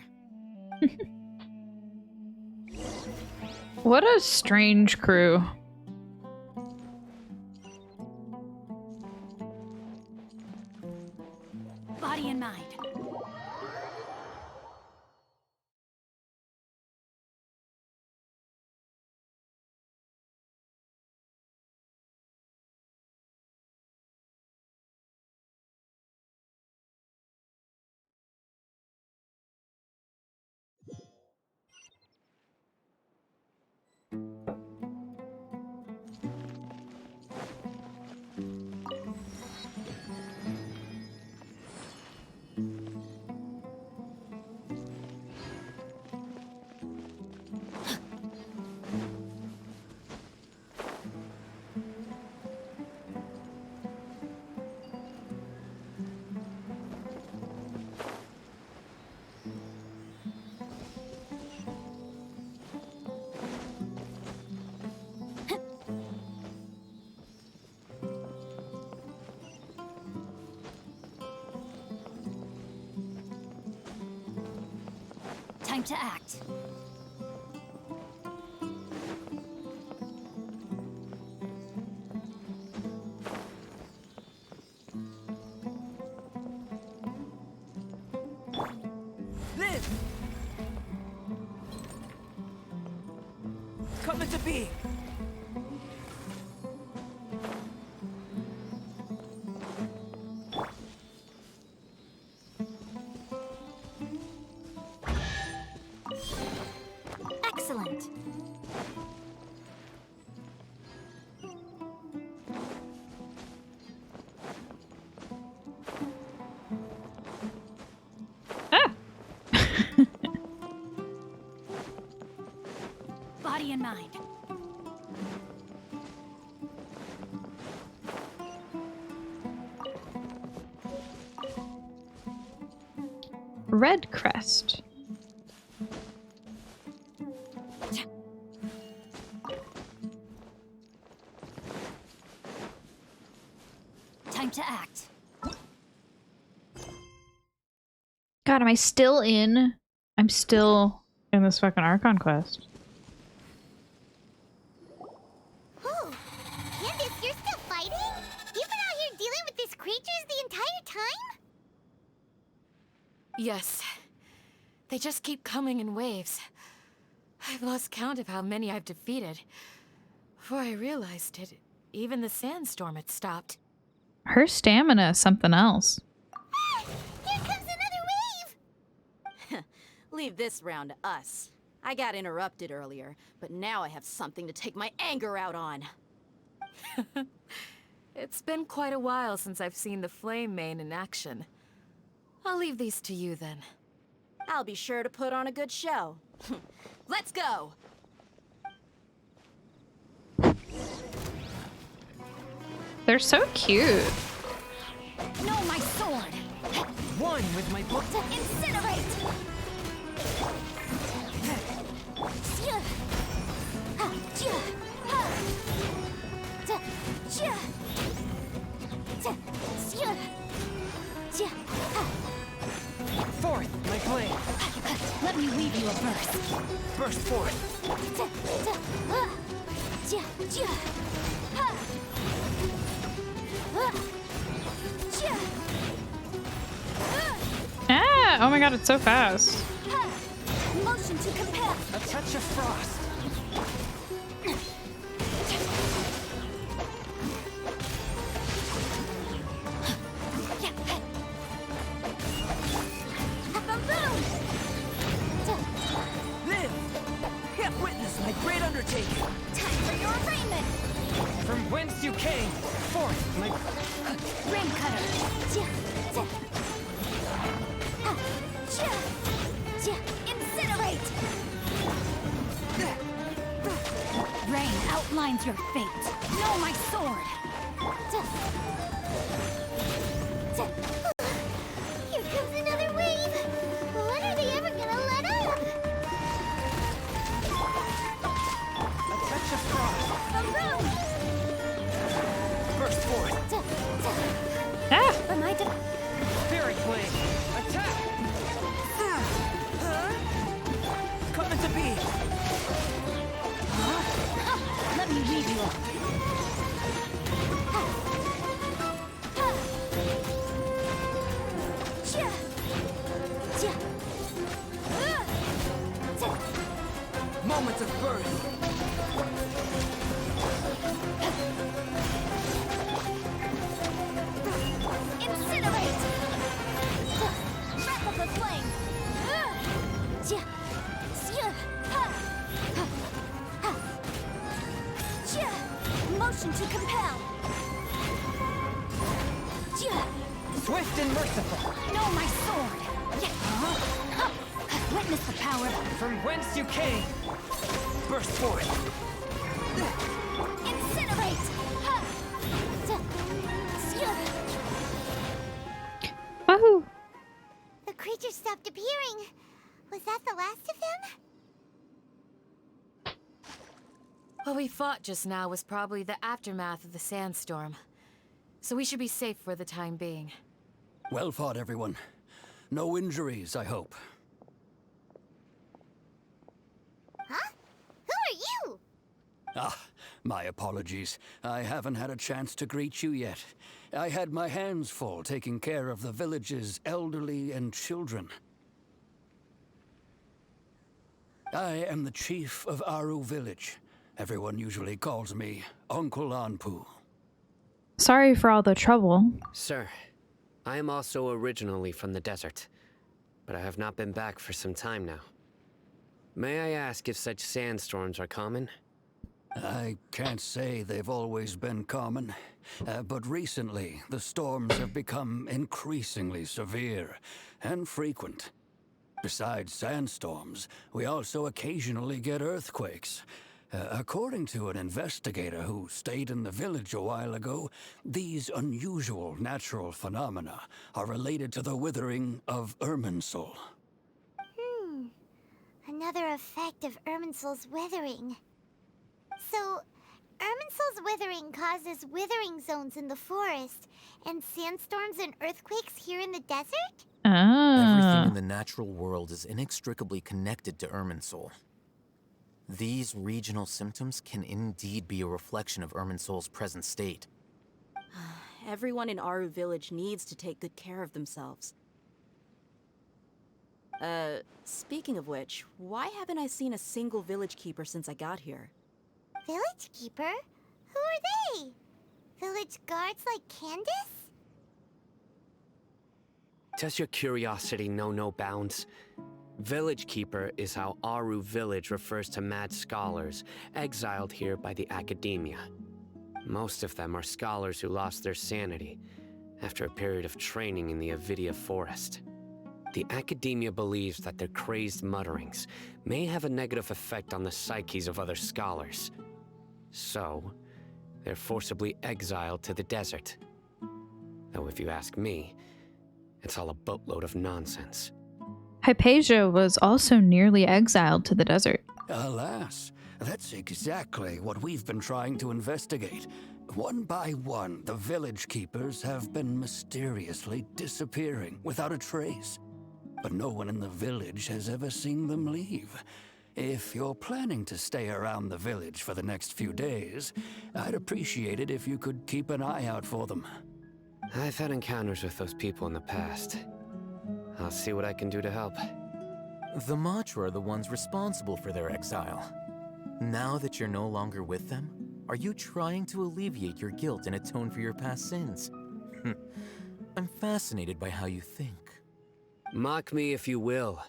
What a strange crew. Body and mind. Time to act. Live! Come into being! Excellent. Body and mind. Red crest. Time to act. God, am I still in? I'm still in this fucking Archon quest. Oh, Candace, you're still fighting? You've been out here dealing with these creatures the entire time? Yes. They just keep coming in waves. I've lost count of how many I've defeated. Before I realized it, even the sandstorm had stopped. Her stamina is something else. Here comes another wave! Leave this round to us. I got interrupted earlier, but now I have something to take my anger out on. It's been quite a while since I've seen the Flame Mane in action. I'll leave these to you then. I'll be sure to put on a good show. Let's go! They're so cute. No, my sword! One with my book. Incinerate! Forth, my blade. Let me weave you a verse. Burst forth. Ah! Oh my god, it's so fast. Motion to compel. A touch of frost. Live! Witness my great undertaking. Time for your arraignment. From whence you came, forth, my Ring cutter. Incinerate. Rain outlines your fate. Know my sword. Here comes another wave. When are they ever gonna let up? a touch of frost. Burst forth. Ah! Am I Spirit blade. Attack. Coming to be. Let me weave you up. Moments of birth. Incinerate! Breath of the flame! Motion to compel! Swift and merciful. Know my sword! Witness the power! From whence you came, burst forth. Incinerate! Wahoo! The creature stopped appearing. Was that the last of them? What we fought just now was probably the aftermath of the sandstorm. So we should be safe for the time being. Well fought, everyone. No injuries, I hope. Huh? Who are you? Ah, my apologies. I haven't had a chance to greet you yet. I had my hands full taking care of the village's elderly and children. I am the chief of Aru village. Everyone usually calls me Uncle Anpu. Sorry for all the trouble. Sir, I am also originally from the desert, but I have not been back for some time now. May I ask if such sandstorms are common? I can't say they've always been common, but recently the storms have become increasingly severe and frequent. Besides sandstorms, we also occasionally get earthquakes. According to an investigator who stayed in the village a while ago, these unusual natural phenomena are related to the withering of Irminsul. Another effect of Irminsul's withering. So, Irminsul's withering causes withering zones in the forest, and sandstorms and earthquakes here in the desert? Everything in the natural world is inextricably connected to Irminsul. These regional symptoms can indeed be a reflection of Irminsul's present state. Everyone in Aru village needs to take good care of themselves. Speaking of which, why haven't I seen a single village keeper since I got here? Village keeper? Who are they? Village guards like Candace? Does your curiosity know no bounds? Village Keeper is how Aru village refers to mad scholars exiled here by the academia. Most of them are scholars who lost their sanity after a period of training in the Avidia forest. The academia believes that their crazed mutterings may have a negative effect on the psyches of other scholars. So, they're forcibly exiled to the desert. Though if you ask me, it's all a boatload of nonsense. Hypatia was also nearly exiled to the desert. Alas, that's exactly what we've been trying to investigate. One by one, the village keepers have been mysteriously disappearing without a trace. But no one in the village has ever seen them leave. If you're planning to stay around the village for the next few days, I'd appreciate it if you could keep an eye out for them. I've had encounters with those people in the past. I'll see what I can do to help. The Matra are the ones responsible for their exile. Now that you're no longer with them, are you trying to alleviate your guilt and atone for your past sins? I'm fascinated by how you think. Mock me if you will,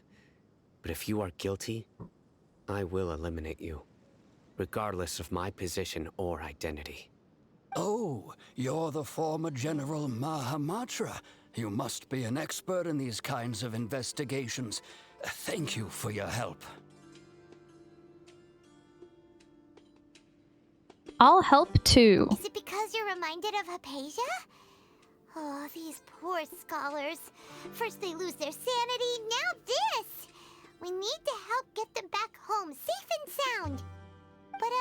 but if you are guilty, I will eliminate you, regardless of my position or identity. Oh, you're the former General Mahamatra. You must be an expert in these kinds of investigations. Thank you for your help. I'll help too. Is it because you're reminded of Hypatia? Oh, these poor scholars. First they lose their sanity, now this! We need to help get them back home, safe and sound. But,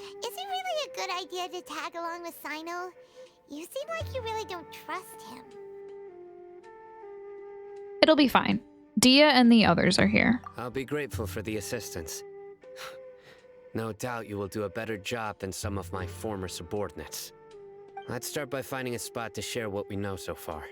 is it really a good idea to tag along with Sino? You seem like you really don't trust him. It'll be fine. Dia and the others are here. I'll be grateful for the assistance. No doubt you will do a better job than some of my former subordinates. Let's start by finding a spot to share what we know so far.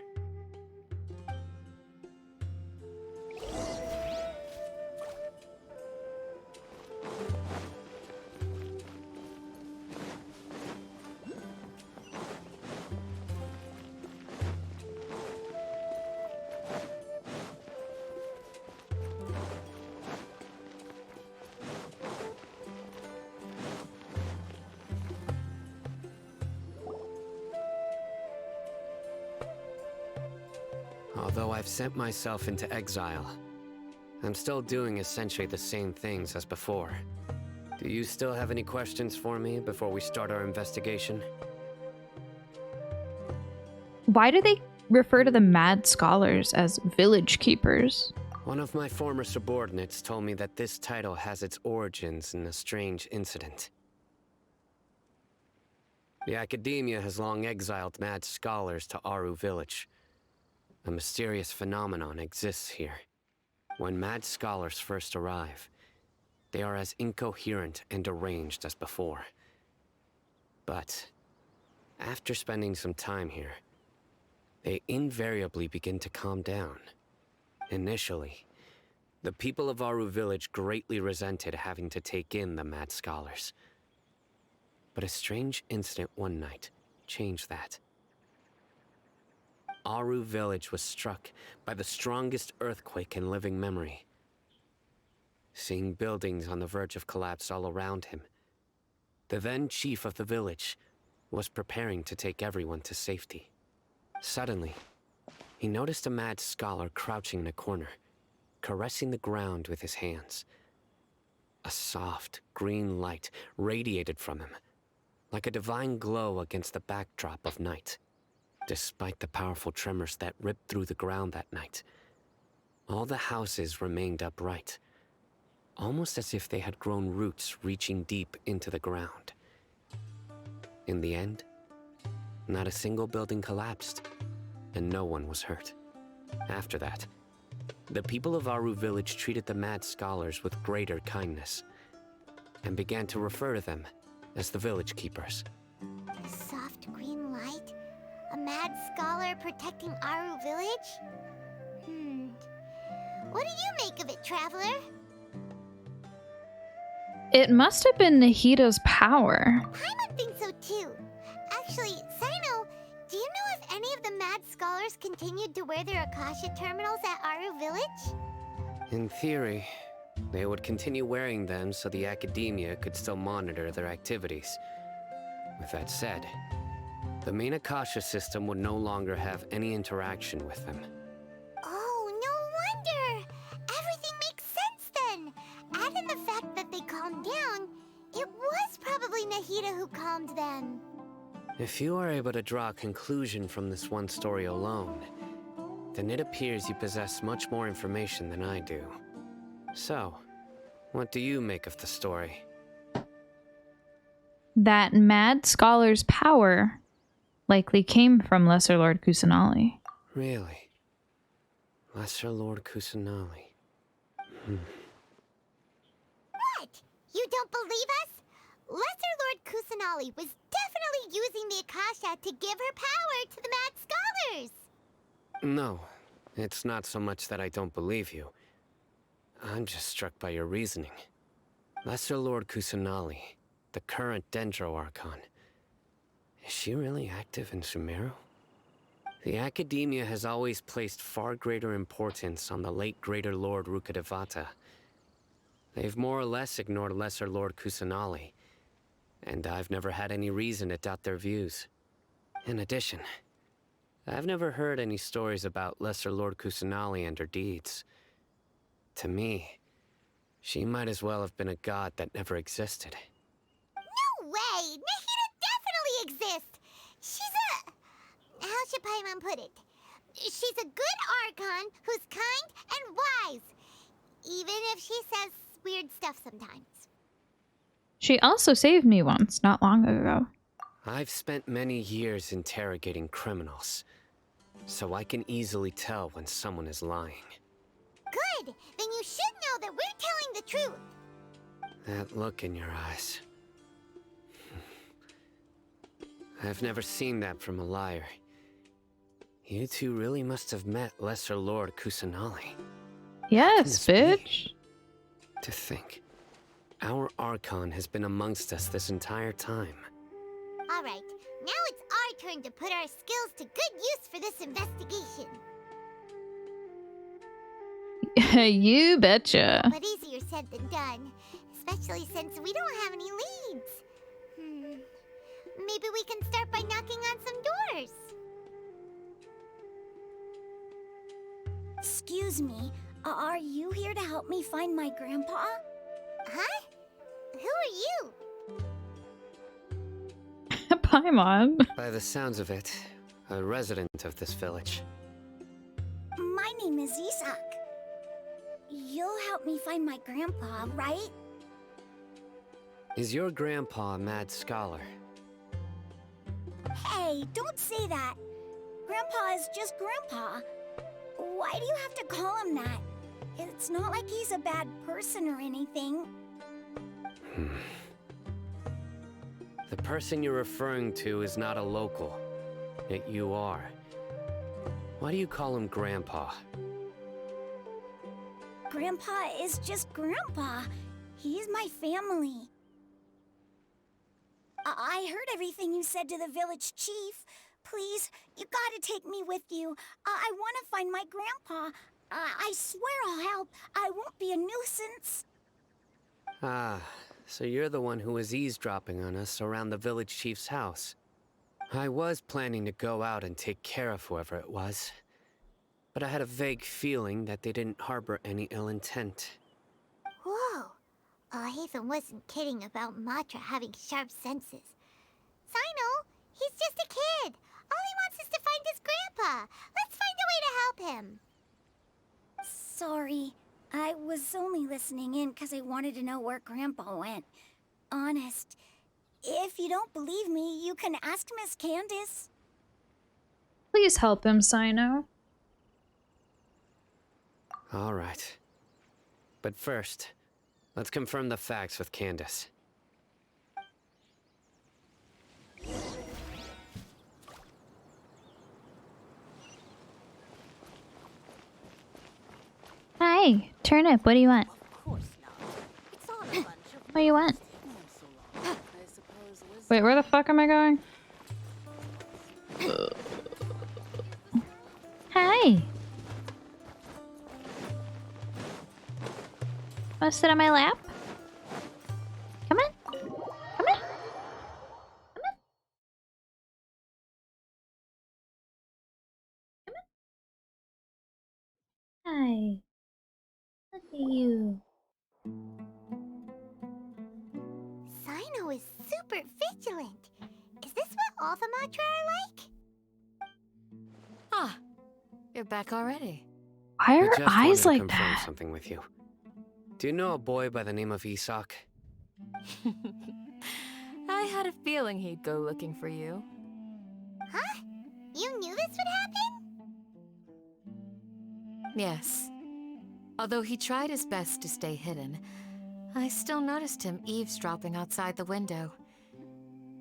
Although I've sent myself into exile, I'm still doing essentially the same things as before. Do you still have any questions for me before we start our investigation? Why do they refer to the mad scholars as village keepers? One of my former subordinates told me that this title has its origins in a strange incident. The Academia has long exiled mad scholars to Aru Village. A mysterious phenomenon exists here. When mad scholars first arrive, they are as incoherent and deranged as before. But after spending some time here, they invariably begin to calm down. Initially, the people of Aru Village greatly resented having to take in the mad scholars. But a strange incident one night changed that. Aru Village was struck by the strongest earthquake in living memory. Seeing buildings on the verge of collapse all around him, the then chief of the village was preparing to take everyone to safety. Suddenly, he noticed a mad scholar crouching in a corner, caressing the ground with his hands. A soft, green light radiated from him, like a divine glow against the backdrop of night. Despite the powerful tremors that ripped through the ground that night, all the houses remained upright, almost as if they had grown roots reaching deep into the ground. In the end, not a single building collapsed, and no one was hurt. After that, the people of Aru Village treated the mad scholars with greater kindness, and began to refer to them as the village keepers. Soft green light? A mad scholar protecting Aru Village? What do you make of it, Traveler? It must have been Nahida's power. Paimon thinks so too. Actually, Sino, do you know if any of the mad scholars continued to wear their Akasha terminals at Aru Village? In theory, they would continue wearing them so the Academia could still monitor their activities. With that said, the main Akasha system would no longer have any interaction with them. Oh, no wonder! Everything makes sense then! Add in the fact that they calmed down, it was probably Nahida who calmed them. If you are able to draw a conclusion from this one story alone, then it appears you possess much more information than I do. So, what do you make of the story? that Mad Scholar's power likely came from Lesser Lord Kusanali. Really? Lesser Lord Kusanali. What? You don't believe us? Lesser Lord Kusanali was definitely using the Akasha to give her power to the Mad Scholars! No, it's not so much that I don't believe you. I'm just struck by your reasoning. Lesser Lord Kusanali, the current Dendro Archon. Is she really active in Sumeru? The Academia has always placed far greater importance on the late Greater Lord Rukkhadevata. They've more or less ignored Lesser Lord Kusanali, and I've never had any reason to doubt their views. In addition, I've never heard any stories about Lesser Lord Kusanali and her deeds. To me, she might as well have been a god that never existed. No way! Nahida definitely exists! She's a... how should Paimon put it? She's a good Archon who's kind and wise. Even if she says weird stuff sometimes. She also saved me once, not long ago. I've spent many years interrogating criminals, so I can easily tell when someone is lying. Good! Then you should know that we're telling the truth. That look in your eyes. I've never seen that from a liar. You two really must have met Lesser Lord Kusanali. Yes, bitch. To think, our Archon has been amongst us this entire time. Alright, now it's our turn to put our skills to good use for this investigation. You betcha. But easier said than done, especially since we don't have any leads. Maybe we can start by knocking on some doors. Excuse me, are you here to help me find my grandpa? Huh? Who are you? Paimon. By the sounds of it, a resident of this village. My name is Isak. You'll help me find my grandpa, right? Is your grandpa a mad scholar? Hey, don't say that. Grandpa is just Grandpa. Why do you have to call him that? It's not like he's a bad person or anything. The person you're referring to is not a local, yet you are. Why do you call him Grandpa? Grandpa is just Grandpa. He's my family. I heard everything you said to the village chief. Please, you gotta take me with you. I want to find my grandpa. I swear I'll help. I won't be a nuisance. Ah, so you're the one who was eavesdropping on us around the village chief's house. I was planning to go out and take care of whoever it was, but I had a vague feeling that they didn't harbor any ill intent. Whoa. Hatham wasn't kidding about Matra having sharp senses. Sino, he's just a kid. All he wants is to find his grandpa. Let's find a way to help him. Sorry. I was only listening in because I wanted to know where Grandpa went. Honest. If you don't believe me, you can ask Miss Candace. Please help him, Sino. All right. But first, let's confirm the facts with Candace. Hi, Turnip, what do you want? What do you want? Wait, where the fuck am I going? Hi. Wanna sit on my lap? Come on. Come on. Come on. Come on. Hi. Look at you. Sino is super vigilant. Is this what all the Matra are like? Ah, you're back already. Why are I just eyes wanted to like confirm that? something with you. Do you know a boy by the name of Isak? I had a feeling he'd go looking for you. Huh? You knew this would happen? Yes. Although he tried his best to stay hidden, I still noticed him eavesdropping outside the window.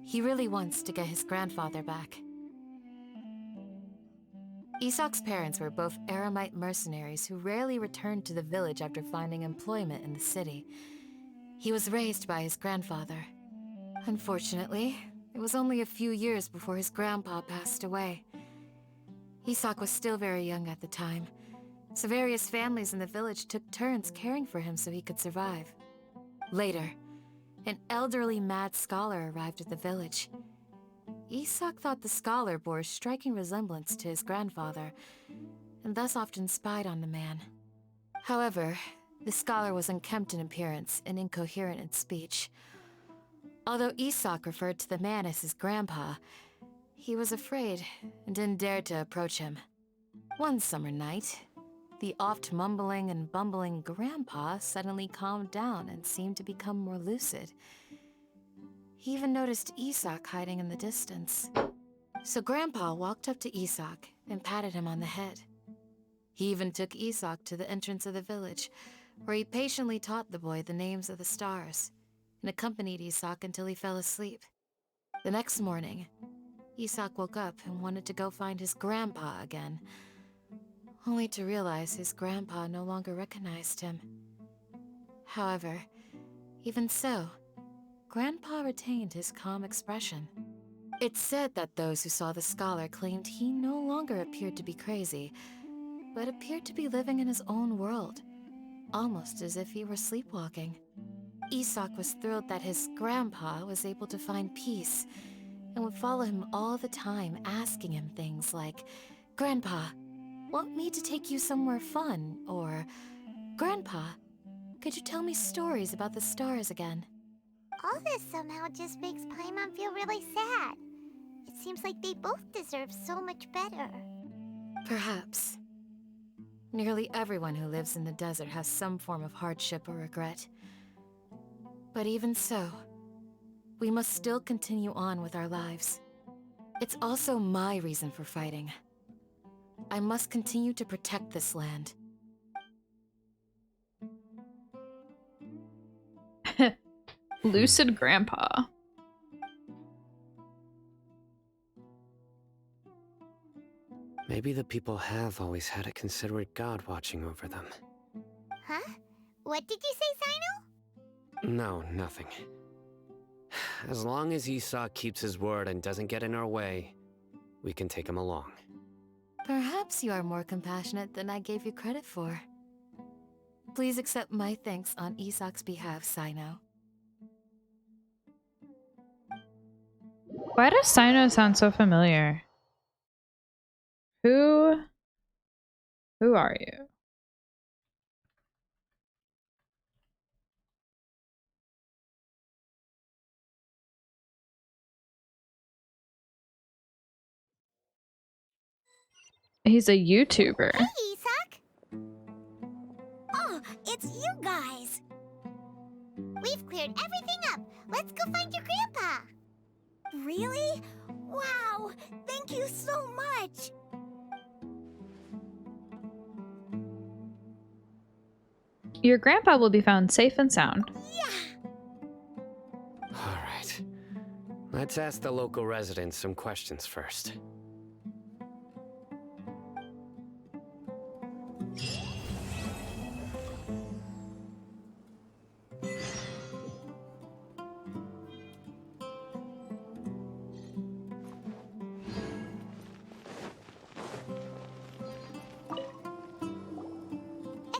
He really wants to get his grandfather back. Isak's parents were both Aramite mercenaries who rarely returned to the village after finding employment in the city. He was raised by his grandfather. Unfortunately, it was only a few years before his grandpa passed away. Isak was still very young at the time, so various families in the village took turns caring for him so he could survive. Later, an elderly mad scholar arrived at the village. Isak thought the scholar bore a striking resemblance to his grandfather, and thus often spied on the man. However, the scholar was unkempt in appearance and incoherent in speech. Although Isak referred to the man as his grandpa, he was afraid and didn't dare to approach him. One summer night, the oft mumbling and bumbling grandpa suddenly calmed down and seemed to become more lucid. He even noticed Isak hiding in the distance. So Grandpa walked up to Isak and patted him on the head. He even took Isak to the entrance of the village, where he patiently taught the boy the names of the stars, and accompanied Isak until he fell asleep. The next morning, Isak woke up and wanted to go find his grandpa again, only to realize his grandpa no longer recognized him. However, even so, Grandpa retained his calm expression. It's said that those who saw the scholar claimed he no longer appeared to be crazy, but appeared to be living in his own world, almost as if he were sleepwalking. Isak was thrilled that his grandpa was able to find peace, and would follow him all the time, asking him things like, "Grandpa, want me to take you somewhere fun?" Or, "Grandpa, could you tell me stories about the stars again?" All this somehow just makes Paimon feel really sad. It seems like they both deserve so much better. Perhaps. Nearly everyone who lives in the desert has some form of hardship or regret. But even so, we must still continue on with our lives. It's also my reason for fighting. I must continue to protect this land. Lucid grandpa. Maybe the people have always had a considerate god watching over them. Huh? What did you say, Sino? No, nothing. As long as Isak keeps his word and doesn't get in our way, we can take him along. Perhaps you are more compassionate than I gave you credit for. Please accept my thanks on Isak's behalf, Sino. Why does Sino sound so familiar? Who are you? He's a YouTuber. Hey, Isak! Oh, it's you guys! We've cleared everything up. Let's go find your grandpa. Really? Wow! Thank you so much! Your grandpa will be found safe and sound. All right. Let's ask the local residents some questions first.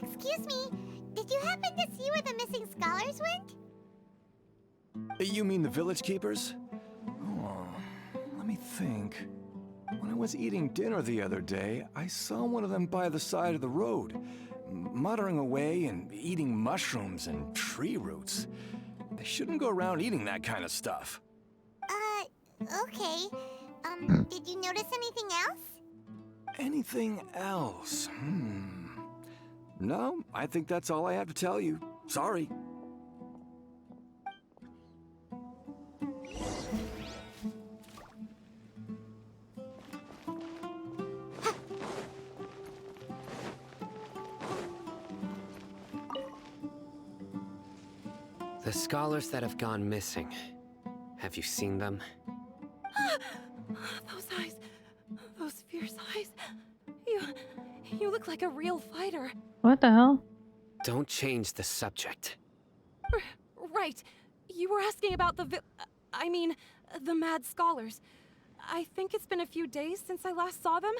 Excuse me, did you happen to see where the missing scholars went? You mean the village keepers? Oh, let me think. When I was eating dinner the other day, I saw one of them by the side of the road, muttering away and eating mushrooms and tree roots. They shouldn't go around eating that kind of stuff. Okay. Did you notice anything else? Anything else? No, I think that's all I have to tell you. Sorry. The scholars that have gone missing. Have you seen them? Those eyes. Those fierce eyes. You look like a real fighter. What the hell? Don't change the subject. Right. You were asking about the the mad scholars. I think it's been a few days since I last saw them.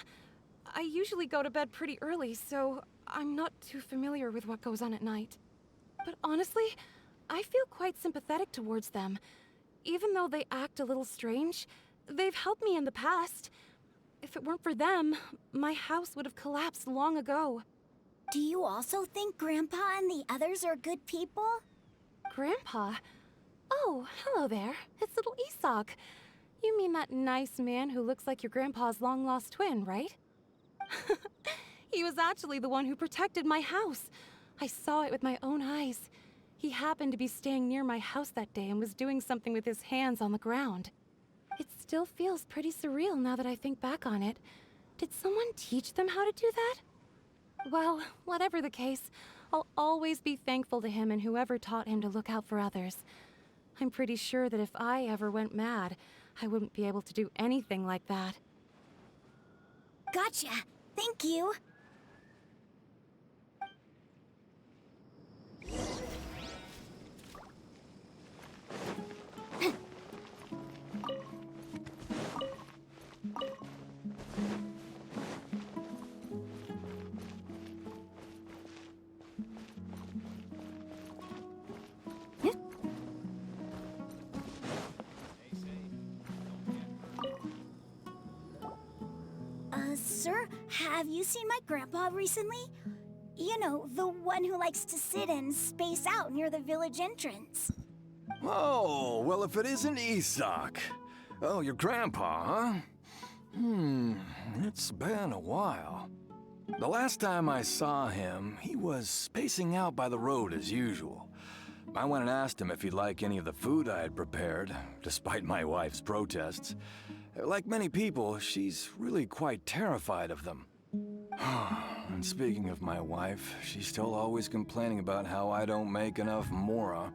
I usually go to bed pretty early, so I'm not too familiar with what goes on at night. But honestly, I feel quite sympathetic towards them. Even though they act a little strange, they've helped me in the past. If it weren't for them, my house would have collapsed long ago. Do you also think Grandpa and the others are good people? Grandpa? Oh, hello there. It's little Isak. You mean that nice man who looks like your grandpa's long-lost twin, right? He was actually the one who protected my house. I saw it with my own eyes. He happened to be staying near my house that day and was doing something with his hands on the ground. It still feels pretty surreal now that I think back on it. Did someone teach them how to do that? Well, whatever the case, I'll always be thankful to him and whoever taught him to look out for others. I'm pretty sure that if I ever went mad, I wouldn't be able to do anything like that. Gotcha. Thank you. Sir, have you seen my grandpa recently? You know, the one who likes to sit and space out near the village entrance. Oh, well, if it isn't Isak. Oh, your grandpa, huh? It's been a while. The last time I saw him, he was spacing out by the road as usual. I went and asked him if he'd like any of the food I had prepared, despite my wife's protests. Like many people, she's really quite terrified of them. And speaking of my wife, she's still always complaining about how I don't make enough mora.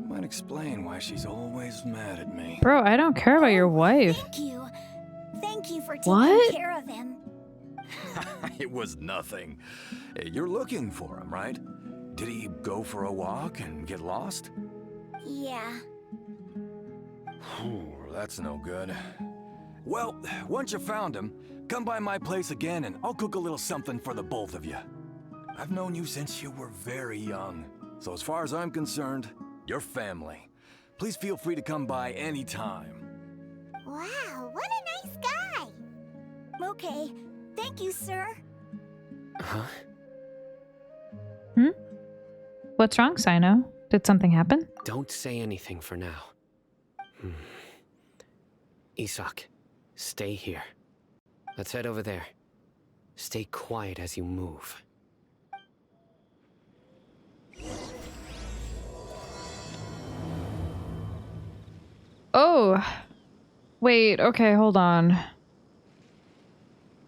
Might explain why she's always mad at me. Bro, I don't care about your wife. Thank you. Thank you for taking What? care of him. It was nothing. You're looking for him, right? Did he go for a walk and get lost? Yeah. That's no good. Well, once you found him, come by my place again and I'll cook a little something for the both of you. I've known you since you were very young, so as far as I'm concerned, you're family. Please feel free to come by anytime. Wow, what a nice guy. Okay, thank you, sir. Huh? What's wrong, Sino? Did something happen? Don't say anything for now. Isak, stay here. Let's head over there. Stay quiet as you move. Oh. Wait, okay, hold on.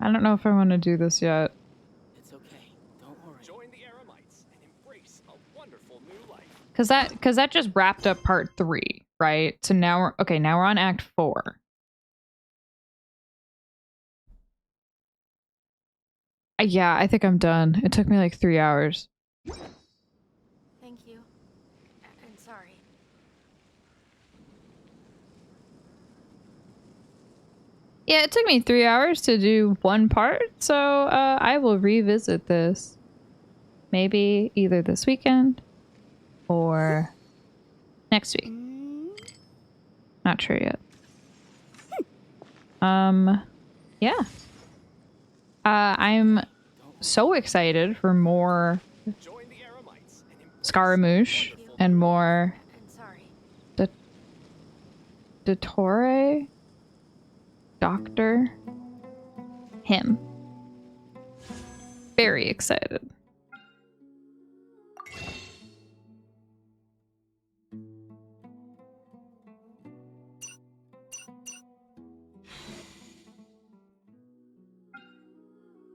I don't know if I want to do this yet. It's okay. Don't worry. Join the Eremites and embrace a wonderful new life. Cause that just wrapped up part 3, right? So now we're on act 4. Yeah, I think I'm done. It took me like 3 hours. Thank you. And sorry. Yeah, it took me 3 hours to do one part, so I will revisit this. Maybe either this weekend or next week. Not sure yet. Yeah. I'm so excited for more Scaramouche and more Dottore, Doctor, him. Very excited.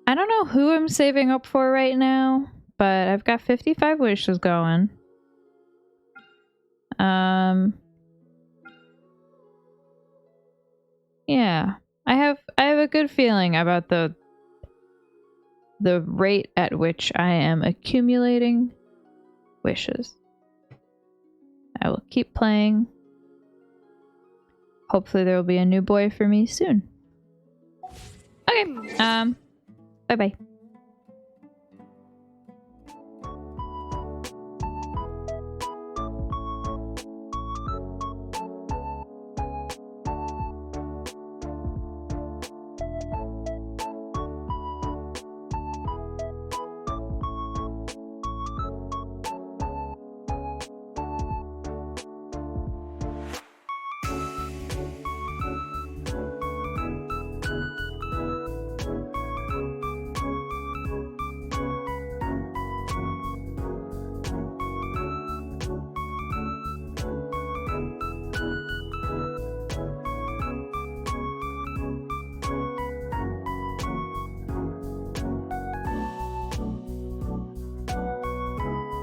I don't know who I'm saving up for right now, but I've got 55 wishes going. Yeah. I have a good feeling about the rate at which I am accumulating wishes. I will keep playing. Hopefully there will be a new boy for me soon. Okay. Bye-bye.